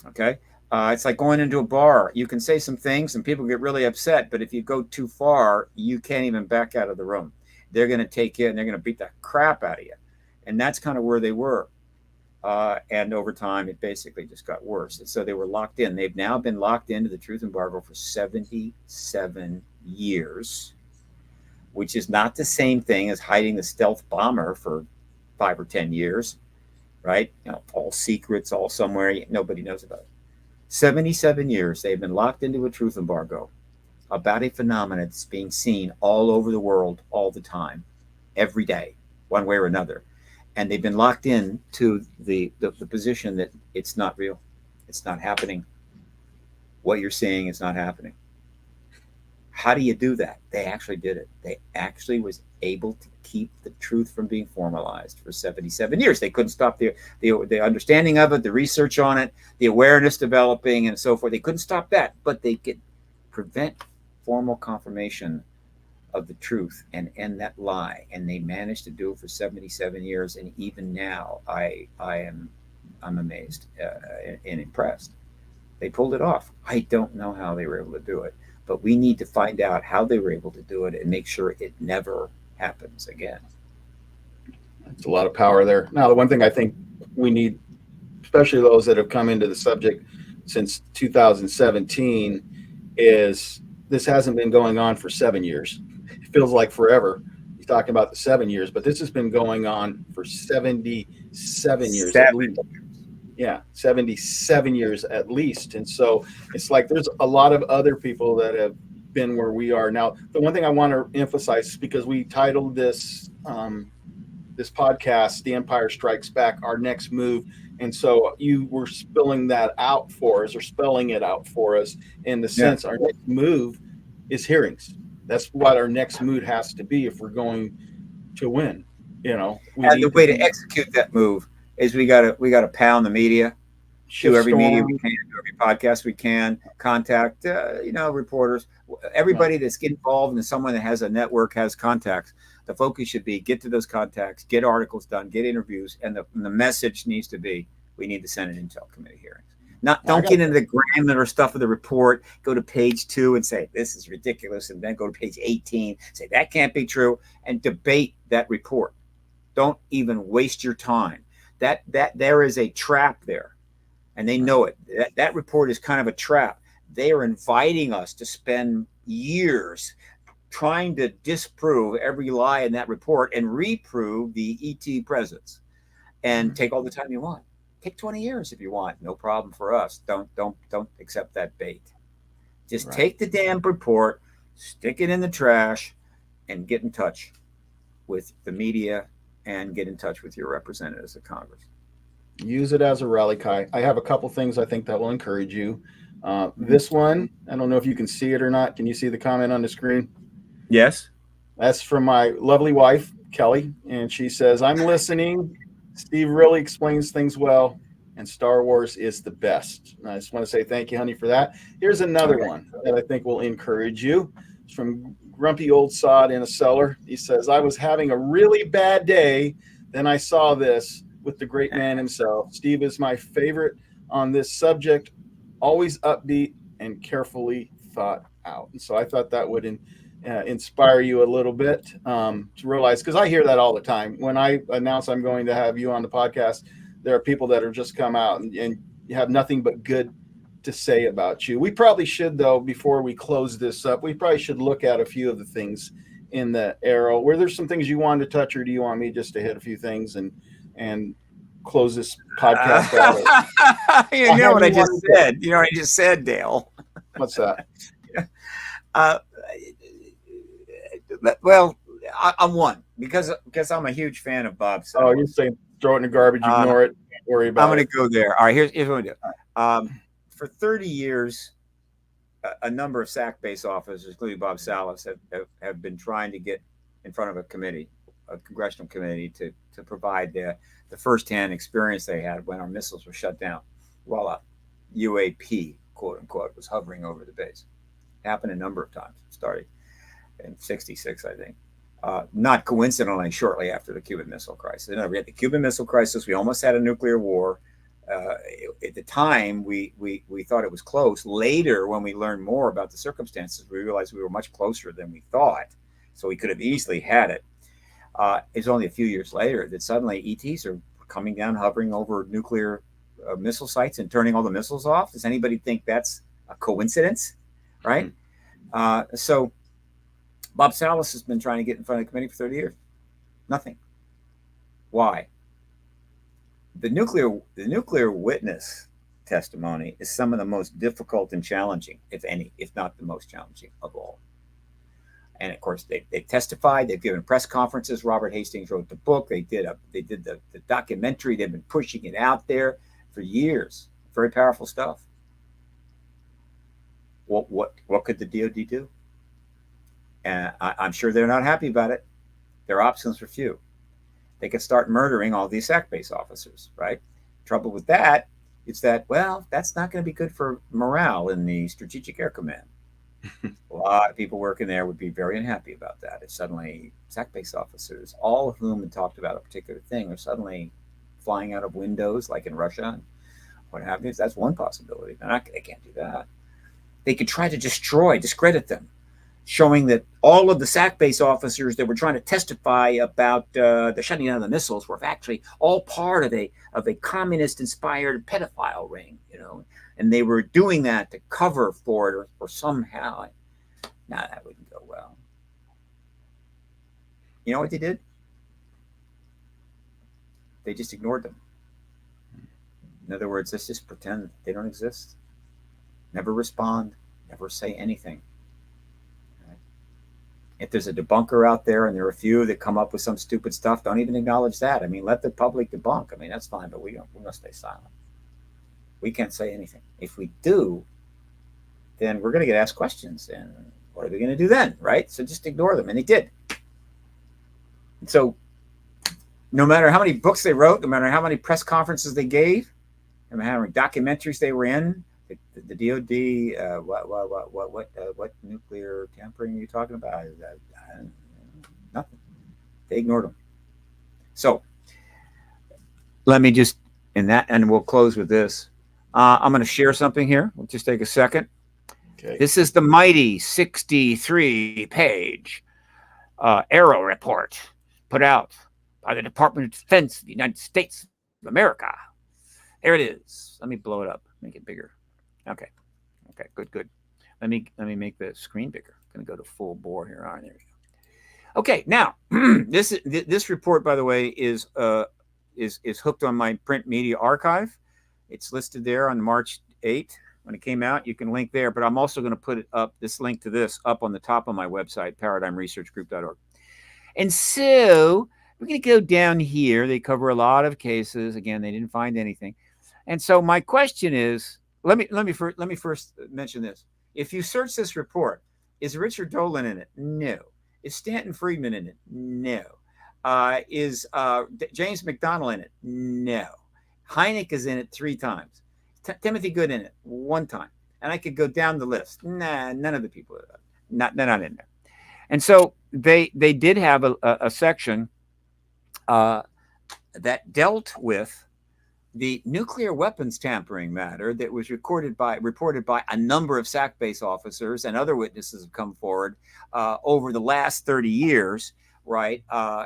Okay. It's like going into a bar. You can say some things and people get really upset, but if you go too far, you can't even back out of the room. They're going to take you and they're going to beat the crap out of you. And that's kind of where they were. And over time, it basically just got worse. And so they were locked in. They've now been locked into the truth embargo for 77 years, which is not the same thing as hiding the stealth bomber for 5 or 10 years, right? All secrets, all somewhere, nobody knows about it. 77 years they've been locked into a truth embargo about a phenomenon that's being seen all over the world all the time, every day, one way or another. And they've been locked in to the position that it's not real. It's not happening. What you're seeing is not happening. How do you do that? They actually did it. They actually was able to keep the truth from being formalized for 77 years. They couldn't stop the understanding of it, the research on it, the awareness developing, and so forth. They couldn't stop that, but they could prevent formal confirmation of the truth and end that lie. And they managed to do it for 77 years. And even now, I'm amazed and impressed. They pulled it off. I don't know how they were able to do it, but we need to find out how they were able to do it and make sure it never happens again. It's a lot of power there. Now, the one thing I think we need, especially those that have come into the subject since 2017, is this hasn't been going on for 7 years. It feels like forever. He's talking about the 7 years, but this has been going on for 77 years. At least. Yeah, 77 years at least. And so it's like there's a lot of other people that have been where we are now. The one thing I want to emphasize, because we titled this this podcast, The Empire Strikes Back, Our Next Move. And so you were spelling that out for us, or spelling it out for us, in the sense our next move is hearings. That's what our next move has to be if we're going to win. And the way to execute that move is we got to pound the media, do every media we can, do every podcast we can, contact reporters, everybody that's involved, and someone that has a network, has contacts. The focus should be get to those contacts, get articles done, get interviews, and the message needs to be we need the Senate Intel Committee hearings. Don't get into the grammar stuff of the report. Go to page 2 and say this is ridiculous, and then go to page 18, say that can't be true, and debate that report. Don't even waste your time. That there is a trap there, and they know it. That report is kind of a trap. They are inviting us to spend years trying to disprove every lie in that report and reprove the ET presence, and take all the time you want. Take 20 years if you want. No problem for us. Don't accept that bait. Just take the damn report, stick it in the trash, and get in touch with the media and get in touch with your representatives of Congress. Use it as a rally cry. I have a couple things I think that will encourage you. This one, I don't know if you can see it or not. Can you see the comment on the screen? Yes. That's from my lovely wife, Kelly. And she says, I'm listening. Steve really explains things well, and Star Wars is the best. And I just want to say thank you, honey, for that. Here's another one that I think will encourage you. It's from Grumpy Old Sod in a Cellar. He says, I was having a really bad day. Then I saw this with the great man himself. Steve is my favorite on this subject, always upbeat and carefully thought out. And so I thought that would inspire you a little bit to realize, because I hear that all the time. When I announce I'm going to have you on the podcast, there are people that have just come out and you have nothing but good to say about you. We probably should, though, before we close this up, we probably should look at a few of the things in the AARO. Were there some things you wanted to touch, or do you want me just to hit a few things and close this podcast out? You know what I just said? You know what I just said, Dale? What's that? Well, I'm one because I'm a huge fan of Bob. Oh, you're saying throw it in the garbage, ignore it, don't worry about it. I'm going to go there. All right, here's what I do. For 30 years, a number of SAC-based officers, including Bob Salas, have been trying to get in front of a committee, a congressional committee, to provide the firsthand experience they had when our missiles were shut down while a UAP, quote unquote, was hovering over the base. It happened a number of times, starting in '66, I think. Not coincidentally, shortly after the Cuban Missile Crisis. We had the Cuban Missile Crisis. We almost had a nuclear war. At the time, we thought it was close. Later, when we learned more about the circumstances, we realized we were much closer than we thought. So we could have easily had it. It's only a few years later that suddenly ETs are coming down, hovering over nuclear missile sites and turning all the missiles off. Does anybody think that's a coincidence? Right? So Bob Salas has been trying to get in front of the committee for 30 years. Nothing. Why? The nuclear witness testimony is some of the most difficult and challenging, if not the most challenging of all. And of course, they testified. They've given press conferences. Robert Hastings wrote the book. They did the documentary. They've been pushing it out there for years. Very powerful stuff. What could the DoD do? And I'm sure they're not happy about it. Their options are few. They could start murdering all these SAC-based officers, right? Trouble with that is that, well, that's not going to be good for morale in the Strategic Air Command. A lot of people working there would be very unhappy about that. If suddenly SAC-based officers, all of whom had talked about a particular thing, are suddenly flying out of windows, like in Russia, and what have you. That's one possibility. They can't do that. They could try to discredit them, showing that all of the SAC-based officers that were trying to testify about the shutting down of the missiles were actually all part of a communist-inspired pedophile ring, and they were doing that to cover for it or somehow. Now that wouldn't go well. You know what they did? They just ignored them. In other words, let's just pretend they don't exist. Never respond. Never say anything. If there's a debunker out there, and there are a few that come up with some stupid stuff, don't even acknowledge that. I mean, let the public debunk. I mean, that's fine, but we must stay silent. We can't say anything. If we do, then we're going to get asked questions, and what are we going to do then, right? So just ignore them, and they did. And so no matter how many books they wrote, no matter how many press conferences they gave, no matter how many documentaries they were in, the DoD, what nuclear tampering are you talking about? Nothing. They ignored them. So let me just, and we'll close with this. I'm going to share something here. We'll just take a second. Okay. This is the mighty 63-page AARO report put out by the Department of Defense of the United States of America. There it is. Let me blow it up, make it bigger. Okay, good. Let me make the screen bigger. I'm going to go to full bore here. All right, there we go. Okay, now this report, by the way, is hooked on my print media archive. It's listed there on March 8th when it came out. You can link there, but I'm also going to put it up, this link to this up on the top of my website, paradigmresearchgroup.org. And so we're going to go down here. They cover a lot of cases. Again, they didn't find anything. And so my question is, let me first mention this. If you search this report, is Richard Dolan in it? No. Is Stanton Friedman in it? No. Is James McDonnell in it? No. Hynek is in it 3 times. Timothy Good in it 1 time. And I could go down the list. Nah, none of the people are not in there. And so they did have a section that dealt with the nuclear weapons tampering matter that was reported by a number of SAC base officers, and other witnesses have come forward over the last 30 years, right?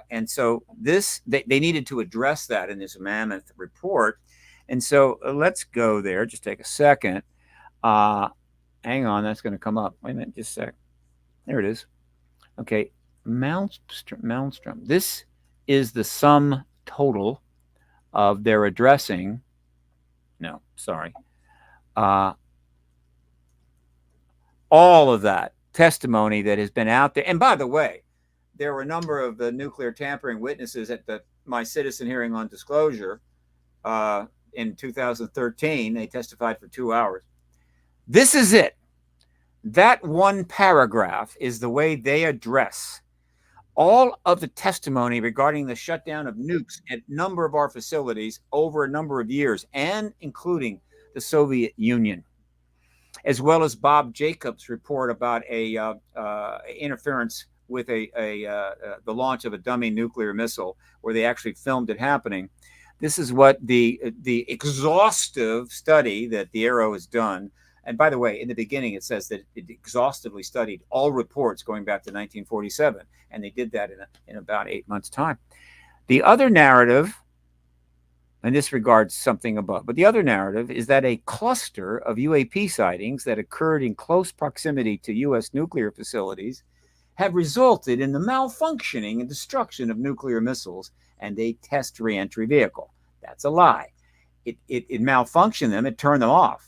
And so they needed to address that in this mammoth report. And so let's go there. Just take a second. Hang on, that's going to come up. Wait a minute, just a sec. There it is. Okay, Malmstrom. This is the sum total of their addressing. No, sorry. All of that testimony that has been out there. And by the way, there were a number of the nuclear tampering witnesses at my citizen hearing on disclosure in 2013. They testified for 2 hours. This is it. That one paragraph is the way they address all of the testimony regarding the shutdown of nukes at a number of our facilities over a number of years, and including the Soviet Union, as well as Bob Jacobs' report about interference with the launch of a dummy nuclear missile, where they actually filmed it happening. This is what the exhaustive study that the AARO has done. And by the way, in the beginning, it says that it exhaustively studied all reports going back to 1947. And they did that in about 8 months' time. The other narrative, and this regards something above, but the other narrative is that a cluster of UAP sightings that occurred in close proximity to U.S. nuclear facilities have resulted in the malfunctioning and destruction of nuclear missiles and a test reentry vehicle. That's a lie. It malfunctioned them. It turned them off.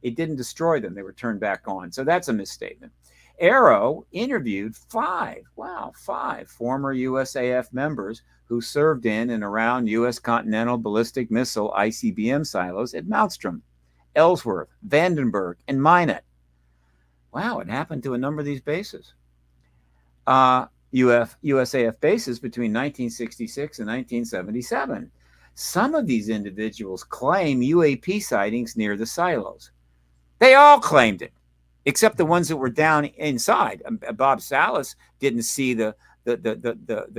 It didn't destroy them. They were turned back on. So that's a misstatement. AARO interviewed 5 former USAF members who served in and around U.S. Continental Ballistic Missile ICBM silos at Malmstrom, Ellsworth, Vandenberg, and Minot. Wow, it happened to a number of these bases. USAF bases between 1966 and 1977. Some of these individuals claim UAP sightings near the silos. They all claimed it, except the ones that were down inside. Bob Salas didn't see the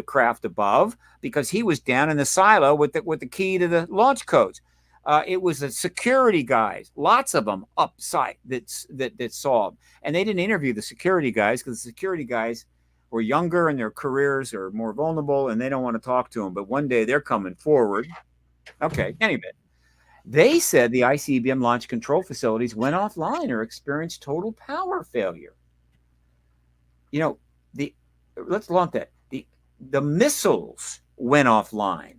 craft above because he was down in the silo with the key to the launch codes. It was the security guys, lots of them upside that saw them, and they didn't interview the security guys because the security guys were younger and their careers are more vulnerable, and they don't want to talk to them. But one day they're coming forward. Okay, anyway. They said the ICBM launch control facilities went offline or experienced total power failure. Let's lump that. The missiles went offline,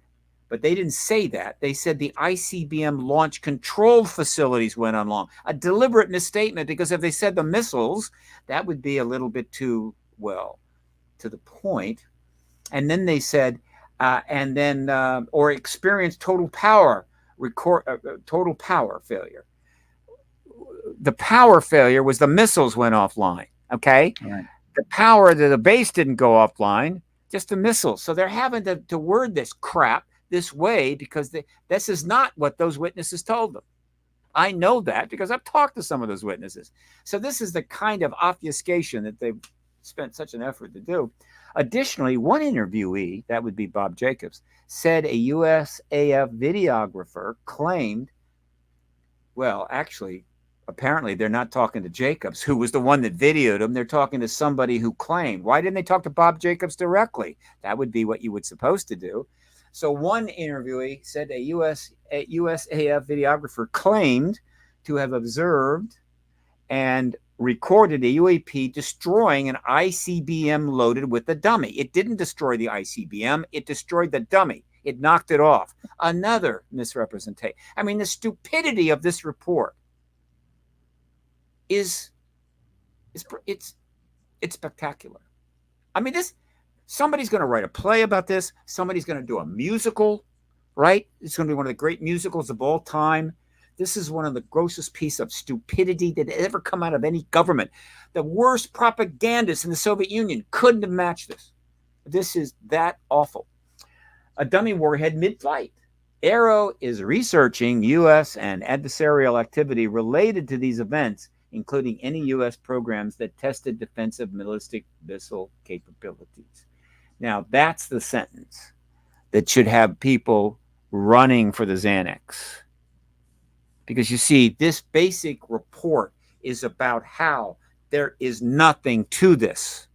but they didn't say that. They said the ICBM launch control facilities went online. A deliberate misstatement, because if they said the missiles, that would be a little bit too, to the point. And then they said, or experienced total power failure. The power failure was the missiles went offline. Okay. Right. The power to the base didn't go offline, just the missiles. So they're having to word this crap this way because this is not what those witnesses told them. I know that because I've talked to some of those witnesses. So this is the kind of obfuscation that they've spent such an effort to do. Additionally, one interviewee, that would be Bob Jacobs, said a USAF videographer claimed, apparently they're not talking to Jacobs, who was the one that videoed him. They're talking to somebody who claimed. Why didn't they talk to Bob Jacobs directly? That would be what you were supposed to do. So one interviewee said a USAF videographer claimed to have observed and recorded a UAP destroying an ICBM loaded with a dummy. It didn't destroy the ICBM. It destroyed the dummy. It knocked it off. Another misrepresentation. I mean, the stupidity of this report it's spectacular. I mean, somebody's going to write a play about this. Somebody's going to do a musical, right? It's going to be one of the great musicals of all time. This is one of the grossest piece of stupidity that ever come out of any government. The worst propagandists in the Soviet Union couldn't have matched this. This is that awful. A dummy warhead mid-flight. AARO is researching U.S. and adversarial activity related to these events, including any U.S. programs that tested defensive ballistic missile capabilities. Now, that's the sentence that should have people running for the Xanax. Because you see, this basic report is about how there is nothing to this.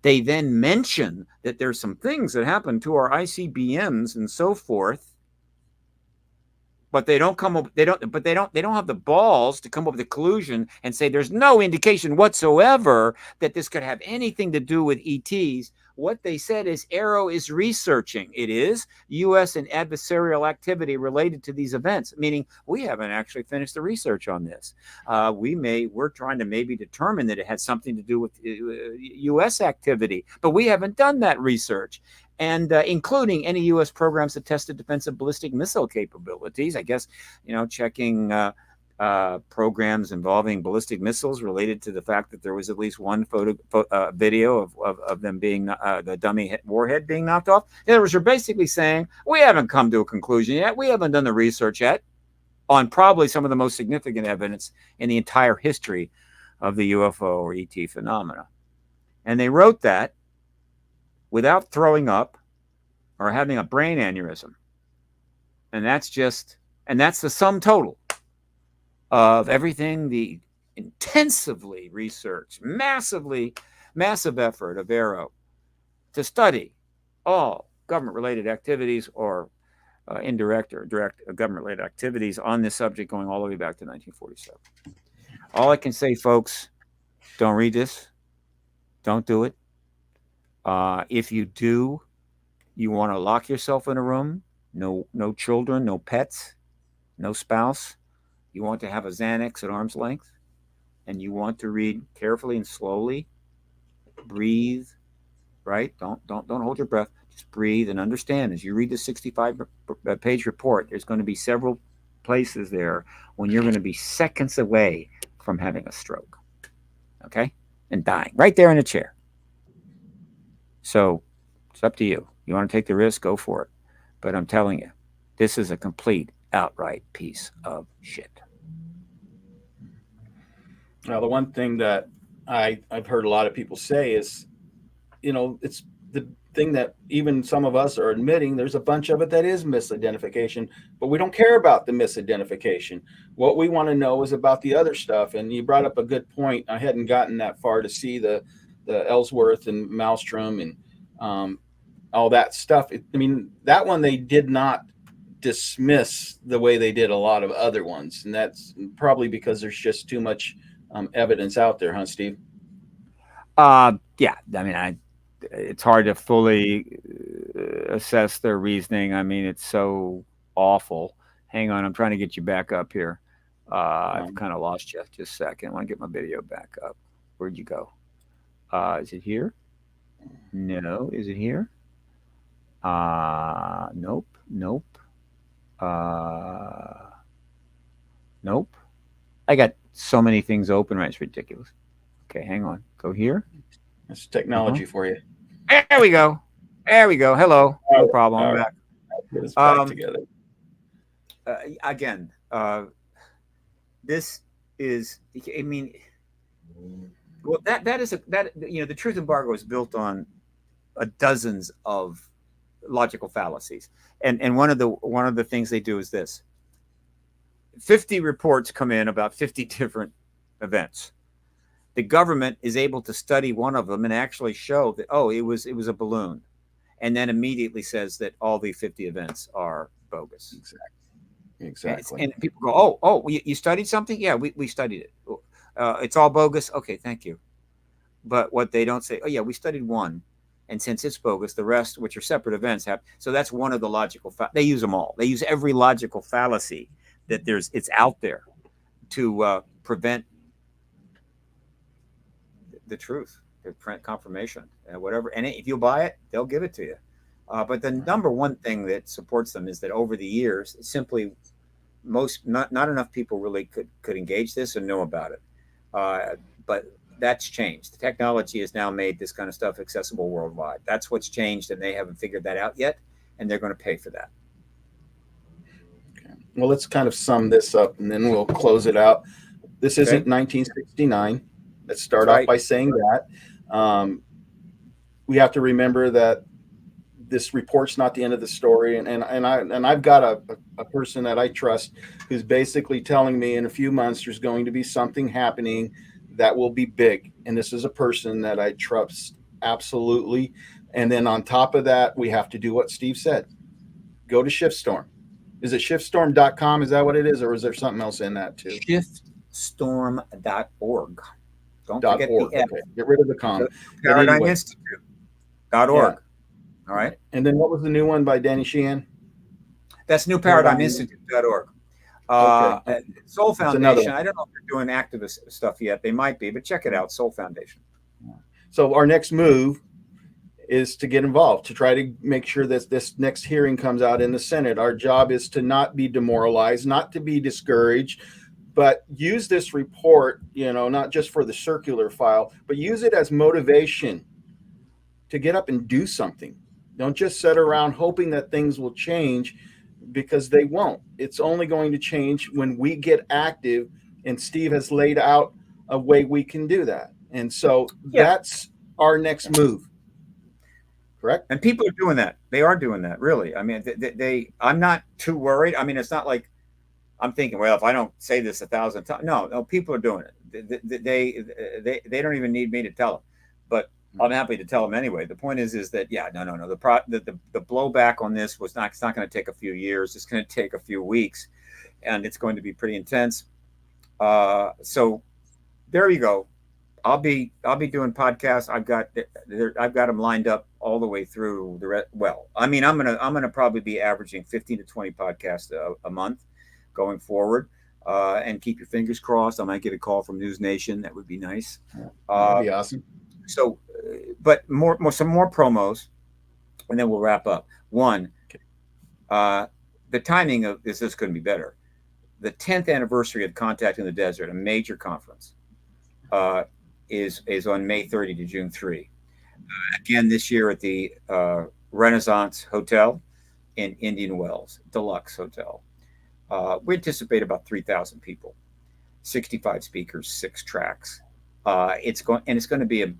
They then mention that there's some things that happen to our ICBMs and so forth, but they don't have the balls to come up with a conclusion and say there's no indication whatsoever that this could have anything to do with ETs. What they said is AARO is researching. It is U.S. and adversarial activity related to these events, meaning we haven't actually finished the research on this. We're trying to maybe determine that it had something to do with U.S. activity, but we haven't done that research. And including any U.S. programs that tested defensive ballistic missile capabilities. I guess, checking programs involving ballistic missiles related to the fact that there was at least one video of them being the dummy warhead being knocked off. In other words, you're basically saying we haven't come to a conclusion yet. We haven't done the research yet on probably some of the most significant evidence in the entire history of the UFO or ET phenomena. And they wrote that without throwing up or having a brain aneurysm. And that's the sum total of everything, the intensively researched, massive effort of AARO to study all government-related activities or indirect or direct government-related activities on this subject going all the way back to 1947. All I can say, folks, don't read this. Don't do it. If you do, you want to lock yourself in a room, no children, no pets, no spouse. You want to have a Xanax at arm's length, and you want to read carefully and slowly. Breathe, right? Don't hold your breath. Just breathe and understand. As you read the 65-page report, there's going to be several places there when you're going to be seconds away from having a stroke, okay, and dying right there in a chair. So it's up to you. You want to take the risk, go for it. But I'm telling you, this is a complete, outright piece of shit. Now, the one thing that I've heard a lot of people say is, it's the thing that even some of us are admitting, there's a bunch of it that is misidentification, but we don't care about the misidentification. What we want to know is about the other stuff. And you brought up a good point. I hadn't gotten that far to see the Ellsworth and Maelstrom and all that stuff. That one they did not dismiss the way they did a lot of other ones, and that's probably because there's just too much evidence out there, huh, Steve? Yeah. It's hard to fully assess their reasoning. It's so awful. Hang on, I'm trying to get you back up here. I've kind of lost you. Just a second. I want to get my video back up. Where'd you go? Is it here? No. Is it here? Nope. Nope. I got so many things open, right? It's ridiculous. Okay, hang on. Go here. That's technology for you. There we go. Hello. No problem. I'm back. Get us back together. Again, this is. Well, the truth embargo is built on dozens of logical fallacies, and one of the things they do is this: 50 reports come in about 50 different events. The government is able to study one of them and actually show that it was a balloon, and then immediately says that all the 50 events are bogus. Exactly. And people go, "Oh, you studied something? Yeah, we studied it." It's all bogus. Okay, thank you. But what they don't say, oh yeah, we studied one, and since it's bogus, the rest, which are separate events, have. So that's one of the logical. They use them all. They use every logical fallacy that it's out there to prevent the truth, the confirmation, and whatever. And if you buy it, they'll give it to you. But the number one thing that supports them is that over the years, simply not enough people really could engage this and know about it. But that's changed. The technology has now made this kind of stuff accessible worldwide. That's what's changed, and they haven't figured that out yet, and they're going to pay for that. Okay. Well, let's kind of sum this up, and then we'll close it out. This isn't 1969. Let's start off by saying that. We have to remember that this report's not the end of the story, and I've got a person that I trust who's basically telling me in a few months there's going to be something happening that will be big, and this is a person that I trust absolutely. And then on top of that, we have to do what Steve said: go to ShiftStorm. Is it shiftstorm.com? Is that what it is, or is there something else in that too? Shiftstorm.org. Don't forget the F. Okay. Get rid of the com. Paradigm Institute.org. All right. And then what was the new one by Danny Sheehan? That's newparadigminstitute.org. Okay. Soul Foundation. I don't know if they're doing activist stuff yet. They might be, but check it out. Soul Foundation. So our next move is to get involved, to try to make sure that this next hearing comes out in the Senate. Our job is to not be demoralized, not to be discouraged, but use this report, not just for the circular file, but use it as motivation to get up and do something. Don't just sit around hoping that things will change, because they won't. It's only going to change when we get active, and Steve has laid out a way we can do that. And so that's our next move. Correct? And people are doing that. They are doing that, really. I mean, I'm not too worried. I mean, it's not like I'm thinking, well, if I don't say this 1,000 times. No, people are doing it. They don't even need me to tell them. But I'm happy to tell them anyway. The point is that no. The blowback on this it's not going to take a few years. It's going to take a few weeks, and it's going to be pretty intense. So there you go. I'll be doing podcasts. I've got them lined up all the way through the rest. Well, I mean, I'm gonna probably be averaging 15 to 20 podcasts a month going forward. And keep your fingers crossed. I might get a call from News Nation. That would be nice. That'd be awesome. So, but some more promos, and then we'll wrap up. One, the timing of this is going to be better. The 10th anniversary of Contact in the Desert, a major conference, is on May 30 to June 3. Again, this year at the Renaissance Hotel in Indian Wells, Deluxe Hotel. We anticipate about 3,000 people, 65 speakers, 6 tracks. It's going to be a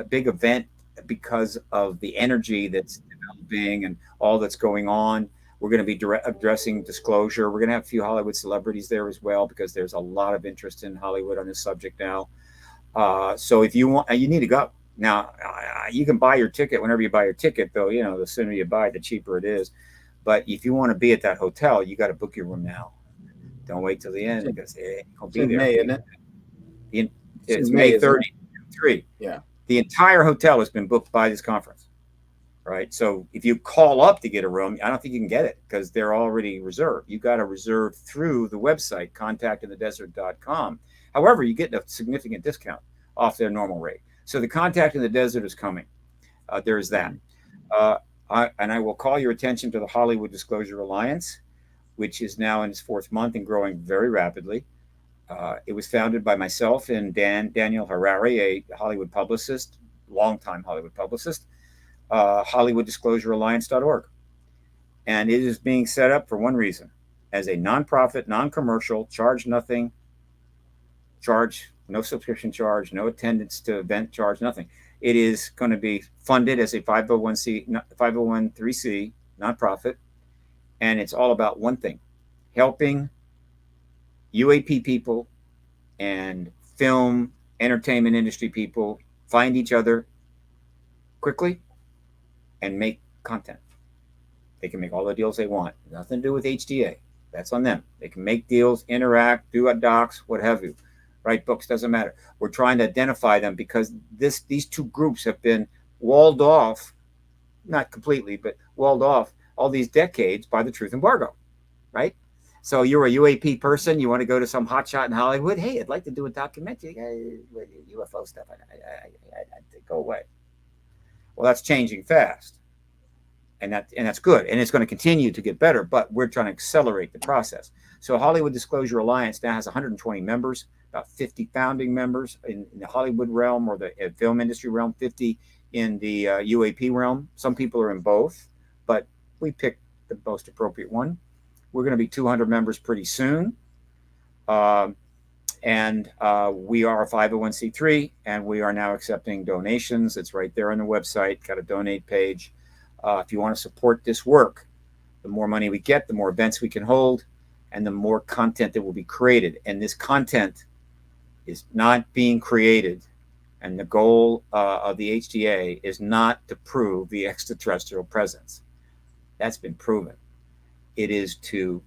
big event because of the energy that's developing and all that's going on. We're going to be addressing disclosure. We're going to have a few Hollywood celebrities there as well, because there's a lot of interest in Hollywood on this subject now. So if you want, you need to go. Now, you can buy your ticket whenever you buy your ticket, though. The sooner you buy, the cheaper it is. But if you want to be at that hotel, you got to book your room now. Don't wait till the end, because it won't be there. May, isn't it? It's May 30. Yeah. The entire hotel has been booked by this conference, right? So if you call up to get a room, I don't think you can get it, because they're already reserved. You got to reserve through the website, contactinthedesert.com. However, you get a significant discount off their normal rate. So the Contact in the Desert is coming. There is that. I will call your attention to the Hollywood Disclosure Alliance, which is now in its 4th month and growing very rapidly. It was founded by myself and Daniel Harari, a Hollywood publicist, longtime Hollywood publicist, HollywoodDisclosureAlliance.org. And it is being set up for one reason: as a nonprofit, non-commercial, charge nothing, no subscription charge, no attendance to event charge, nothing. It is going to be funded as a 501(c) nonprofit, and it's all about one thing: helping UAP people and film entertainment industry people find each other quickly and make content. They can make all the deals they want. Nothing to do with HDA. That's on them. They can make deals, interact, do docs, what have you. write books, doesn't matter. We're trying to identify them because these two groups have been walled off, not completely, but walled off all these decades by the truth embargo, right? So you're a UAP person, you want to go to some hotshot in Hollywood. Hey, I'd like to do a documentary. UFO stuff. I go away. Well, that's changing fast, and that's good, and it's going to continue to get better. But we're trying to accelerate the process. So Hollywood Disclosure Alliance now has 120 members, about 50 founding members in the Hollywood realm or the film industry realm, 50 in the UAP realm. Some people are in both, but we picked the most appropriate one. We're going to be 200 members pretty soon. And we are a 501c3, and we are now accepting donations. It's right there on the website, got a donate page. If you want to support this work, the more money we get, the more events we can hold, and the more content that will be created. And this content is not being created. And the goal of the HDA is not to prove the extraterrestrial presence. That's been proven. It is to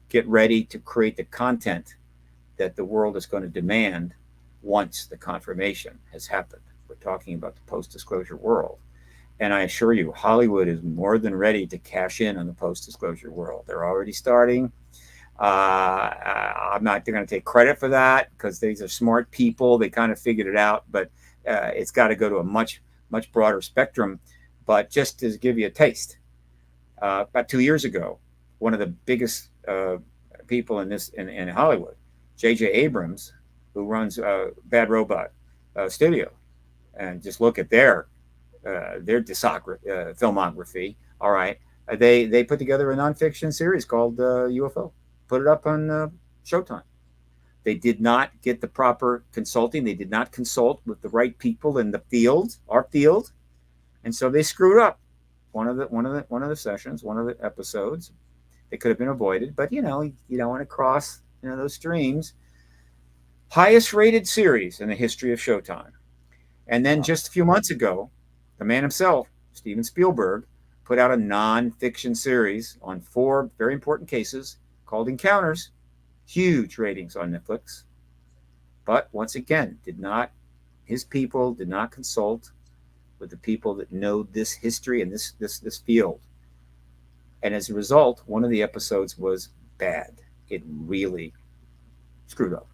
get ready to create the content that the world is going to demand once the confirmation has happened. We're talking about the post-disclosure world. And I assure you, Hollywood is more than ready to cash in on the post-disclosure world. They're already starting. I'm not going to take credit for that because these are smart people. They kind of figured it out, but it's got to go to a much, much broader spectrum. But just to give you a taste, about 2 years ago, one of the biggest people in Hollywood, J.J. Abrams, who runs Bad Robot Studio, and just look at their filmography. All right, they put together a nonfiction series called UFO. Put it up on Showtime. They did not get the proper consulting. They did not consult with the right people in the field, our field, and so they screwed up one of the sessions, one of the episodes. It could have been avoided, but you don't want to cross those streams. Highest rated series in the history of Showtime. And then just a few months ago, the man himself, Steven Spielberg, put out a non-fiction series on 4 very important cases called Encounters. Huge ratings on Netflix. But once again, his people did not consult with the people that know this history and this field. And as a result, one of the episodes was bad. It really screwed up.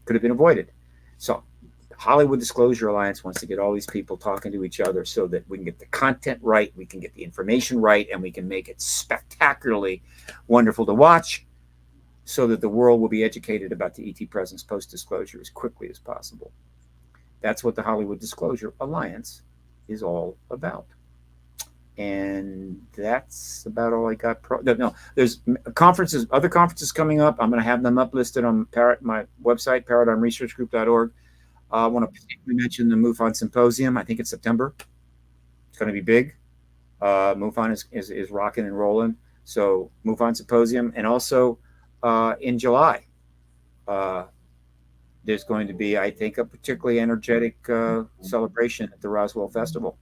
Could have been avoided. So the Hollywood Disclosure Alliance wants to get all these people talking to each other so that we can get the content right, we can get the information right, and we can make it spectacularly wonderful to watch so that the world will be educated about the ET presence post-disclosure as quickly as possible. That's what the Hollywood Disclosure Alliance is all about. And that's about all I got. No, there's conferences, other conferences coming up. I'm going to have them uplisted on my website, paradigmresearchgroup.org. I want to particularly mention the MUFON Symposium. I think it's September. It's going to be big. MUFON is rocking and rolling. So MUFON Symposium. And also in July, there's going to be, I think, a particularly energetic celebration at the Roswell Festival.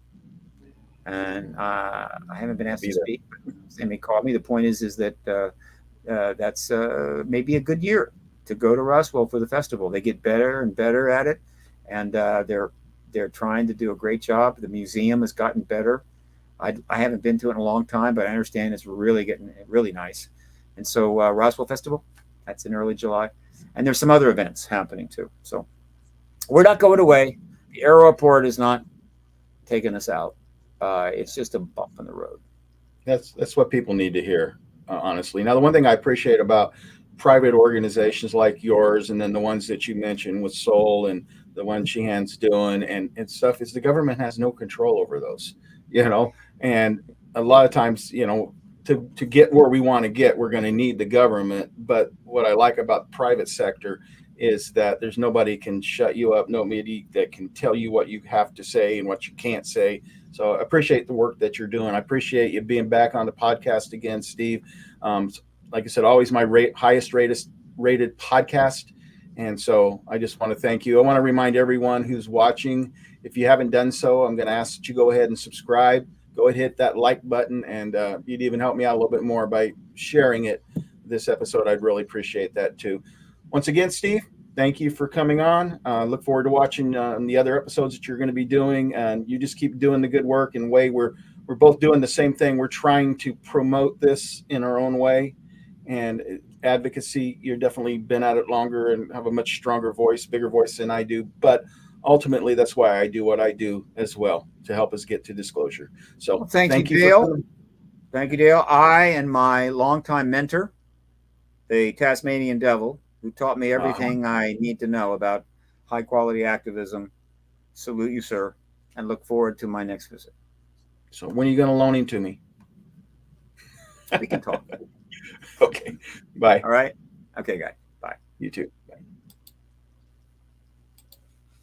And I haven't been asked to speak, but they may call me. The point is that that's maybe a good year to go to Roswell for the festival. They get better and better at it, and they're trying to do a great job. The museum has gotten better. I haven't been to it in a long time, but I understand it's really getting really nice. And so Roswell Festival, that's in early July. And there's some other events happening too. So we're not going away. The AARO Report is not taking us out. It's just a bump in the road. That's what people need to hear, honestly. Now, the one thing I appreciate about private organizations like yours, and then the ones that you mentioned with Soul and the one Sheehan's doing and stuff, is the government has no control over those, and a lot of times, to get where we want to get, we're going to need the government. But what I like about the private sector is that there's nobody can shut you up, nobody that can tell you what you have to say and what you can't say. So I appreciate the work that you're doing. I appreciate you being back on the podcast again, Steve. Like I said, always my highest rated podcast. And so I just want to thank you. I want to remind everyone who's watching, if you haven't done so, I'm going to ask that you go ahead and subscribe. Go ahead, hit that like button, and you'd even help me out a little bit more by sharing it. This episode, I'd really appreciate that too. Once again, Steve, thank you for coming on. Look forward to watching the other episodes that you're going to be doing, and you just keep doing the good work. In a way, we're both doing the same thing. We're trying to promote this in our own way, and advocacy. You've definitely been at it longer and have a much stronger voice, bigger voice than I do. But ultimately, that's why I do what I do as well, to help us get to disclosure. So Well, thank you, for Dale. coming. Thank you, Dale. I and my longtime mentor, the Tasmanian Devil, who taught me everything I need to know about high quality activism, salute you, sir, and look forward to my next visit. So when are you going to loan him to me? We can talk. Okay. Bye. All right. Okay, guy. Bye. You too. Bye.